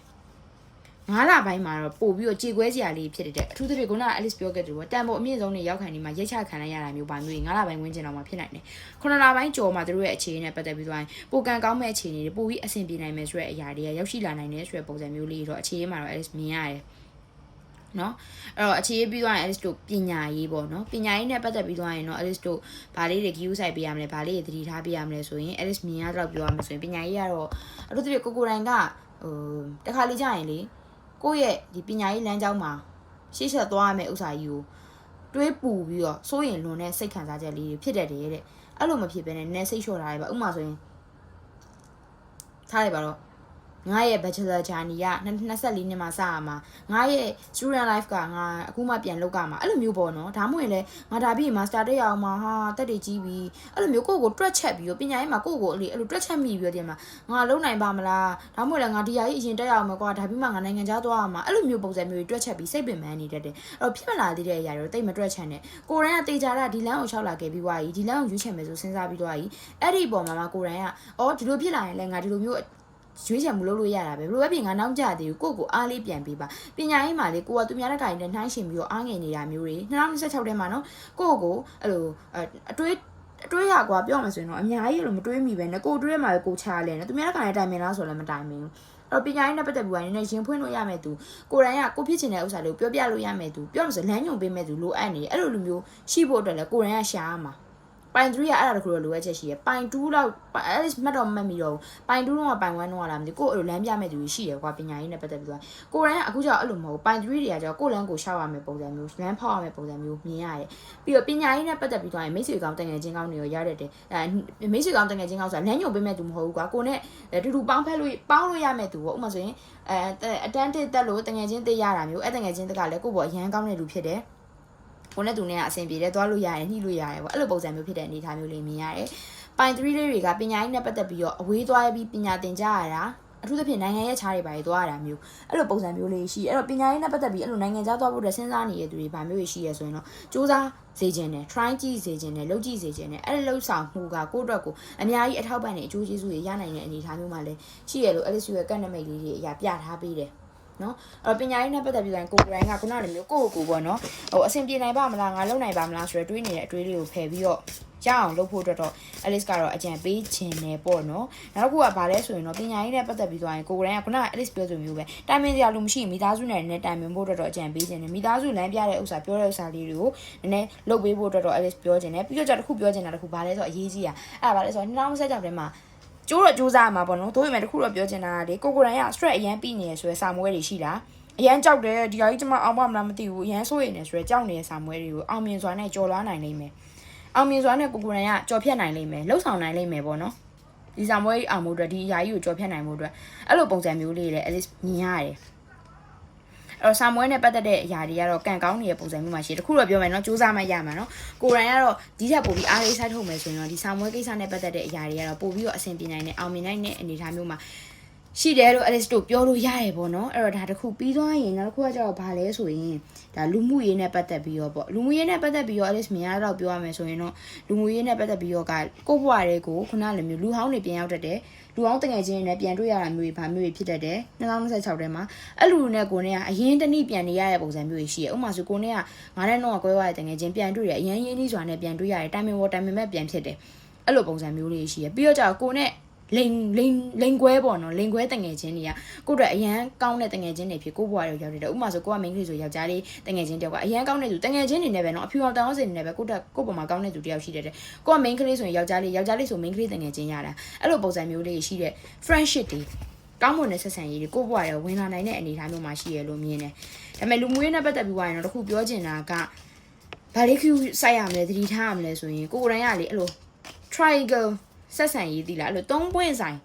Speaker 1: 9လပိုင်းမှာတော့ပို့ပြီးတော့ကြေကွဲစရာလေးဖြစ်တဲ့အထူးသဖြင့်ခုနက Alice ပြောခဲ့တယ်ပေါ့တန်ဖို့အမြင့်ဆုံးနေရောက်ခံနေမှာရိတ်ချခံလိုက်ရတာမျိုးပါမျိုး9လပိုင်းဝန်းကျင်တော့မှဖြစ်နိုင်တယ်9လပိုင်းကျော်မှာတို့ရဲ့အခြေအနေနဲ့ပတ်သက်ပြီးသွားရင်ပိုကန်ကောင်းမဲ့အခြေအနေတွေပိုပြီးအဆင်ပြေနိုင်မယ်ဆိုတဲ့အရာတွေကရောက်ရှိလာနိုင်တယ်ဆိုတဲ့ပုံစံမျိုးလေးတော့အခြေအနေမှာတော့ Alice မြင်ရတယ်နော်အဲ့တော့အခြေပြီးသွားရင် Alice တို့ပညာရေးပေါ့နော်ပညာရေးနဲ့ပတ်သက်ပြီးသွားရင်တော့ Alice တို့ဘာလေးတွေ queue site ပေးရမလဲဘာလေးတွေသတိထားပေးရမလဲဆိုရင် Alice မြင်ရတော့ပြောရမယ်ဆိုရင်ပညာရေးကတော့အထူးသဖြင့်ကိုတိုင်းက တခါလေကြာရင်လေကိုယ့်ရဲ့ဒီပညာရေးလမ်းကြောင်းမှာရှေ့ဆက်သွားရမယ့်ဥစ္စာကြီးကိုတွေးပူပြီးတော့စိုးရင်လွန်တဲ့စိတ်ခံစားချက်လေးတွေဖြစ်တတ်တယ်တဲ့အဲ့လိုမဖြစ်ဘဲနဲ့နည်းစိတ်လျှော့ထားရပါဥပမာဆိုရင်ထားလိုက်ပါတော့ငါရဲ့ bachelor journey က24နှစ်မှာစရမှာငါရဲ့ student life ကငါအခုမှပြန်လောက်ကမှာအဲ့လိုမျိုးပေါ့နော်ဒါမှမဟုတ်ရင်လည်းငါဒါပြီး master တက်ရအောင်မှာဟာတက်တွေကြီးပြီးအဲ့လိုမျိုးကိုယ့်ကိုတွက်ချက်ပြီးတော့ပညာရေးမှာကိုယ့်ကိုအဲ့လိုတွက်ချက်မိပြီးတော့ဒီမှာငါလုံနိုင်ပါမလားဒါမှမဟုတ်လည်းငါဒီဟာကြီးအရင်တက်ရအောင်မှာကွာဒါပြီးမှငါနိုင်ငံခြားသွားအောင်မှာအဲ့လိုမျိုးပုံစံမျိုးတွေတွက်ချက်ပြီးစိတ်ပင်ပန်းနေတတ်တယ်အဲ့တော့ဖြစ်မလာသေးတဲ့အရာတွေတိတ်မတွက်ချက်နဲ့ကိုယ်တိုင်ကတေချာတာဒီလမ်းကိုလျှောက်လာခဲ့ပြီးွားကြီးဒီလမ်းကိုရွေးချယ်မယ်ဆိုစဉ်းစားပြီးတော့ကြီးအဲ့ဒီပုံမှာကိုယ်တိုင်ကအော်ဒီလိုဖြစ်လာရင်လည်းငါဒီလိုမျိုးရွေးချယ်မှုလုပ်လို့ရတာပဲဘယ်လိုပဲပြင်ငါနောက်ကြသေးဘူးကိုယ့်ကိုအားလေးပြန်ပေးပါပညာရေးမှာလေကိုကသူများတဲ့ခိုင်နဲ့နှိုင်းရှင်ပြီးတော့အားငယ်နေတာမျိုးတွေ2026ထဲမှာနော်ကိုယ့်ကိုအဲ့လိုအတွေးရကွာပြောမှဆိုရင်တော့အများကြီးလို့မတွေးမိပဲနဲ့ကိုတွေးရမှာပဲကိုချားလဲနဲ့သူများတဲ့ခိုင်နဲ့တိုင်ပင်လားဆိုလည်းမတိုင်ပင်ဘူးအဲ့တော့ပညာရေးနဲ့ပတ်သက်ပြီးရင်လည်းရင်ဖွင့်လို့ရမယ်သူကိုယ်တိုင်ကကိုဖြစ်ချင်တဲ့ဥစ္စာလေးကိုပြောပြလို့ရမယ်သူပြောမှဆိုလမ်းညွန်ပေးမယ်သူလိုအပ်နေအဲ့လိုလိုမျိုးရှိဖို့အတွက်လည်းကိုယ်တိုင်ကရှာရမှာပိုင်3ကအဲ့ဒါတခုတော့လိုအပ်ချက်ရှိရယ်ပိုင်2တော့အဲ့မှတ်တော့မှတ်မိတော့ပိုင်2တော့ပိုင်1တော့လာမသိကိုယ်အဲ့လိုလမ်းပြမဲ့သူရှိရယ်ကွာပညာရေးနဲ့ပတ်သက်ပြီးတော့ကိုယ်တိုင်ကအခုကျတော့အဲ့လိုမဟုတ်ပိုင်3တွေကကျတော့ကိုယ်လမ်းကိုရှောက်ရမယ်ပုံစံမျိုးလမ်းဖောက်ရမယ်ပုံစံမျိုးမြင်ရတယ်ပြီးတော့ပညာရေးနဲ့ပတ်သက်ပြီးတော့မိတ်ဆွေကောင်းတငယ်ချင်းကောင်းတွေရောရတတ်တယ်အဲမိတ်ဆွေကောင်းတငယ်ချင်းကောင်းဆိုတာလမ်းညွန်ပေးမဲ့သူမဟုတ်ဘူးကွာကိုနဲ့တူတူပေါင်းလို့ရမယ်သူပေါ့ဥပမာဆိုရင်အတန်းတက်လို့တငယ်ချင်းသိရတာမျိုးအဲ့တငယ်ချင်းတကလည်းကိုယ့်ဘောအရန်ကောင်းတဲ့လူဖြစ်တယ်ကိုနဲ့သူနဲ့ကအဆင်ပြေတယ်သွားလို့ရတယ်နှိလို့ရတယ်ပေါ့အဲ့လိုပုံစံမျိုးဖြစ်တဲ့အနေအထားမျိုးလေးမြင်ရတယ်ပိုင်3လေးတွေကပညာရေးနဲ့ပတ်သက်ပြီးတော့အဝေးသွားပြီးပညာသင်ကြားရတာအထူးသဖြင့်နိုင်ငံရဲ့ခြားတွေပါသွားရတာမျိုးအဲ့လိုပုံစံမျိုးလေးရှိအဲ့တော့ပညာရေးနဲ့ပတ်သက်ပြီးအဲ့လိုနိုင်ငံခြားသွားဖို့အတွက်စဉ်းစားနေတဲ့သူတွေဗာမျိုးရှိရဆိုရင်တော့စူးစမ်းစေခြင်းနဲ့ try ကြည့်စေခြင်းနဲ့လုပ်ကြည့်စေခြင်းနဲ့အဲ့ဒီလှုပ်ဆောင်မှုကကိုယ့်အတွက်ကိုအများကြီးအထောက်ပံ့နေအကျိုးကျေးဇူးတွေရနိုင်တဲ့အနေအထားမျိုးမှလည်းရှိရလို့ LSU ရဲ့ academic လေးတွေအရာပြထားပေးတယ်နော်အဲ့ပညာရေးနဲ့ပတ်သက်ပြီးရင်ကိုယ်ကိုယ်တိုင်ကခုနလိုမျိုးကိုယ့်ကိုယ်ပေါ့နော်ဟိုအဆင်ပြေနိုင်ပါမလားငါလုံနိုင်ပါမလားဆိုတော့တွေးနေတဲ့အတွေးလေးကိုဖယ်ပြီးတော့ရအောင်လုပ်ဖို့အတွက်တော့ Alice ကတော့အကြံပေးခြင်းနဲ့ပေါ့နော်နောက်တစ်ခုကဘာလဲဆိုရင်တော့ပညာရေးနဲ့ပတ်သက်ပြီးသွားရင်ကိုယ်ကိုယ်တိုင်ကခုနက Alice ပြောဆိုမျိုးပဲတိုင်ပင်စရာလိုမရှိမိသားစုနဲ့လည်းတိုင်ပင်ဖို့အတွက်တော့အကြံပေးခြင်းနဲ့မိသားစုလမ်းပြတဲ့ဥစ္စာပြောတဲ့ဥစ္စာလေးတွေကိုနည်းနည်းလုပ်ပေးဖို့အတွက်တော့ Alice ပြောခြင်းနဲ့ပြီးတော့ကြတစ်ခုပြောခြင်းတာတစ်ခုဘာလဲဆိုတော့အရေးကြီးတာအဲ့ဒါဘာလဲဆိုတော့2026ထဲမှာကျိုးတော့စူးစမ်းမှာပေါ့နော်တို့ပေမဲ့တခုတော့ပြောချင်တာကလေကိုကိုရိုင်းက stress အရန်ပြီးနေရဆိုရယ်စာမွဲတွေရှိတာအရန်ကြောက်တယ်ဒီဟာကြီးကျမအောင်ပါမလားမသိဘူးအရန်ဆိုးရနေဆိုရယ်ကြောက်နေတဲ့စာမွဲတွေကိုအောင်မြင်စွာနဲ့ကြော်လွှားနိုင်လိမ့်မယ်အောင်မြင်စွာနဲ့ကိုကိုရိုင်းကကြော်ဖြတ်နိုင်လိမ့်မယ်လှုပ်ဆောင်နိုင်လိမ့်မယ်ပေါ့နော်ဒီစာမွဲကြီးအောင်ဖို့အတွက်ဒီအရာကြီးကိုကြော်ဖြတ်နိုင်ဖို့အတွက်အဲ့လိုပုံစံမျိုးလေးလည်း at least မြင်ရတယ်အဲ့ဆာမွဲနဲ့ပတ်သက်တဲ့အရာတွေကတော့ကန်ကောင်းနေတဲ့ပုံစံမျိုးမှရှိတယ်တခုတော့ပြောမယ်နော်စူးစမ်းမှရမှာနော်ကိုရိုင်းကတော့ဒီထက်ပိုပြီးအားလေးစိုက်ထုတ်မယ်ဆိုရင်တော့ဒီဆာမွဲကိစ္စနဲ့ပတ်သက်တဲ့အရာတွေကတော့ပိုပြီးတော့အဆင်ပြေနိုင်တဲ့အောင်မြင်နိုင်တဲ့အနေအထားမျိုးမှာရှိတယ်လို့ Alice တို့ပြောလို့ရတယ်ပေါ့နော်အဲ့တော့ဒါတခုပြီးသွားရင်နောက်တစ်ခုကကျတော့ဘာလဲဆိုရင်ဒါလူမှုရေးနဲ့ပတ်သက်ပြီးတော့ပေါ့လူမှုရေးနဲ့ပတ်သက်ပြီးတော့ Alice မြင်ရတော့ပြောရမယ်ဆိုရင်တော့လူမှုရေးနဲ့ပတ်သက်ပြီးတော့ကကိုယ့်ဘဝတွေကိုခုနလိုမျိုးလူဟောင်းတွေပြန်ရောက်တတ်တယ်လူအောင်တငယ်ချင်းတွေနဲ့ပြန်တွေ့ရတာမျိုးတွေဗာမျိုးတွေဖြစ်တတ်တယ်2026ထဲမှာအဲ့လူနဲ့ကိုနဲ့ကအရင်တနည်းပြန်နေရတဲ့ပုံစံမျိုးတွေရှိတယ်ဥပမာဆိုကိုနဲ့ကငါနဲ့တော့ကွဲသွားတဲ့တငယ်ချင်းပြန်တွေ့ရအရင်ရင်းနှီးစွာနဲ့ပြန်တွေ့ရတယ်တိုင်ပင်မဲ့ပြန်ဖြစ်တယ်အဲ့လိုပုံစံမျိုးလေးရှိရပြီးတော့ကြာကိုနဲ့လိန်ကွဲပေါ့နော်လိန်ကွဲတငယ်ချင်းတွေကကိုယ့်အတွက်အရန်ကောင်းတဲ့တငယ်ချင်းတွေဖြစ်ကိုယ့်ဘဝတွေရောက်တယ်ဥပမာဆိုကိုကမိန်းကလေးဆိုယောက်ျားလေးတငယ်ချင်းတယောက်ကအရန်ကောင်းတဲ့သူတငယ်ချင်းတွေနဲ့ပဲနော်အဖြူအောင်တောင်းစင်နေနဲ့ပဲကိုယ့်ပေါ်မှာကောင်းတဲ့သူတယောက်ရှိတယ်ကိုကမိန်းကလေးဆိုရင်ယောက်ျားလေးဆိုမိန်းကလေးတငယ်ချင်းရတာအဲ့လိုပုံစံမျိုးလေးရှိတဲ့ friendship တွေကောင်းမွန်တဲ့ဆက်ဆံရေးတွေကိုယ့်ဘဝတွေဝင်လာနိုင်တဲ့အနေအထားမျိုးမှာရှိရလို့မြင်တယ်ဒါပေမဲ့လူမျိုးရေးနဲ့ပတ်သက်ပြီးရင်တော့တခုပြောချင်တာကဘာလေး Q စိုက်ရမလဲသတိထားရမလဲဆိုရင်ကိုယ်တိုင်ကလေအဲ့လို triangleဆက်ဆံရေးသီးလားအဲ့လို3ပွင့်ဆိုင်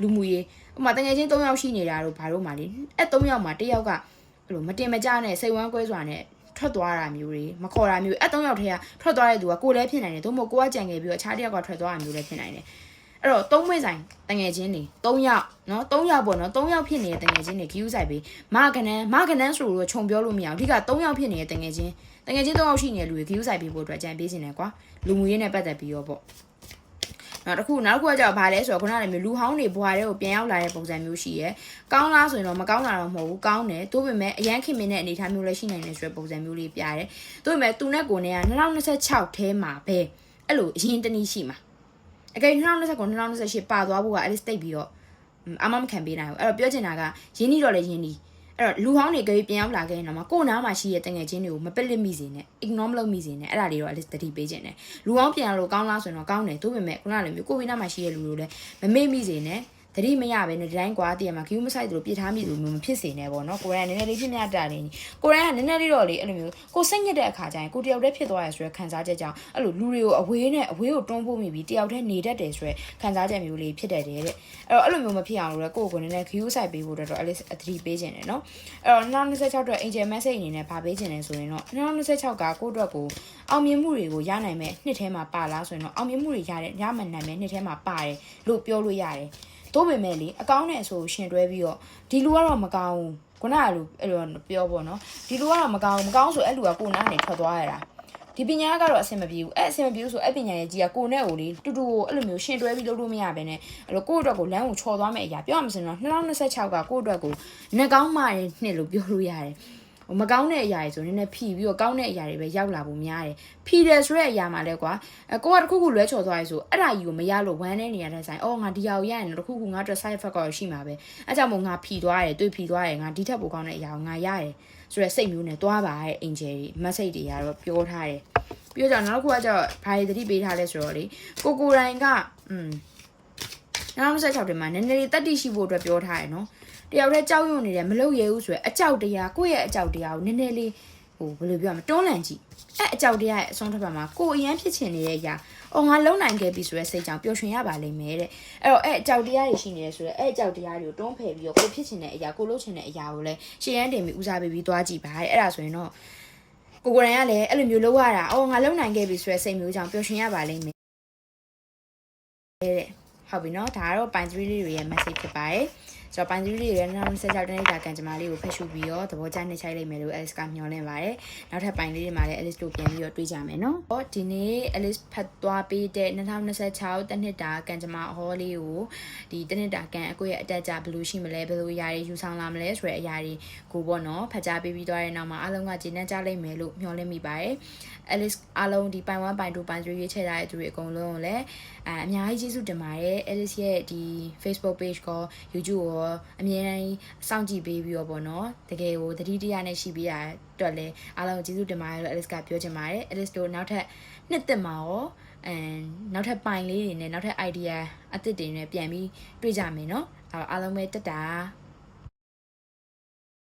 Speaker 1: လူမှုရေးဥပမာတကယ်ချင်း3ယောက်ရှိနေတာတို့ဘာလို့မှလေအဲ့3ယောက်မှာ1ယောက်ကအဲ့လိုမတင်မကြနဲ့စိတ်ဝမ်းကွဲစွာနဲ့ထွက်သွားတာမျိုးတွေမခေါ်တာမျိုးအဲ့3ယောက်ထဲကထွက်သွားတဲ့သူကကိုယ်လည်းဖြစ်နိုင်တယ်သို့မဟုတ်ကိုကကြံခဲ့ပြီးတော့အခြားတစ်ယောက်ကထွက်သွားတာမျိုးလည်းဖြစ်နိုင်တယ်အဲ့တော့3ပွင့်ဆိုင်တကယ်ချင်းတွေ3ယောက်နော်3ယောက်ပေါ့နော်3ယောက်ဖြစ်နေတဲ့တကယ်ချင်းတွေဂီယူဆိုင်ပြီးမကနန်းဆိုလို့ခြုံပြောလို့မရဘူးအဓိက3ယောက်ဖြစ်နေတဲ့တကယ်ချင်း3ယောက်ရှိနေတဲ့လူတွေဂီယူဆိုင်ပြီးဖို့အတွက်ကြံပေးနေတယ်ကွာလူမှုရေးနဲ့ပတ်သက်ပြီးတော့ပေါ့နောက်တစ်ခုကကြောက်ဘာလဲဆိုတော့ခုနကမျိုးလူဟောင်းတွေဘွားတွေကိုပြန်ရောက်လာတဲ့ပုံစံမျိုးရှိရဲကောင်းလားဆိုရင်တော့မကောင်းတာတော့မဟုတ်ဘူးကောင်းတယ်သို့ပေမဲ့အရန်ခင်မင်းတဲ့အနေအထားမျိုးလည်းရှိနိုင်တယ်ဆိုတဲ့ပုံစံမျိုးလေးပြရတယ်သို့ပေမဲ့သူနဲ့ကိုနဲ့က2026ထဲမှာပဲအဲ့လိုအရင်တနည်းရှိမှာအကယ်2029 2028ပါသွားဖို့ကအဲ့ဒီ state ပြီးတော့အမမခံပေးနိုင်ဘူးအဲ့တော့ပြောချင်တာကရင်းနှီးတော့လည်းရင်းနှီးအဲ့တော့လူဟောင်းတွေကြိပြန်ရောက်လာခဲ့ရင်တော့ကိုနားမှာရှိတဲ့တငယ်ချင်းတွေကိုမပစ်လက်မိစေနဲ့ ignore လုပ်မိစေနဲ့အဲ့ဒါလေးတော့ at least တတိပေးခြင်းနဲ့လူဟောင်းပြန်လို့ကောင်းလားဆိုရင်တော့ကောင်းတယ်သို့ပေမဲ့ခုနကလိုမျိုးကိုဝိနာမှာရှိတဲ့လူတွေလည်းမမေ့မိစေနဲ့ သတိမရပဲနဲ့ဒီတိုင်းကွာတည်ရမှာခ ्यू မဆိုင်သူလို့ပြစ်ထားမိသူမျိုးမဖြစ်စေနဲ့ပေါ့နော်ကိုရန်နည်းနည်းလေးဖြစ်မြတ်တာနေကိုရန်ကနည်းနည်းလေးတော့လေအဲ့လိုမျိုးကိုစိတ်ညစ်တဲ့အခါကျရင်ကိုတယောက်တည်းဖြစ်သွားရဆိုရယ်ခံစားချက်ကြောင့်အဲ့လိုလူတွေကိုအဝေးကိုတွန်းပို့မိပြီးတယောက်တည်းနေတတ်တယ်ဆိုရယ်ခံစားချက်မျိုးလေးဖြစ်တတ်တယ်တဲ့အဲ့လိုမျိုးမဖြစ်အောင်လို့ကိုကိုနည်းနည်းခ ्यू ဆိုင်ပေးဖို့တော့အဲ့လိုအသတိပေးခြင်းတယ်နော်အဲ့တော့2026အတွက် angel message အနေနဲ့ဗာပေးခြင်းလဲဆိုရင်တော့2026ကကိုအတွက်ကိုအောင်မြင်မှုတွေကိုရနိုင်မဲ့နှစ်ထဲမှာပါလားဆိုရင်တော့အောင်မြင်မှုတွေရမှန်နိုင်မဲ့နှစ်ထဲမှာပါတယ်လို့ပြောလို့ရတယ်တို့ပေမဲ့လေအကောင်းနဲ့ဆိုရှင်တွဲပြီးတော့ဒီလူကတော့မကောင်းဘူးခုနကလူအဲ့လိုပြောပေါ့နော်ဒီလူကတော့မကောင်းဆိုအဲ့လူကကိုနားနေထွက်သွားရတာဒီပညာကတော့အဆင်မပြေဘူးအဲ့အဆင်မပြေဘူးဆိုအဲ့ပညာရဲ့ကြီးကကိုနဲ့ကိုလေတူတူကိုအဲ့လိုမျိုးရှင်တွဲပြီးလုပ်လို့မရဘဲနဲ့အဲ့လိုကိုအတွက်ကိုလမ်းကိုချော်သွားမယ့်အရာပြောရမစင်တော့2026ကကိုအတွက်ကိုနှကောင်းမှရဲ့နှစ်လို့ပြောလို့ရတယ်မကောင်းတဲ့အရာတွေဆိုနည်းနည်းဖြီးပြီးတော့ကောင်းတဲ့အရာတွေပဲရောက်လာဖို့များတယ်ဖြီးတယ်ဆိုတဲ့အရာမှာလဲကွာကိုကတခုခုလွဲချော်သွားရဲဆိုအဲ့ဒါကြီးကိုမရလို့ဝမ်းနေနေရတဲ့ဆိုင်အော်ငါဒီဟာကိုရရင်တခုခုငါအတွက် side effect ကောရှိမှာပဲအဲ့ကြောင့်မို့ငါဖြီးသွားတယ်တွေ့ဖြီးသွားတယ်ငါဒီထက်ပိုကောင်းတဲ့အရာကိုငါရတယ်ဆိုတဲ့စိတ်မျိုးနဲ့သွားပါရဲ့ angel တွေ message တွေကတော့ပြောထားတယ်ပြောကြနောက်တစ်ခုကကျတော့ဘာတွေသတိပေးထားလဲဆိုတော့လေကိုတိုင်က2026ထဲမှာနည်းနည်းလေးတတိရှိဖို့အတွက်ပြောထားရယ်နော်တယောက်တည်းကြောက်ရွံ့နေတယ်မလုပ်ရဘူးဆိုရယ်အကြောက်တရားကိုယ့်ရဲ့အကြောက်တရားကိုနည်းနည်းလေးဘယ်လိုပြောရမလဲတွန်းလှန်ကြည့်အဲ့အကြောက်တရားရဲ့အဆုံးတစ်ဖက်မှာကိုအရန်ဖြစ်ချင်နေတဲ့အရာငါလုံနိုင်ခဲ့ပြီဆိုရယ်စိတ်ကြောင့်ပျော်ရွှင်ရပါလိမ့်မယ်တဲ့အဲ့တော့အဲ့အကြောက်တရားတွေရှိနေတယ်ဆိုရယ်အဲ့အကြောက်တရားတွေကိုတွန်းဖယ်ပြီးတော့ကိုဖြစ်ချင်တဲ့အရာကိုလုပ်ချင်တဲ့အရာကိုလည်းရှေ့ရန်တင်ပြီးဦးစားပေးပြီးသွားကြည့်ပါတဲ့အဲ့ဒါဆိုရင်တော့ကိုရန်ကလည်းအဲ့လိုမျိုးလုပ်ရတာငါလုံနိုင်ခဲ့ပြီဆိုရယ်စိတ်မျိုးကြောင့်ပျော်ရွှင်ရပါလိမ့်မယ်တဲ့ဟုတ်ပြီနော်ဒါကတော့ပိုင်း3လေးတွေရဲ့ message ဖြစ်ပါတယ်ဆိုတော့ပိုင်း3လေးတွေရဲ့2026တနေ့တာကံကြမ္မာလေးကိုဖတ်ရှုပြီးတော့သဘောကျနှိမ့်ချိုက်လိုက်မယ်လို့ Alice ကမျှော်လင့်ပါတယ်နောက်ထပ်ပိုင်းလေးတွေမှာလည်း Alice တို့ပြန်ပြီးတော့တွေ့ကြမယ်နော်ဟောဒီနေ့ Alice ဖတ်သွားပေးတဲ့2026တနှစ်တာကံကြမ္မာအဟောလေးကိုဒီတနှစ်တာကံအကိုရဲ့အတက်ကြဘယ်လိုရှိမလဲဘယ်လိုအရာတွေယူဆောင်လာမလဲဆိုတဲ့အရာတွေကိုပေါ့နော်ဖတ်ကြားပေးပြီးသွားတဲ့နောက်မှာအားလုံးကကျေနပ်ကြလိမ့်မယ်လို့မျှော်လင့်မိပါတယ် Alice အားလုံးဒီပိုင်း1ပိုင်း2ပိုင်း3ရွေးချယ်ထားတဲ့သူတွေအကုန်လုံးကိုလည်းအများကြီးကျေးဇူးတင်ပါတယ် Alice ရဲ့ဒီ Facebook page ကို YouTube ကိုအမြဲတမ်းစောင့်ကြည့်ပေးပြီးတော့ပေါ့နော်တကယ်ကိုသတိတရားနဲ့ရှိပြီးတာအတွက်လည်းအားလုံးကျေးဇူးတင်ပါတယ်လို့ Alice ကပြောချင်ပါတယ် Alice တို့နောက်ထပ်နှစ်သက်မှာရောနောက်ထပ်ပိုင်းလေးတွေနဲ့နောက်ထပ် idea အသစ်တွေနဲ့ပြန်ပြီးတွေ့ကြမယ်နော်အားလုံးပဲတက်တာ